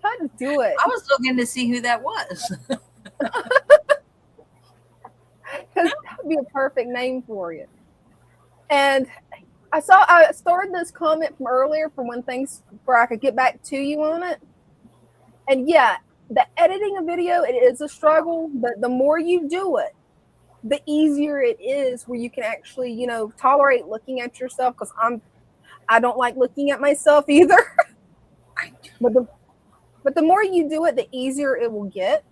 Try to do it. I was looking to see who that was. Because that would be a perfect name for you. And I started this comment from earlier from where I could get back to you on it. And yeah, the editing a video, it is a struggle, but the more you do it, the easier it is where you can actually, tolerate looking at yourself, because I don't like looking at myself either. But the more you do it, the easier it will get.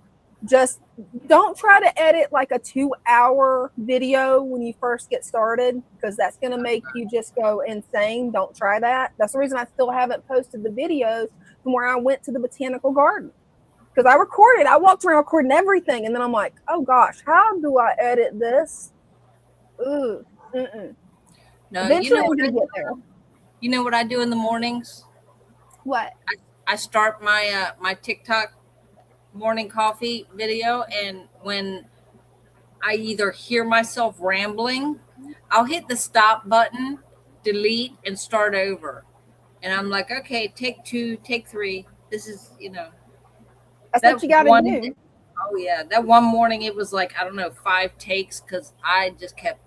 Just don't try to edit like a 2-hour video when you first get started, because that's going to make you just go insane. Don't try that. That's the reason I still haven't posted the videos from where I went to the botanical garden, because I walked around recording everything, and then I'm like, oh gosh, how do I edit this? Ooh, no, eventually I'm gonna get there. You know what I do in the mornings? What? I start my my TikTok morning coffee video, and when I either hear myself rambling, I'll hit the stop button, delete, and start over. And I'm like, okay, take 2, take 3. This is, That's what you gotta do. Oh yeah, that one morning it was like, I don't know, 5 takes, because I just kept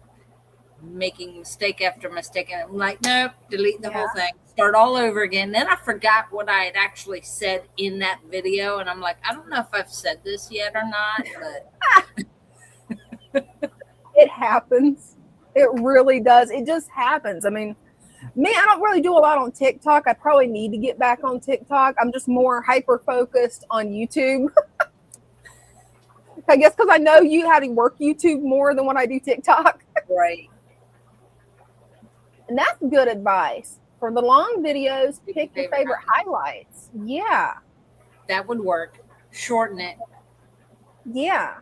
making mistake after mistake, and I'm like, nope, delete the whole thing, start all over again. Then I forgot what I had actually said in that video, and I'm like, I don't know if I've said this yet or not, but it happens. It really does. It just happens. I mean, me, I don't really do a lot on TikTok. I probably need to get back on TikTok. I'm just more hyper focused on YouTube. I guess because I know how to work YouTube more than what I do TikTok. Right. And that's good advice. For the long videos, pick your favorite highlights. Yeah. That would work. Shorten it. Yeah.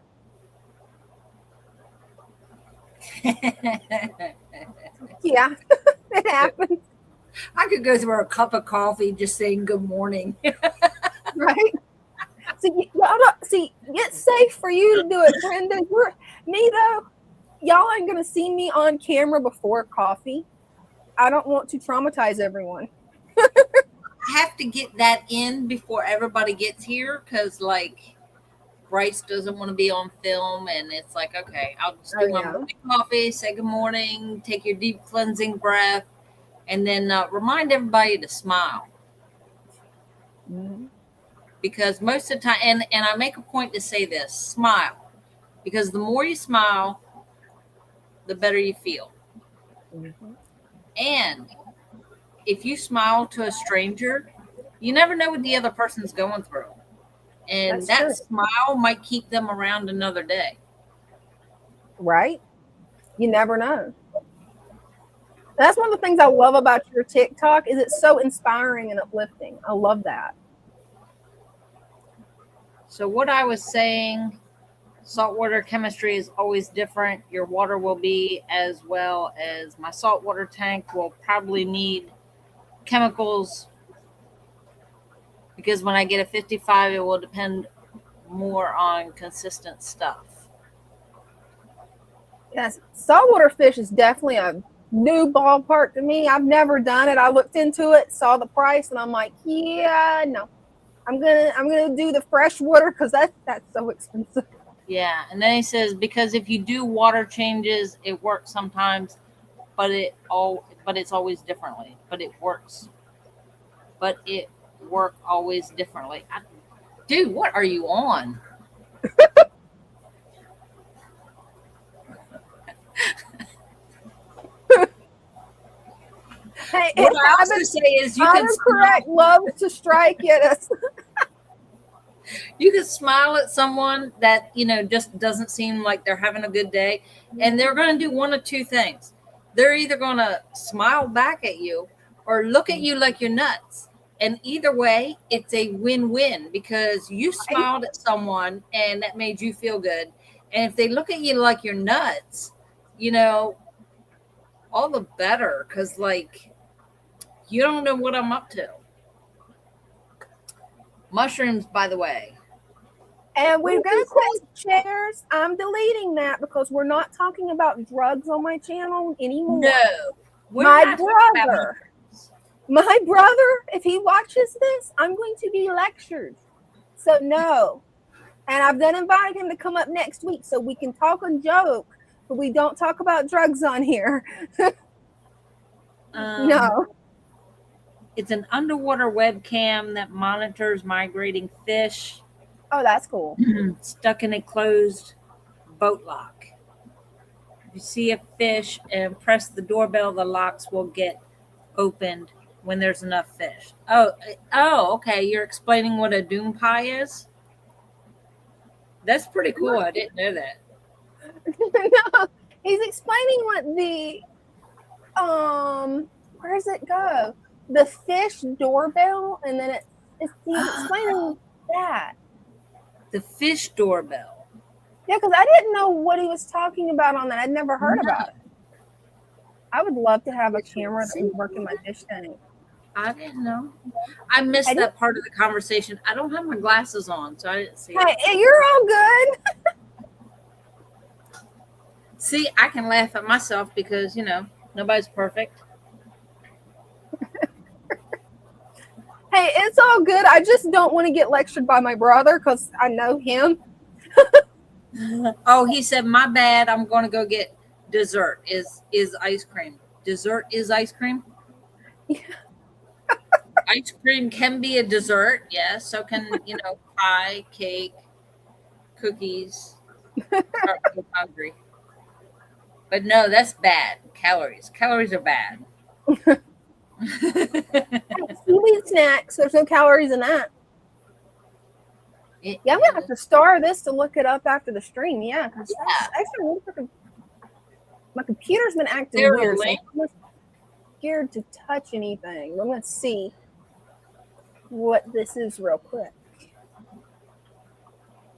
Yeah. It happens. I could go through a cup of coffee just saying good morning. Right? See, it's safe for you to do it, Brenda. Me though, y'all ain't gonna see me on camera before coffee. I don't want to traumatize everyone. I have to get that in before everybody gets here, because like Bryce doesn't want to be on film, and it's like, okay, I'll just do my morning coffee, say good morning, take your deep cleansing breath, and then remind everybody to smile. Mm-hmm. Because most of the time, and I make a point to say this, smile, because the more you smile, the better you feel. Mm-hmm. And if you smile to a stranger, you never know what the other person's going through. And that smile might keep them around another day. Right? You never know. That's one of the things I love about your TikTok, is it's so inspiring and uplifting. I love that. So what I was saying, saltwater chemistry is always different. Your water will be, as well as my saltwater tank will probably need chemicals, because when I get a 55, it will depend more on consistent stuff. Yes, saltwater fish is definitely a new ballpark to me. I've never done it. I looked into it, saw the price, and I'm like, yeah, no. I'm gonna do the freshwater, because that's so expensive. Yeah, and then he says, because if you do water changes, it works sometimes, but it's always differently. But it works. But it work always differently. Dude, what are you on? What I also say is you can correct loves to strike at us. You can smile at someone that, just doesn't seem like they're having a good day. And they're going to do one of two things. They're either going to smile back at you or look at you like you're nuts. And either way, it's a win-win because you smiled at someone and that made you feel good. And if they look at you like you're nuts, all the better. Because, you don't know what I'm up to. Mushrooms, by the way. And we're going to quit chairs. I'm deleting that because we're not talking about drugs on my channel anymore. No. My brother, if he watches this, I'm going to be lectured. So no. And I've then invited him to come up next week so we can talk and joke, but we don't talk about drugs on here. No. It's an underwater webcam that monitors migrating fish. Oh, that's cool. Stuck in a closed boat lock. If you see a fish and press the doorbell, the locks will get opened when there's enough fish. Oh, okay. You're explaining what a doom pie is? That's pretty cool. I didn't know that. No, he's explaining what the where does it go? The fish doorbell, and then he's explaining that. The fish doorbell. Yeah, because I didn't know what he was talking about on that. I'd never heard about it. I would love to have a camera that would work in my fish tank. I didn't know. I missed that part of the conversation. I don't have my glasses on, so I didn't see it. Hey, you're all good. See, I can laugh at myself because, nobody's perfect. Hey, it's all good. I just don't want to get lectured by my brother because I know him. Oh, he said, my bad. I'm going to go get dessert. Is ice cream. Dessert is ice cream? Yeah. Ice cream can be a dessert. Yes. So can, pie, cake, cookies. I'm hungry. But no, that's bad. Calories. Calories are bad. Seaweed snacks. There's no calories in that. Yeah, I'm gonna have to star this to look it up after the stream. Yeah, because actually, my computer's been acting weird. So I'm scared to touch anything. I'm gonna see what this is real quick.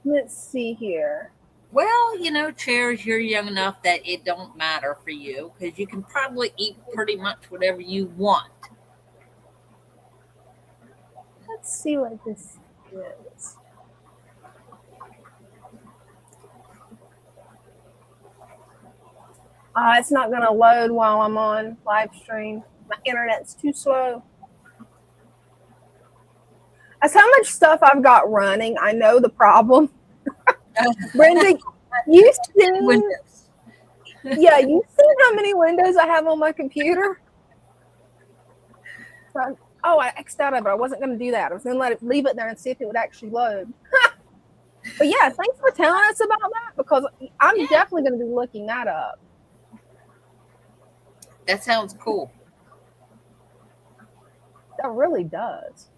Let's see here. Well, chairs, you're young enough that it don't matter for you because you can probably eat pretty much whatever you want. Let's see what this is. It's not going to load while I'm on live stream. My internet's too slow. That's how much stuff I've got running. I know the problem. Brenda, you've seen Windows. Yeah, you've seen how many windows I have on my computer? I X'd out of it. I wasn't going to do that. I was going to leave it there and see if it would actually load. But yeah, thanks for telling us about that because I'm definitely going to be looking that up. That sounds cool. That really does.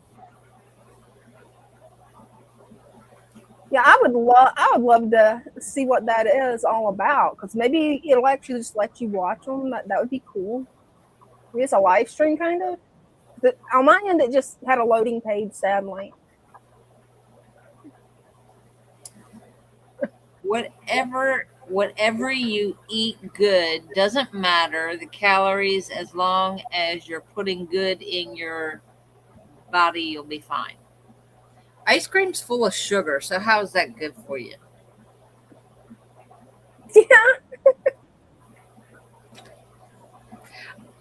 Yeah, I would love to see what that is all about because maybe it'll actually just let you watch them. That would be cool. Maybe it's a live stream kind of. But on my end, it just had a loading page, sadly. Whatever you eat good doesn't matter the calories as long as you're putting good in your body, you'll be fine. Ice cream's full of sugar, so how is that good for you? Yeah.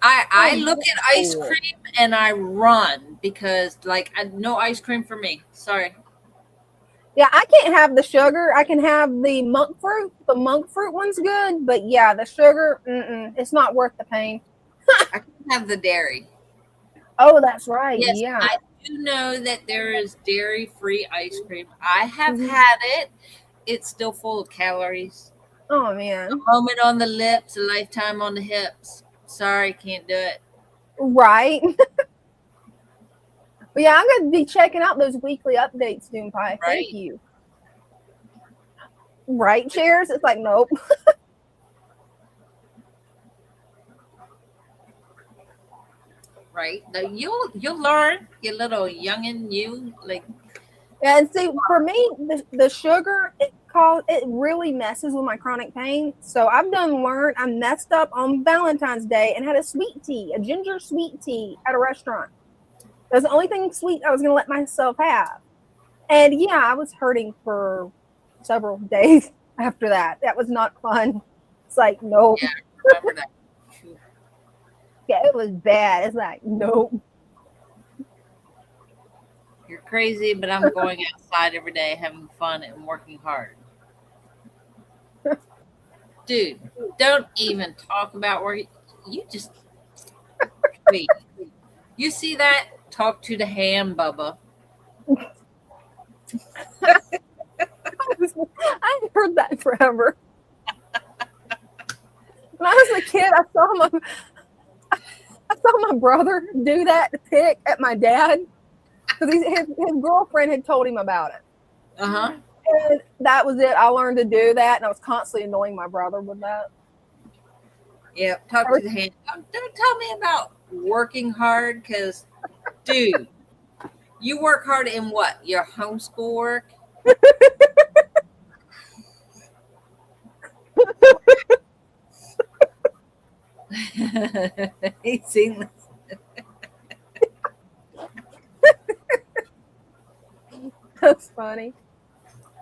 I look at ice cream and I run because no ice cream for me. Sorry. Yeah, I can't have the sugar. I can have the monk fruit. The monk fruit one's good, but yeah, the sugar, it's not worth the pain. I can have the dairy. Oh, that's right. Yes, yeah. I do know that there is dairy-free ice cream. I have had it. It's still full of calories. Oh, man. A moment on the lips, a lifetime on the hips. Sorry, can't do it. Right. But yeah, I'm going to be checking out those weekly updates, Doom Pie. Right. Thank you. Right, Chairs? It's like, nope. Right. Now you'll learn, you little youngin', you like. Yeah, and see, for me, the sugar, it really messes with my chronic pain. So I've learned I messed up on Valentine's Day and had a sweet tea, a ginger sweet tea at a restaurant. That was the only thing sweet I was going to let myself have. And yeah, I was hurting for several days after that. That was not fun. It's like, nope. Yeah, I remember that. Yeah, it was bad. It's like, nope. You're crazy, but I'm going outside every day, having fun and working hard. Dude, don't even talk about where you just wait. You see that? Talk to the ham, Bubba. I hadn't heard that forever. When I was a kid, I saw my brother do that pick at my dad because his girlfriend had told him about it. Uh-huh. And that was it. I learned to do that, and I was constantly annoying my brother with that. Yeah, talk to the hand. Don't tell me about working hard, because, dude, you work hard in what? Your homeschool work? He's seen this. That's funny.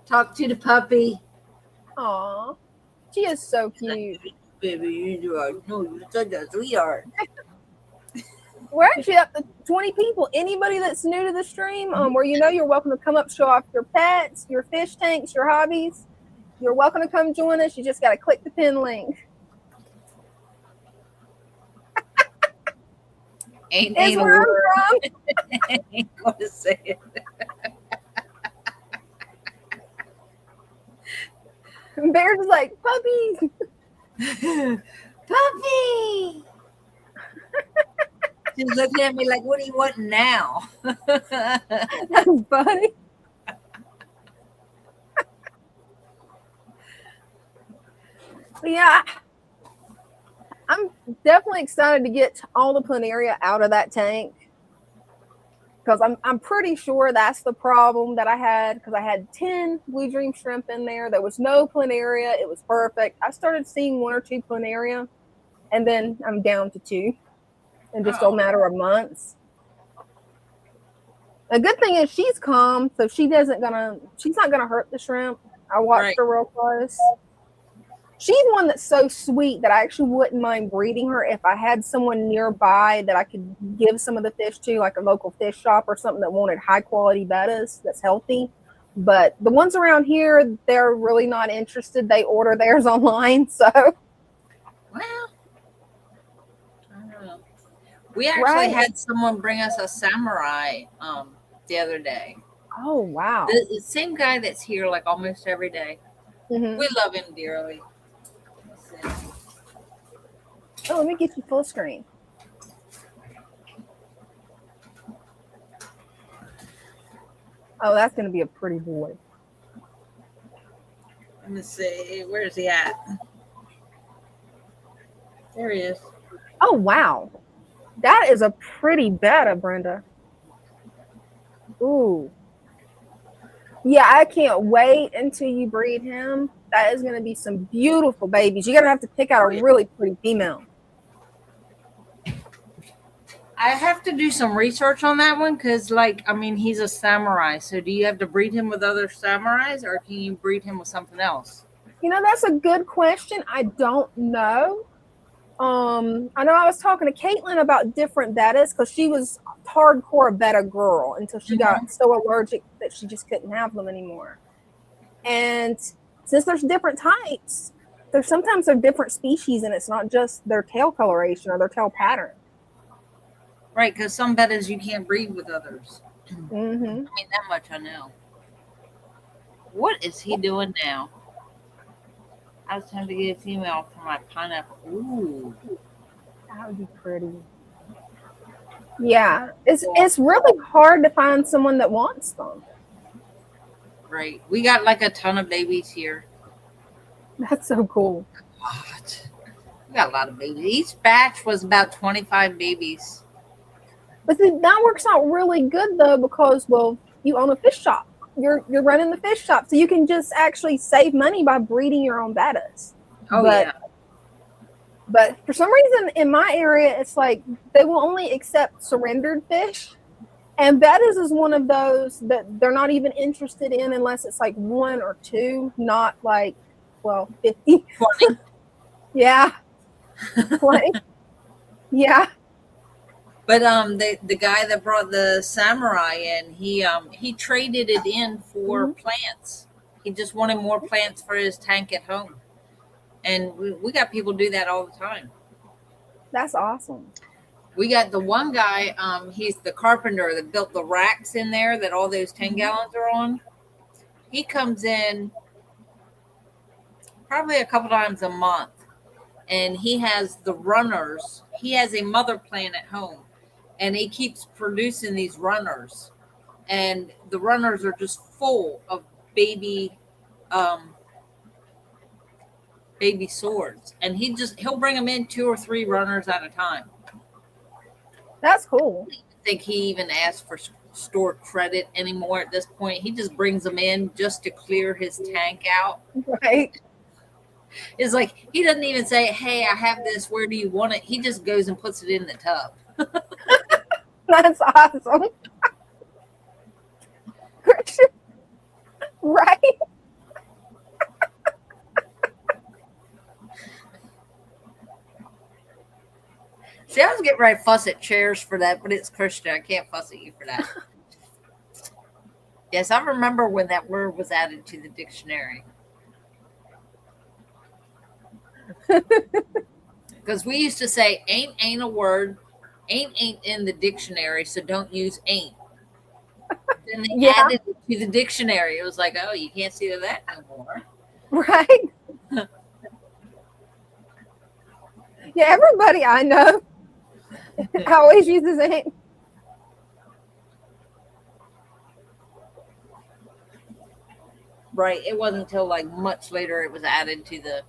Talk to the puppy. Aw, she is so cute. Baby, you're such a sweetheart. We're actually up to 20 people. Anybody that's new to the stream, where you're welcome to come up, show off your pets, your fish tanks, your hobbies. You're welcome to come join us. You just got to click the pin link. Ain't Is a where word. I'm from. Ain't gonna say it. Bear's is like, puppies. Puppy. She's looking at me like, what do you want now? That's funny. Yeah, I'm definitely excited to get all the planaria out of that tank, because I'm pretty sure that's the problem that I had, because I had 10 blue dream shrimp in there. There was no planaria. It was perfect. I started seeing 1 or 2 planaria, and then I'm down to 2 in just a matter of months. A good thing is she's calm, so she's not gonna hurt the shrimp. I watched her real close. She's one that's so sweet that I actually wouldn't mind breeding her if I had someone nearby that I could give some of the fish to, like a local fish shop or something that wanted high quality bettas that's healthy. But the ones around here, they're really not interested. They order theirs online. So, well, I don't know. We actually had someone bring us a samurai the other day. Oh, wow. The same guy that's here like almost every day. Mm-hmm. We love him dearly. Oh, let me get you full screen. Oh, that's going to be a pretty boy. Let me see. Where's he at? There he is. Oh, wow. That is a pretty betta, Brenda. Ooh. Yeah, I can't wait until you breed him. That is going to be some beautiful babies. You're going to have to pick out a really pretty female. I have to do some research on that one because, he's a samurai. So do you have to breed him with other samurais, or can you breed him with something else? That's a good question. I don't know. I know I was talking to Caitlin about different bettas because she was a hardcore betta girl until she got so allergic that she just couldn't have them anymore. And since there's different types, sometimes they're different species, and it's not just their tail coloration or their tail pattern. Right, because some bettas you can't breed with others. Mm-hmm. That much I know. What is he doing now? I was trying to get a female for my pineapple. Ooh. That would be pretty. Yeah, it's really hard to find someone that wants them. Right. We got like a ton of babies here. That's so cool. What? We got a lot of babies. Each batch was about 25 babies. But that works out really good though, because well, you own a fish shop. You're running the fish shop, so you can just actually save money by breeding your own bettas. Oh but, yeah. But for some reason in my area, it's like they will only accept surrendered fish. And bettas is one of those that they're not even interested in unless it's like 1 or 2, not like, well, 50. 20. Yeah. 20. Yeah. But the guy that brought the samurai in, he traded it in for plants. He just wanted more plants for his tank at home. And we got people do that all the time. That's awesome. We got the one guy, he's the carpenter that built the racks in there that all those 10 gallons are on. He comes in probably a couple times a month, and he has the runners. He has a mother plant at home, and he keeps producing these runners. And the runners are just full of baby swords. And he'll bring them in 2 or 3 runners at a time. That's cool. I don't think he even asks for store credit anymore at this point. He just brings them in just to clear his tank out. Right. It's like he doesn't even say, "Hey, I have this. Where do you want it?" He just goes and puts it in the tub. That's awesome. Right. See, I was getting ready to fuss at chairs for that, but it's Christian. I can't fuss at you for that. Yes, I remember when that word was added to the dictionary. Because we used to say ain't a word. Ain't in the dictionary, so don't use ain't. Then they added it to the dictionary. It was like, oh, you can't see that no more. Right. Yeah, everybody I know always uses ain't. Right. It wasn't until like much later it was added to the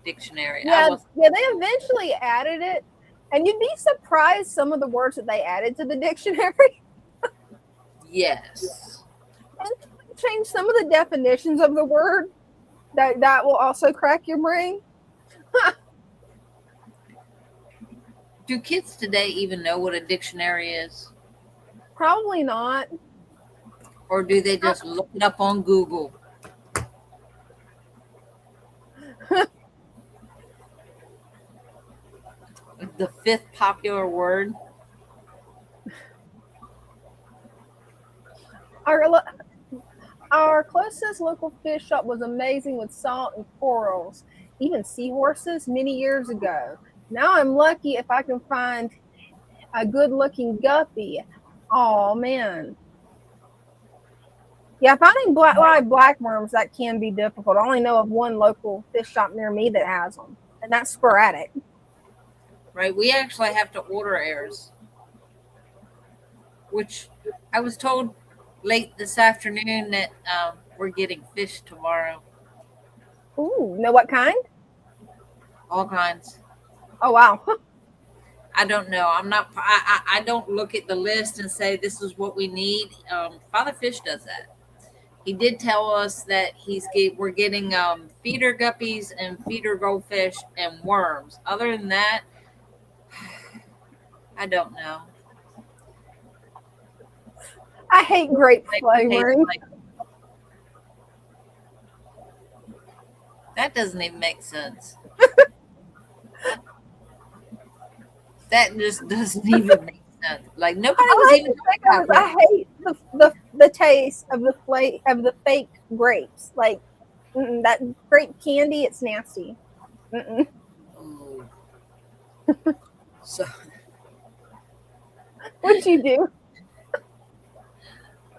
dictionary. Yeah, they eventually added it. And you'd be surprised some of the words that they added to the dictionary. Yes. And change some of the definitions of the word. That will also crack your brain. Do kids today even know what a dictionary is? Probably not. Or do they just look it up on Google? The 5th popular word. Our closest local fish shop was amazing with salt and corals, even seahorses many years ago. Now I'm lucky if I can find a good-looking guppy. Oh man. Yeah, finding live blackworms, that can be difficult. I only know of one local fish shop near me that has them, and that's sporadic. Right, we actually have to order airs, which I was told late this afternoon that we're getting fish tomorrow. Ooh, know what kind? All kinds. Oh wow. I don't know. I don't look at the list and say this is what we need. Father Fish does that. He did tell us that we're getting feeder guppies and feeder goldfish and worms. Other than that, I don't know. I hate grape flavoring. That doesn't even make sense. That just doesn't even make sense. Like nobody was even talking about I hate the taste of the fake grapes. Like that grape candy, it's nasty. So what'd you do?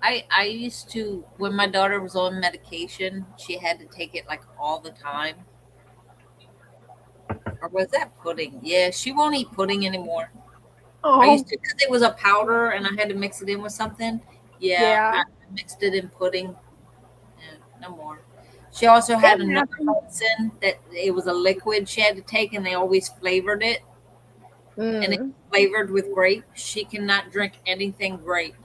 I used to, when my daughter was on medication, she had to take it like all the time. Or was that pudding? Yeah, she won't eat pudding anymore. Oh, I used to, because it was a powder and I had to mix it in with something. Yeah. I mixed it in pudding. Yeah, no more. She also had another medicine that it was a liquid she had to take, and they always flavored it. And it's flavored with grape. She cannot drink anything grape.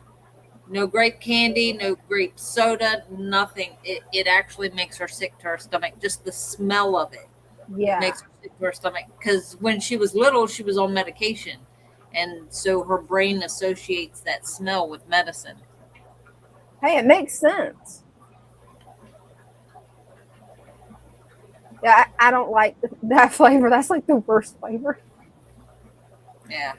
No grape candy, no grape soda, nothing. It actually makes her sick to her stomach. Just the smell of it makes her sick to her stomach. Because when she was little, she was on medication. And so her brain associates that smell with medicine. Hey, it makes sense. Yeah, I don't like that flavor. That's like the worst flavor. Yeah.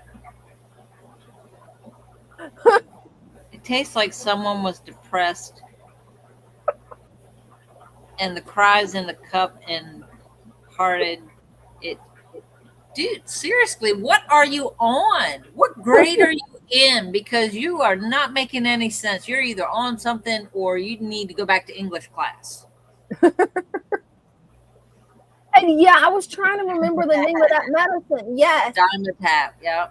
It tastes like someone was depressed and the cries in the cup and hearted it. Dude, seriously, what are you on? What grade are you in? Because you are not making any sense. You're either on something or you need to go back to English class. And yeah, I was trying to remember the name of that medicine. Yes. Dimetap, yeah.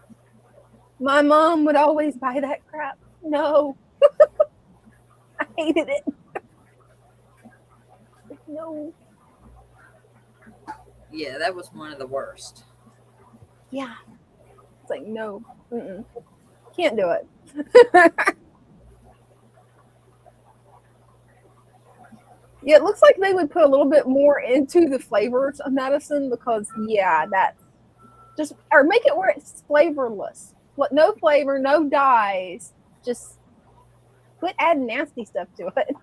My mom would always buy that crap. No. I hated it. No. Yeah, that was one of the worst. Yeah. It's like, no. Can't do it. Yeah, it looks like they would put a little bit more into the flavors of medicine because, yeah, that just, or make it where it's flavorless. No flavor, no dyes. Just quit adding nasty stuff to it.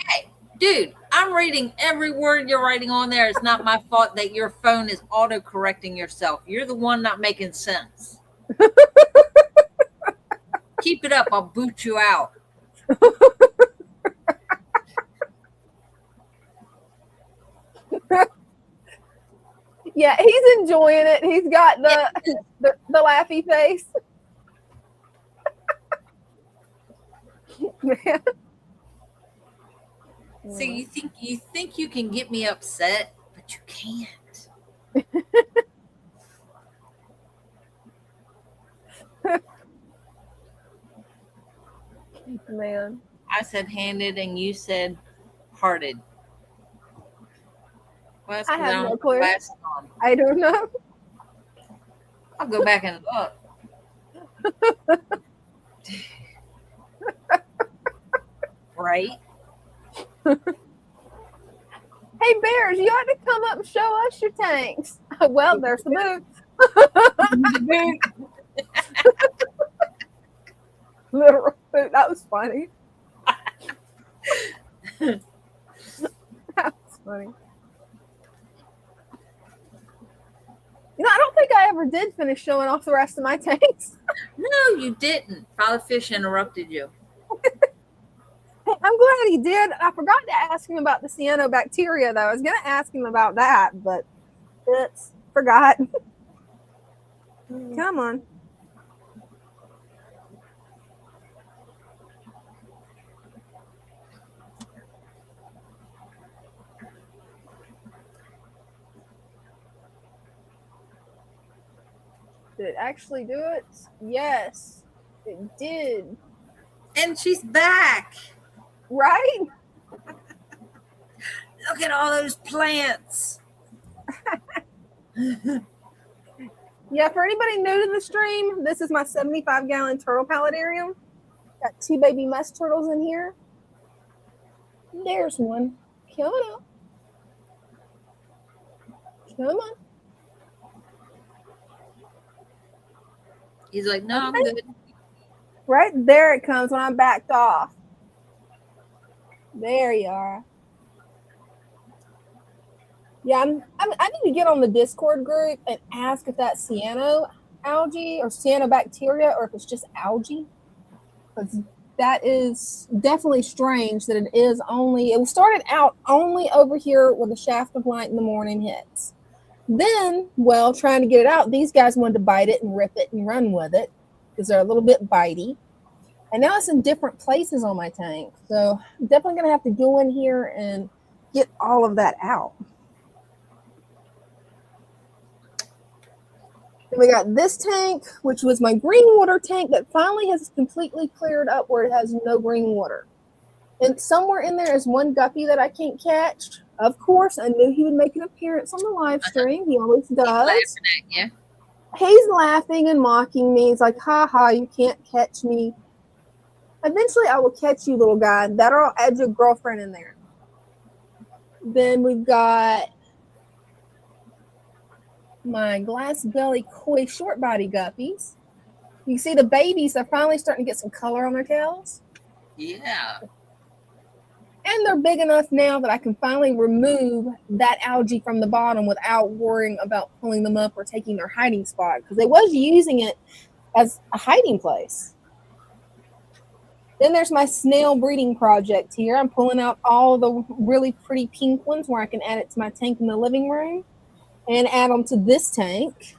Hey, dude, I'm reading every word you're writing on there. It's not my fault that your phone is auto-correcting yourself. You're the one not making sense. Keep it up. I'll boot you out. Yeah, he's enjoying it. He's got the laughy face. Man. See, you think you can get me upset, but you can't. Man. I said handed and you said hearted. Well, I have no clue. On. I don't know. I'll go back and look. Right? Hey, Bears, you ought to come up and show us your tanks. Well, there's the boot. Literal boot. That was funny. That was funny. You know, I don't think I ever did finish showing off the rest of my tanks. No, you didn't. Father Fish interrupted you. I'm glad he did. I forgot to ask him about the cyanobacteria, though. I was going to ask him about that, but oops, forgot. Come on. Did it actually do it? Yes, it did. And she's back. Right? Look at all those plants. Yeah, for anybody new to the stream, this is my 75-gallon turtle palletarium. Got 2 baby musk turtles in here. There's one. Come on. Come on. He's like, no, I'm good. Right there it comes when I'm backed off. There you are. Yeah, I need to get on the Discord group and ask if that's cyanoalgae or cyanobacteria or if it's just algae. Because that is definitely strange that it started out only over here where the shaft of light in the morning hits. Then, well, trying to get it out, these guys wanted to bite it and rip it and run with it because they're a little bit bitey. And now it's in different places on my tank. So I'm definitely going to have to go in here and get all of that out. Then we got this tank, which was my green water tank that finally has completely cleared up where it has no green water. And somewhere in there is one guppy that I can't catch. Of course, I knew he would make an appearance on the live stream. He always does. He's laughing at you. He's laughing and mocking me. He's like, ha ha, you can't catch me. Eventually, I will catch you, little guy. That'll I'll add your girlfriend in there. Then we've got my glass belly koi short body guppies. You see the babies are finally starting to get some color on their tails. Yeah. And they're big enough now that I can finally remove that algae from the bottom without worrying about pulling them up or taking their hiding spot, because they was using it as a hiding place. Then there's my snail breeding project here. I'm pulling out all the really pretty pink ones where I can add it to my tank in the living room and add them to this tank.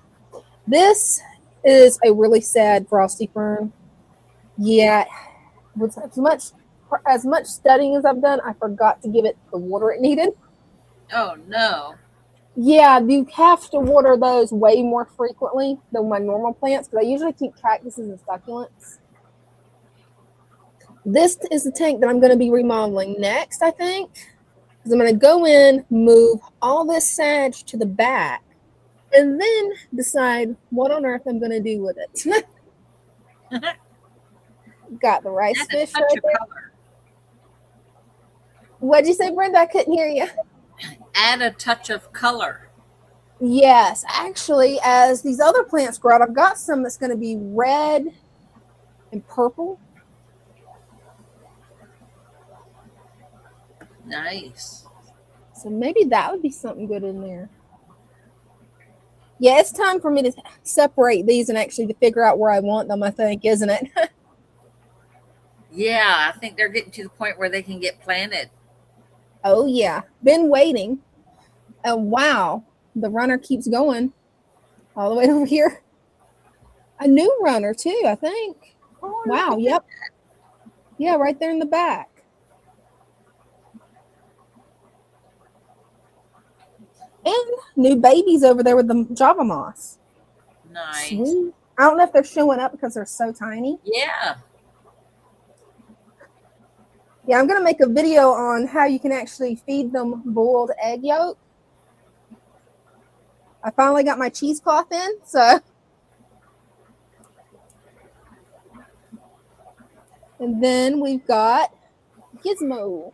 This is a really sad frosty fern. Yeah, with as much studying as I've done, I forgot to give it the water it needed. Oh no. Yeah, you have to water those way more frequently than my normal plants, because I usually keep cactuses and succulents. This is the tank that I'm going to be remodeling next, I think, because I'm going to go in, move all this sage to the back, and then decide what on earth I'm going to do with it. Got the rice fish right there. Color. What'd you say, Brenda? I couldn't hear you. Add a touch of color. Yes, actually, as these other plants grow out, I've got some that's going to be red and purple. Nice. So maybe that would be something good in there. Yeah, it's time for me to separate these and actually to figure out where I want them, I think, isn't it? Yeah, I think they're getting to the point where they can get planted. Oh, yeah. Been waiting. And wow, the runner keeps going all the way over here. A new runner, too, I think. Oh, wow, yep. Yeah, right there in the back. And new babies over there with the Java moss. Nice. Sweet. I don't know if they're showing up because they're so tiny. Yeah. Yeah, I'm going to make a video on how you can actually feed them boiled egg yolk. I finally got my cheesecloth in, so. And then we've got Gizmo.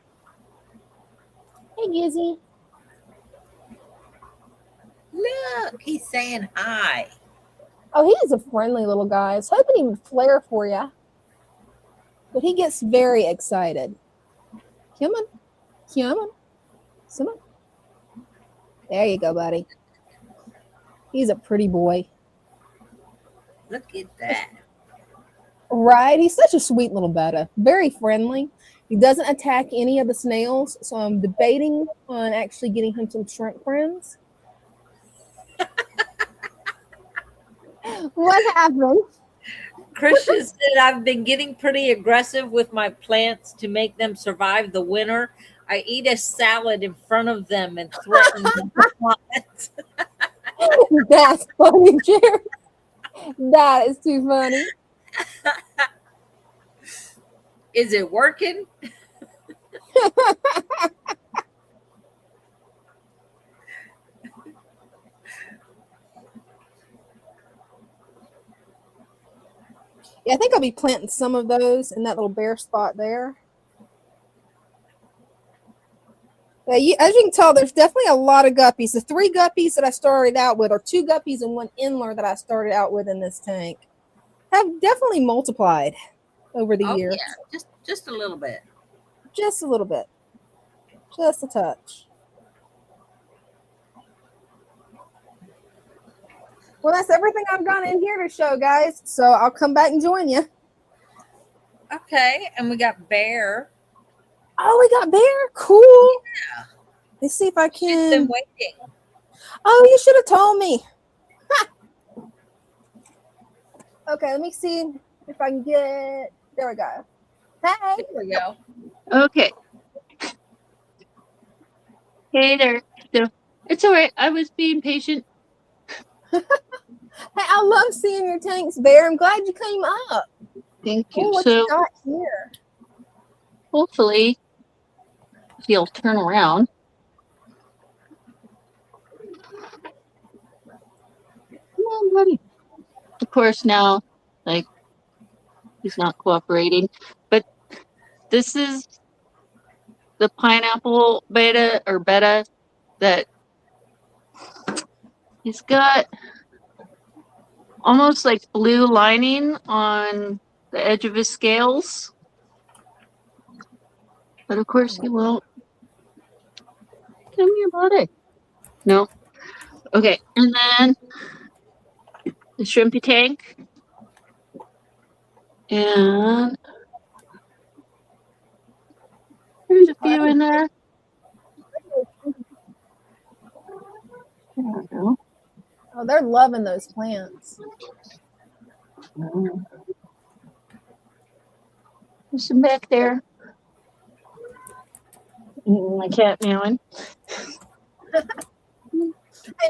Hey, Gizzy. Look, he's saying hi. Oh, he's a friendly little guy. I was hoping he would flare for you. But he gets very excited. Come on. Come on. Come on. There you go, buddy. He's a pretty boy. Look at that. Right? He's such a sweet little betta. Very friendly. He doesn't attack any of the snails, so I'm debating on actually getting him some shrimp friends. What happened? Christian said, I've been getting pretty aggressive with my plants to make them survive the winter. I eat a salad in front of them and threaten them to plant. That's funny, Jerry. That is too funny. Is it working? Yeah, I think I'll be planting some of those in that little bare spot there. Yeah, as you can tell, there's definitely a lot of guppies. The 3 guppies that I started out with, or 2 guppies and 1 inler that I started out with in this tank, have definitely multiplied over the years. Yeah, just a little bit. Just a little bit. Just a touch. Well, that's everything I've got in here to show, guys. So I'll come back and join you. Okay, and we got Bear. Oh, we got Bear? Cool. Yeah. Let's see if I can. She's been waiting. Oh, you should have told me. Ha! Okay, let me see if I can get. There we go. Hey. There we go. Okay. Hey there. So it's all right. I was being patient. Hey, I love seeing your tanks, Bear. I'm glad you came up. Thank you. Oh, what So you got here? hopefully he'll turn around. Come on, buddy. Of course, now, like, he's not cooperating. But this is the pineapple beta that he's got almost like blue lining on the edge of his scales. But of course, he won't. Come here, buddy. No. Okay, and then the shrimpy tank. And there's a few in there. I don't know. Oh, they're loving those plants. There's some back there. My cat meowing. Hey,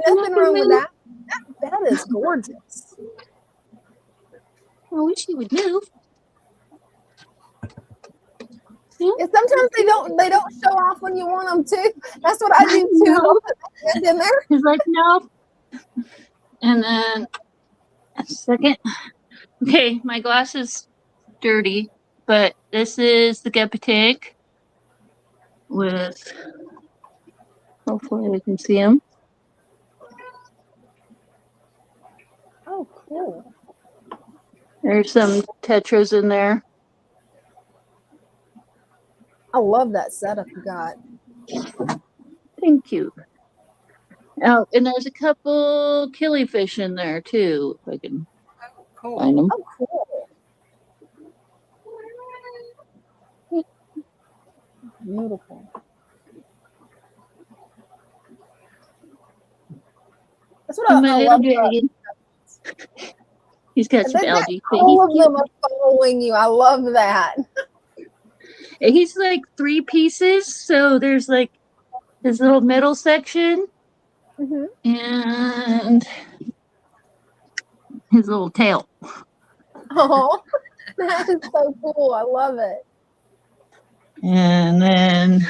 nothing wrong with that. That is gorgeous. I wish he would move. Yeah, sometimes they don't show off when you want them to. That's what I do too. I'll put my hand in there. He's like, no. And then a second. Okay, my glass is dirty, but this is the Gepa tank with, hopefully we can see him. Oh, cool. There's some tetras in there. I love that setup you got. Thank you. Oh, and there's a couple killifish in there too, if I can Cool. find them. Oh, cool. Beautiful. That's what And my I little love. dragon. He's got some That algae. But all of he's them are following you. I love that. He's like 3 pieces, so there's like his little middle section and his little tail. Oh, that is so cool. I love it. And then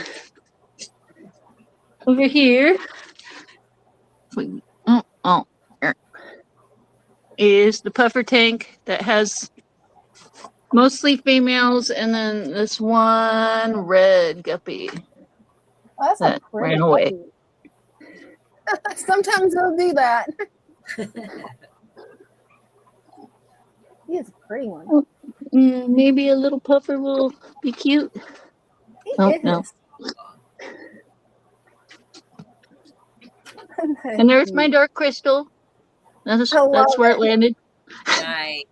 over here is the puffer tank that has mostly females, and then this one red guppy Oh, that's that a pretty ran away. Sometimes they'll do that. He is a pretty one. Maybe a little puffer will be cute. He Oh, is. no. And there's my dark crystal. That's where it landed. Nice.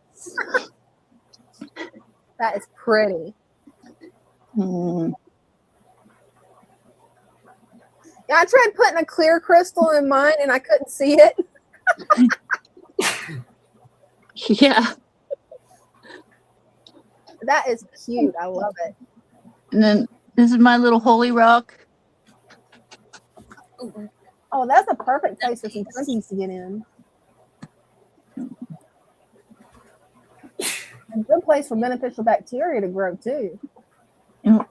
That is pretty. Mm. Yeah, I tried putting a clear crystal in mine and I couldn't see it. Yeah. That is cute. I love it. And then this is my little holy rock. Oh, that's a perfect place for some cookies to get in. A good place for beneficial bacteria to grow too. Oh.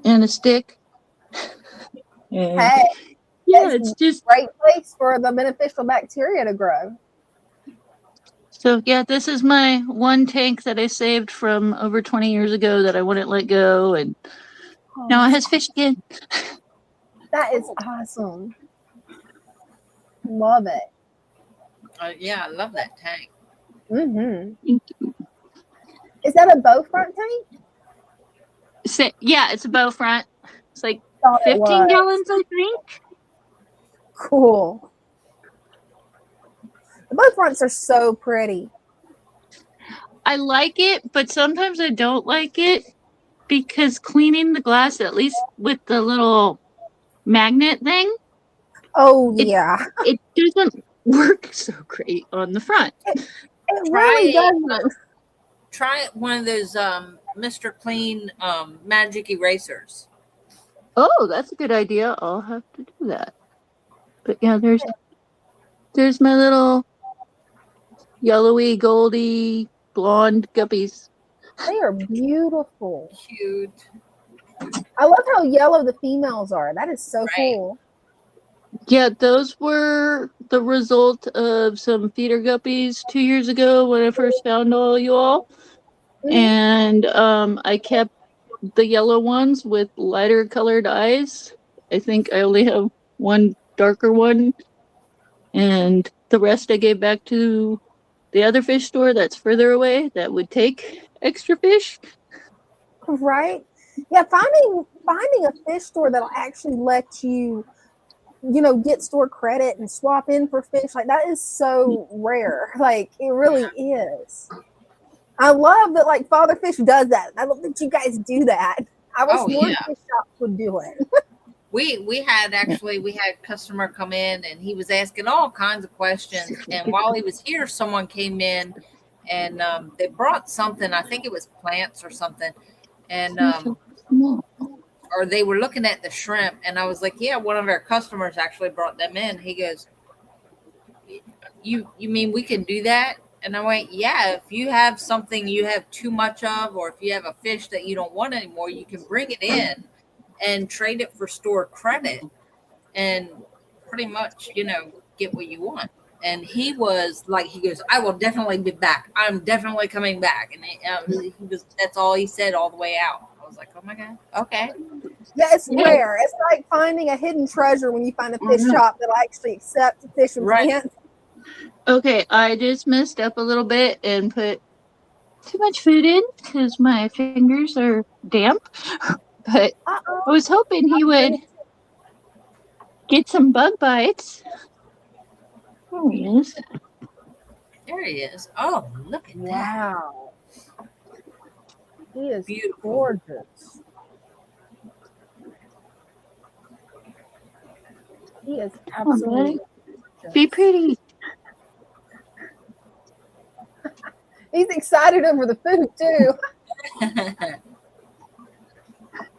And a stick. And Hey, yeah, it's just a great place for the beneficial bacteria to grow. so yeah, this is my one tank that I saved from over 20 years ago that I wouldn't let go, and now it has fish again. That is awesome. Love it. Yeah, I love that tank. Mm-hmm. Is that a bow front tank? So, yeah, it's a bow front. It's like Thought it 15 was. gallons, I think. Cool. The bow fronts are so pretty. I like it, but sometimes I don't like it because cleaning the glass, at least with the little magnet thing, Oh, yeah. it doesn't work so great on the front. It really doesn't. Try one of those Mr. Clean magic erasers. Oh, that's a good idea. I'll have to do that. But yeah, there's my little yellowy, goldy, blonde guppies. They are beautiful. Cute. I love how yellow the females are. That is so cool. Yeah, those were the result of some feeder guppies 2 years ago when I first found all you all. And I kept the yellow ones with lighter colored eyes. I think I only have one darker one. And the rest I gave back to the other fish store that's further away that would take extra fish. Right? Yeah, finding a fish store that'll actually let you, get store credit and swap in for fish, like that is so rare. Like it really is. I love that like Father Fish does that. I love that you guys do that. I wish more fish shops would do it. We had customer come in and he was asking all kinds of questions. And while he was here, someone came in and they brought something. I think it was plants or something. And or they were looking at the shrimp. And I was like, yeah, one of our customers actually brought them in. He goes, you mean we can do that? And I went, yeah, if you have something you have too much of, or if you have a fish that you don't want anymore, you can bring it in and trade it for store credit and pretty much, get what you want. And he was like, he goes, I will definitely be back. I'm definitely coming back. And that's all he said all the way out. I was like, oh my God. Okay. Yeah, it's rare. It's like finding a hidden treasure when you find a fish shop that'll actually accept fish and plants. Okay, I just messed up a little bit and put too much food in because my fingers are damp. But I was hoping he would get some bug bites. There he is. There he is. Oh, look at that. Wow. He is beautiful. Gorgeous. He is absolutely gorgeous. Be pretty. He's excited over the food too.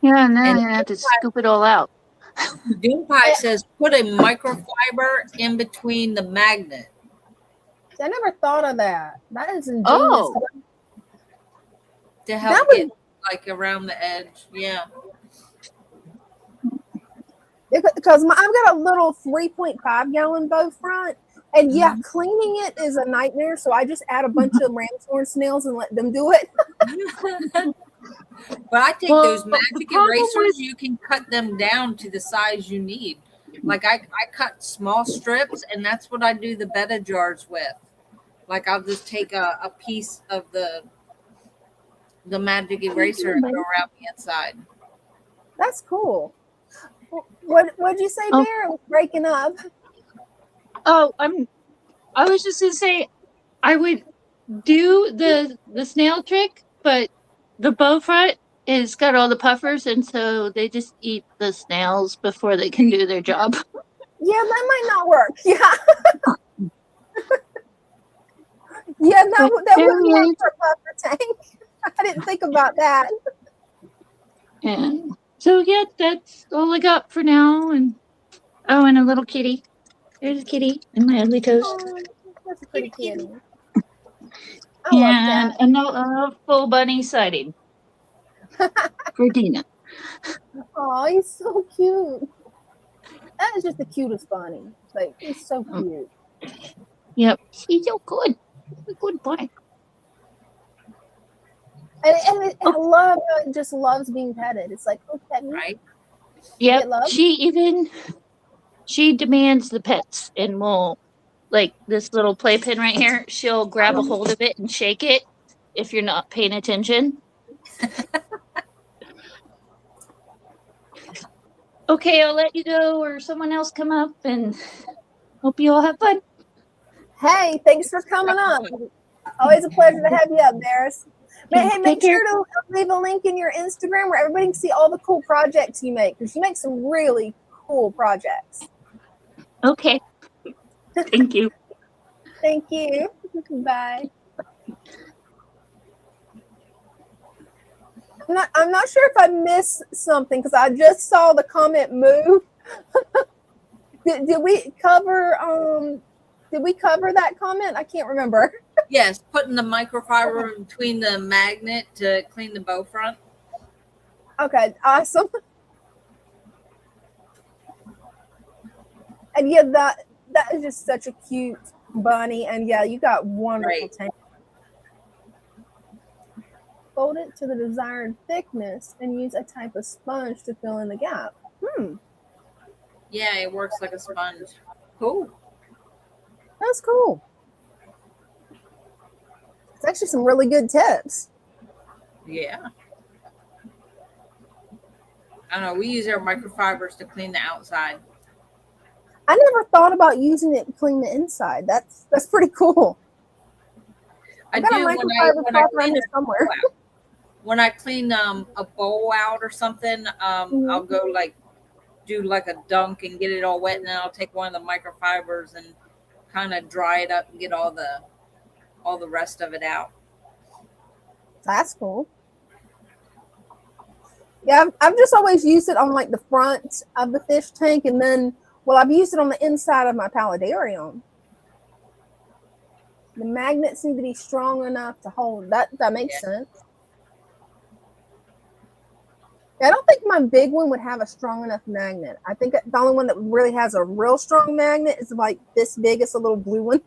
Yeah, now you have to scoop it all out. Doom Pie says put a microfiber in between the magnet. I never thought of that. That is ingenious. Oh. To help get like around the edge. Yeah. Because I've got a little 3.5 gallon bow front. And yeah, cleaning it is a nightmare. So I just add a bunch of ram's horn snails and let them do it. But I think those magic erasers, you can cut them down to the size you need. Like I cut small strips, and that's what I do the betta jars with. Like I'll just take a piece of the magic eraser and go around the inside. That's cool. What'd you say there? It was breaking up. Oh, I was just gonna say I would do the snail trick, but the bow front is got all the puffers, and so they just eat the snails before they can do their job. Yeah, that might not work. Yeah. Yeah, that wouldn't work for a puffer tank. I didn't think about that. And so yeah, that's all I got for now. And and a little kitty. There's a kitty and my ugly toast. Oh, that's a pretty kitty. And another full bunny sighting for Dina. Oh, he's so cute. That is just the cutest bunny. Like, he's so cute. Yep, he's so good. He's a good boy. And I love how it just loves being petted. It's like, oh, pet me. Right. Yep. She demands the pets and will, like this little playpen right here, she'll grab a hold of it and shake it if you're not paying attention. Okay, I'll let you go or someone else come up, and hope you all have fun. Hey, thanks for coming up. Always a pleasure to have you up, Darius. Hey, make sure to leave a link in your Instagram where everybody can see all the cool projects you make, because you make some really cool projects. Okay. Thank you. Thank you. Bye. I'm not sure if I missed something because I just saw the comment move. Did we cover that comment? I can't remember. Yes, putting the microfiber between the magnet to clean the bow front. Okay, awesome. And yeah, that is just such a cute bunny. And yeah, you got wonderful tank. Fold it to the desired thickness and use a type of sponge to fill in the gap. Yeah, it works like a sponge. Cool. That's cool. It's actually some really good tips. Yeah. I don't know. We use our microfibers to clean the outside. I never thought about using it to clean the inside. That's pretty cool. I got do a microfiber around here somewhere. When I clean a bowl out or something, I'll go do like a dunk and get it all wet, and then I'll take one of the microfibers and kind of dry it up and get all the rest of it out. That's cool. Yeah, I've just always used it on like the front of the fish tank, and then I've used it on the inside of my paludarium. The magnets need to be strong enough to hold that. That makes sense. Yeah, I don't think my big one would have a strong enough magnet. I think the only one that really has a real strong magnet is like this big. It's a little blue one.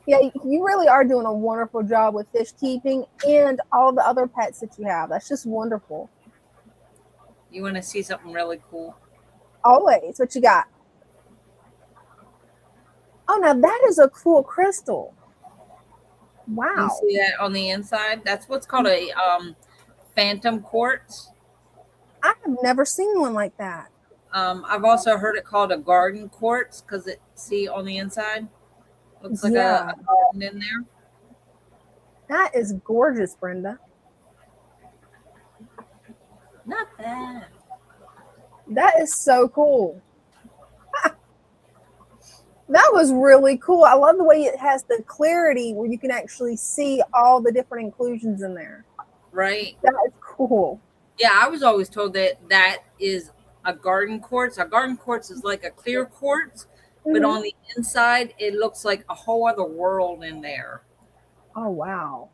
Yeah, you really are doing a wonderful job with fish keeping and all the other pets that you have. That's just wonderful. You want to see something really cool? Always. What you got? Oh, now that is a cool crystal. Wow. You see that on the inside? That's what's called a phantom quartz. I have never seen one like that. I've also heard it called a garden quartz because see on the inside? Looks like a garden in there. That is gorgeous, Brenda. Not bad. That is so cool. That was really cool. I love the way it has the clarity where you can actually see all the different inclusions in there. Right. That is cool. Yeah, I was always told that is a garden quartz. A garden quartz is like a clear quartz, but on the inside, it looks like a whole other world in there. Oh, wow.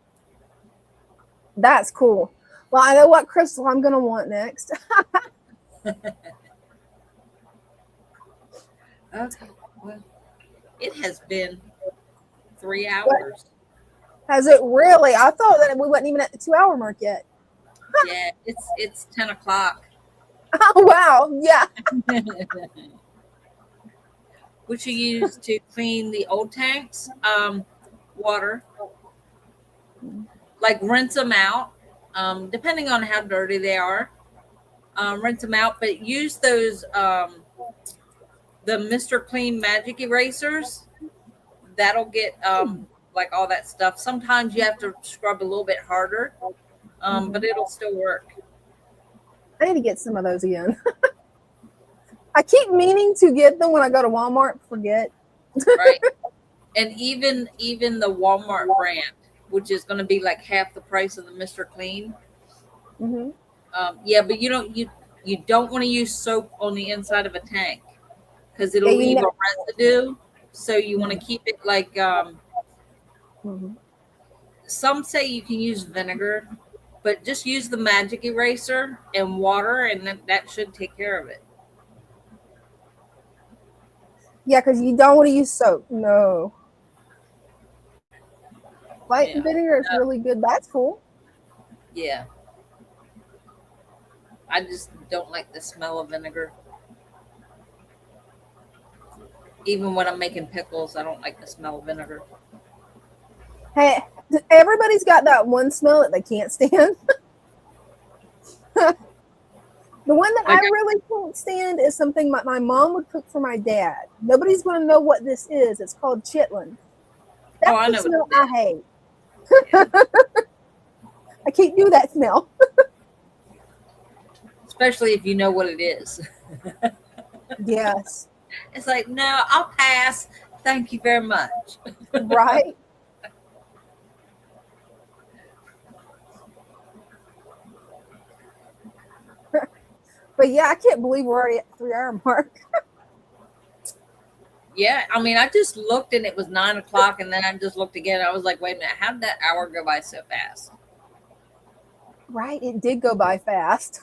That's cool. Well, I know what crystal I'm going to want next. Okay. Well, it has been 3 hours. Has it really? I thought that we wasn't even at the 2-hour mark yet. Yeah, it's 10 o'clock. Oh, wow. Yeah. What you use to clean the old tanks? Water. Like rinse them out, depending on how dirty they are. Rinse them out, but use those the Mr. Clean magic erasers. That'll get like all that stuff. Sometimes you have to scrub a little bit harder, but it'll still work. I need to get some of those again. I keep meaning to get them when I go to Walmart. Forget. Right. And even the Walmart brand, which is going to be like half the price of the Mr. Clean. Yeah, but you don't want to use soap on the inside of a tank because it'll leave a residue. So you want to keep it like some say you can use vinegar, but just use the magic eraser and water, and that should take care of it. Yeah, because you don't want to use soap. No. White vinegar is really good. That's cool. Yeah. I just don't like the smell of vinegar. Even when I'm making pickles, I don't like the smell of vinegar. Hey, everybody's got that one smell that they can't stand. The one that I really can't stand is something my mom would cook for my dad. Nobody's going to know what this is. It's called chitlin. That's the smell I hate. I can't do that smell. Especially if you know what it is. Yes. It's like, no, I'll pass. Thank you very much. Right. But yeah, I can't believe we're already at the 3-hour mark. Yeah, I mean, I just looked and it was 9 o'clock, and then I just looked again. I was like, wait a minute, how did that hour go by so fast? Right, it did go by fast.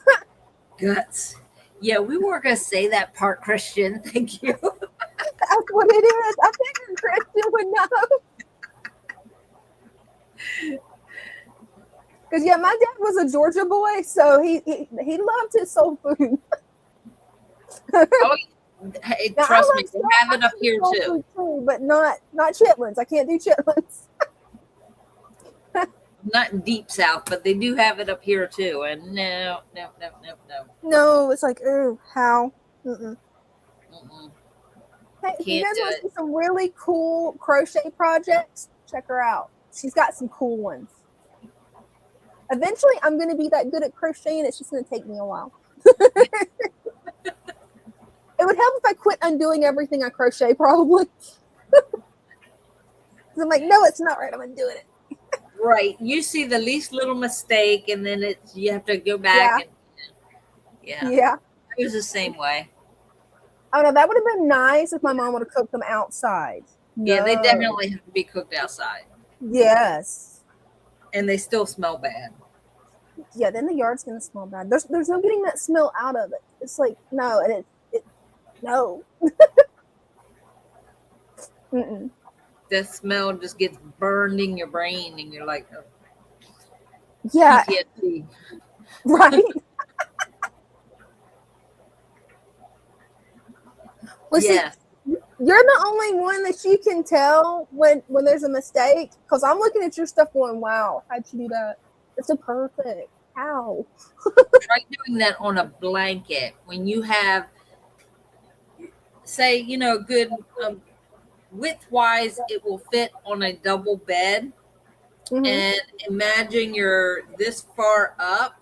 Guts. Yeah, we weren't going to say that part, Christian. Thank you. That's what it is. I figured Christian would know. Because yeah, my dad was a Georgia boy, so he loved his soul food. Oh, hey, Now, trust I me, love they soul- have it I up love here soul too. food too, but not chitlins. I can't do chitlins. Not in deep south, but they do have it up here too. And no. No, it's like, ooh, how? Mm-mm. Mm-mm. Hey, if you Can't guys do want it. to see some really cool crochet projects, check her out. She's got some cool ones. Eventually, I'm going to be that good at crocheting. It's just going to take me a while. It would help if I quit undoing everything I crochet, probably. I'm like, no, it's not right. I'm undoing it. Right. You see the least little mistake, and then you have to go back. Yeah. And it was the same way. Oh no, that would have been nice if my mom would have cooked them outside. Yeah, they No. definitely have to be cooked outside. Yes. And they still smell bad. Yeah, then the yard's gonna smell bad. There's no getting that smell out of it. It's like no, and it no. Mm-mm. The smell just gets burned in your brain, and you're like, oh, Yeah. PTSD. Right. Well, yes. See, you're the only one that you can tell when there's a mistake. Because I'm looking at your stuff going, wow, how'd you do that? It's so perfect. How? Try doing that on a blanket when you have, say, good width-wise, it will fit on a double bed. Mm-hmm. And imagine you're this far up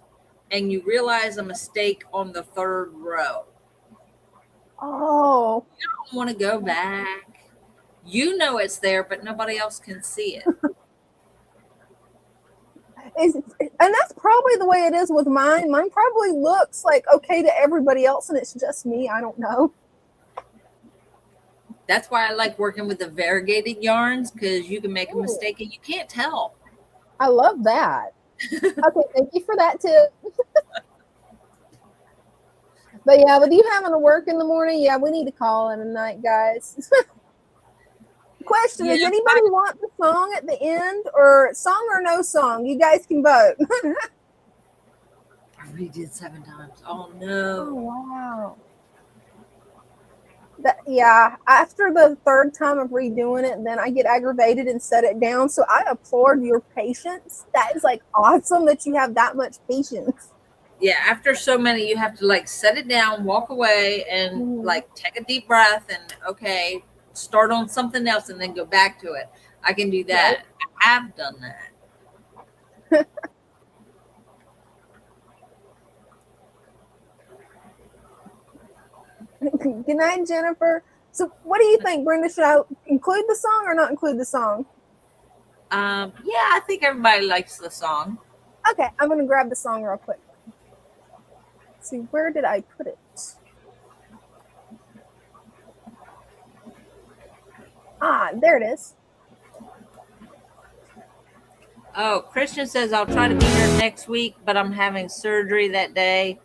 and you realize a mistake on the third row. Oh. You don't want to go back. You know it's there, but nobody else can see it. And that's probably the way it is with mine. Mine probably looks like okay to everybody else, and it's just me. I don't know. That's why I like working with the variegated yarns, because you can make a mistake and you can't tell. I love that. Okay, thank you for that tip. But yeah, with you having to work in the morning, yeah, we need to call it a night, guys. Question, does anybody want the song at the end, or song or no song? You guys can vote. I redid 7 times. Oh no. Oh wow. Yeah, after the third time of redoing it, then I get aggravated and set it down. So I applaud your patience. That is like awesome that you have that much patience. Yeah, after so many, you have to like set it down, walk away, and like take a deep breath and okay, start on something else and then go back to it. I can do that. Right. I have done that. Good night, Jennifer. So what do you think, Brenda? Should I include the song or not include the song? Yeah, I think everybody likes the song. Okay, I'm going to grab the song real quick. Let's see, where did I put it? Ah, there it is. Oh, Christian says, I'll try to be here next week, but I'm having surgery that day.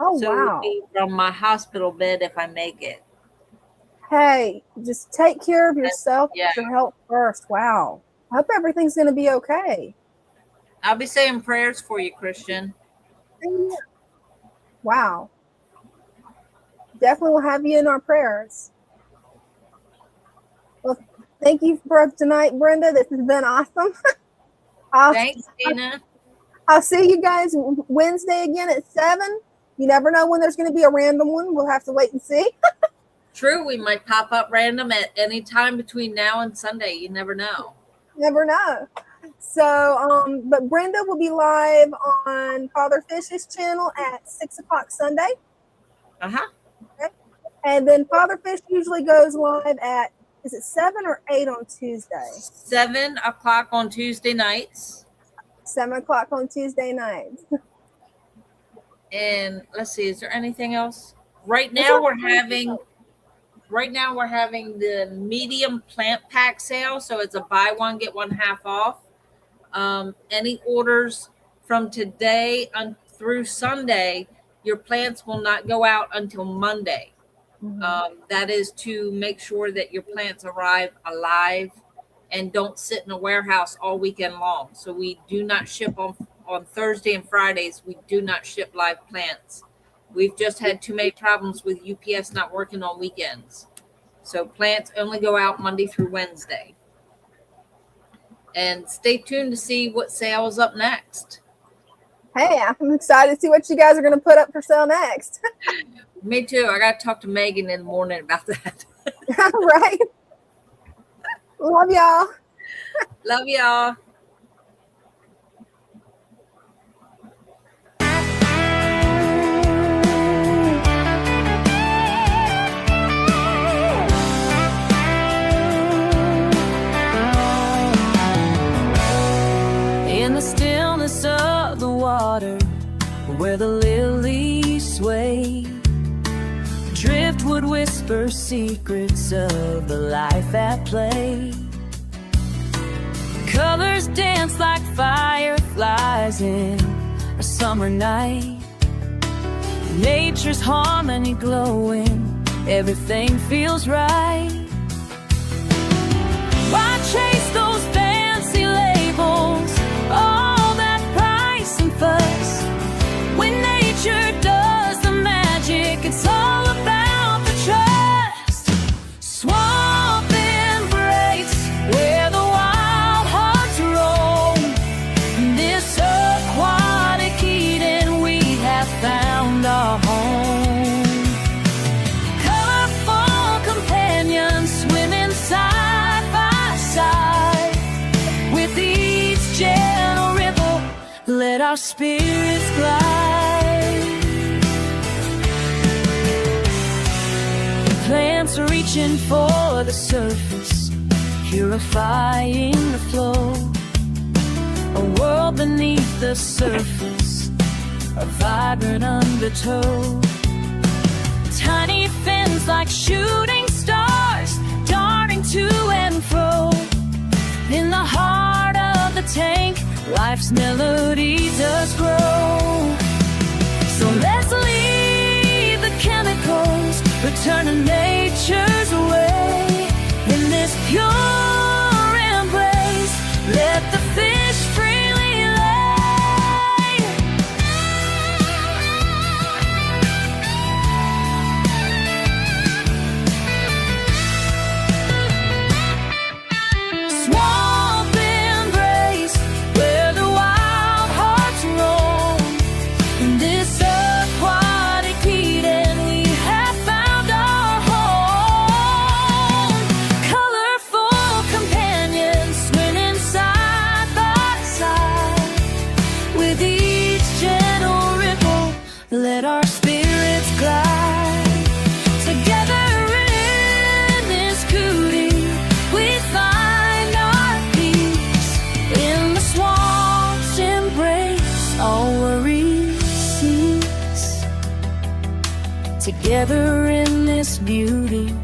Oh, so wow. It'll be from my hospital bed if I make it. Hey, just take care of yourself. Yeah. Get your health first. Wow. I hope everything's going to be okay. I'll be saying prayers for you, Christian. Wow. Definitely will have you in our prayers. Well, thank you for tonight, Brenda. This has been awesome. Thanks, Dina. I'll see you guys Wednesday again at 7. You never know when there's going to be a random one. We'll have to wait and see. True, we might pop up random at any time between now and Sunday. You never know. Never know. So, but Brenda will be live on Father Fish's channel at 6 o'clock Sunday. Uh-huh. Okay. And then Father Fish usually goes live at, is it 7 or 8 on Tuesday? 7 o'clock on Tuesday nights. 7 o'clock on Tuesday nights. And let's see, is there anything else? Right now we're having the medium plant pack sale, so it's a buy one get one half off. Any orders from today through Sunday, your plants will not go out until Monday. That is to make sure that your plants arrive alive and don't sit in a warehouse all weekend long. So we do not ship on Thursday and Fridays. We do not ship live plants. We've just had too many problems with UPS not working on weekends. So plants only go out Monday through Wednesday. And stay tuned to see what sale is up next. Hey, I'm excited to see what you guys are going to put up for sale next. Me too. I got to talk to Megan in the morning about that. Right. Love y'all. Love y'all. In the stillness of the water, where the lilies sway, driftwood whispers secrets of the life at play. Colors dance like fireflies in a summer night. Nature's harmony glowing, everything feels right. Why chase those fancy labels, all that price and fuss, when nature does the magic? It's all about the trust. Swamp embrace, where the wild hearts roam. In this aquatic Eden, we have found our home. Colorful companions swimming side by side. With each gentle ripple, let our spirits glide. Plants are reaching for the surface, purifying the flow. A world beneath the surface, a vibrant undertow. Tiny fins like shooting stars, darting to and fro. In the heart of the tank, life's melody does grow. So let's leave the chemicals, return to nature's way. In this pure embrace, let the fish freely lay. Swamp embrace, where the wild hearts roam. In this aquatic Eden, we have found our home. Colorful companions swimming side by side. With each gentle ripple, let our spirits glide. Together in this cootie, we find our peace. In the swamp's embrace, all worries cease. Together in this beauty,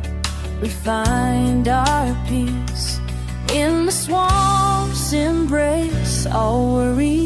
we find our peace. In the swamp's embrace, all worries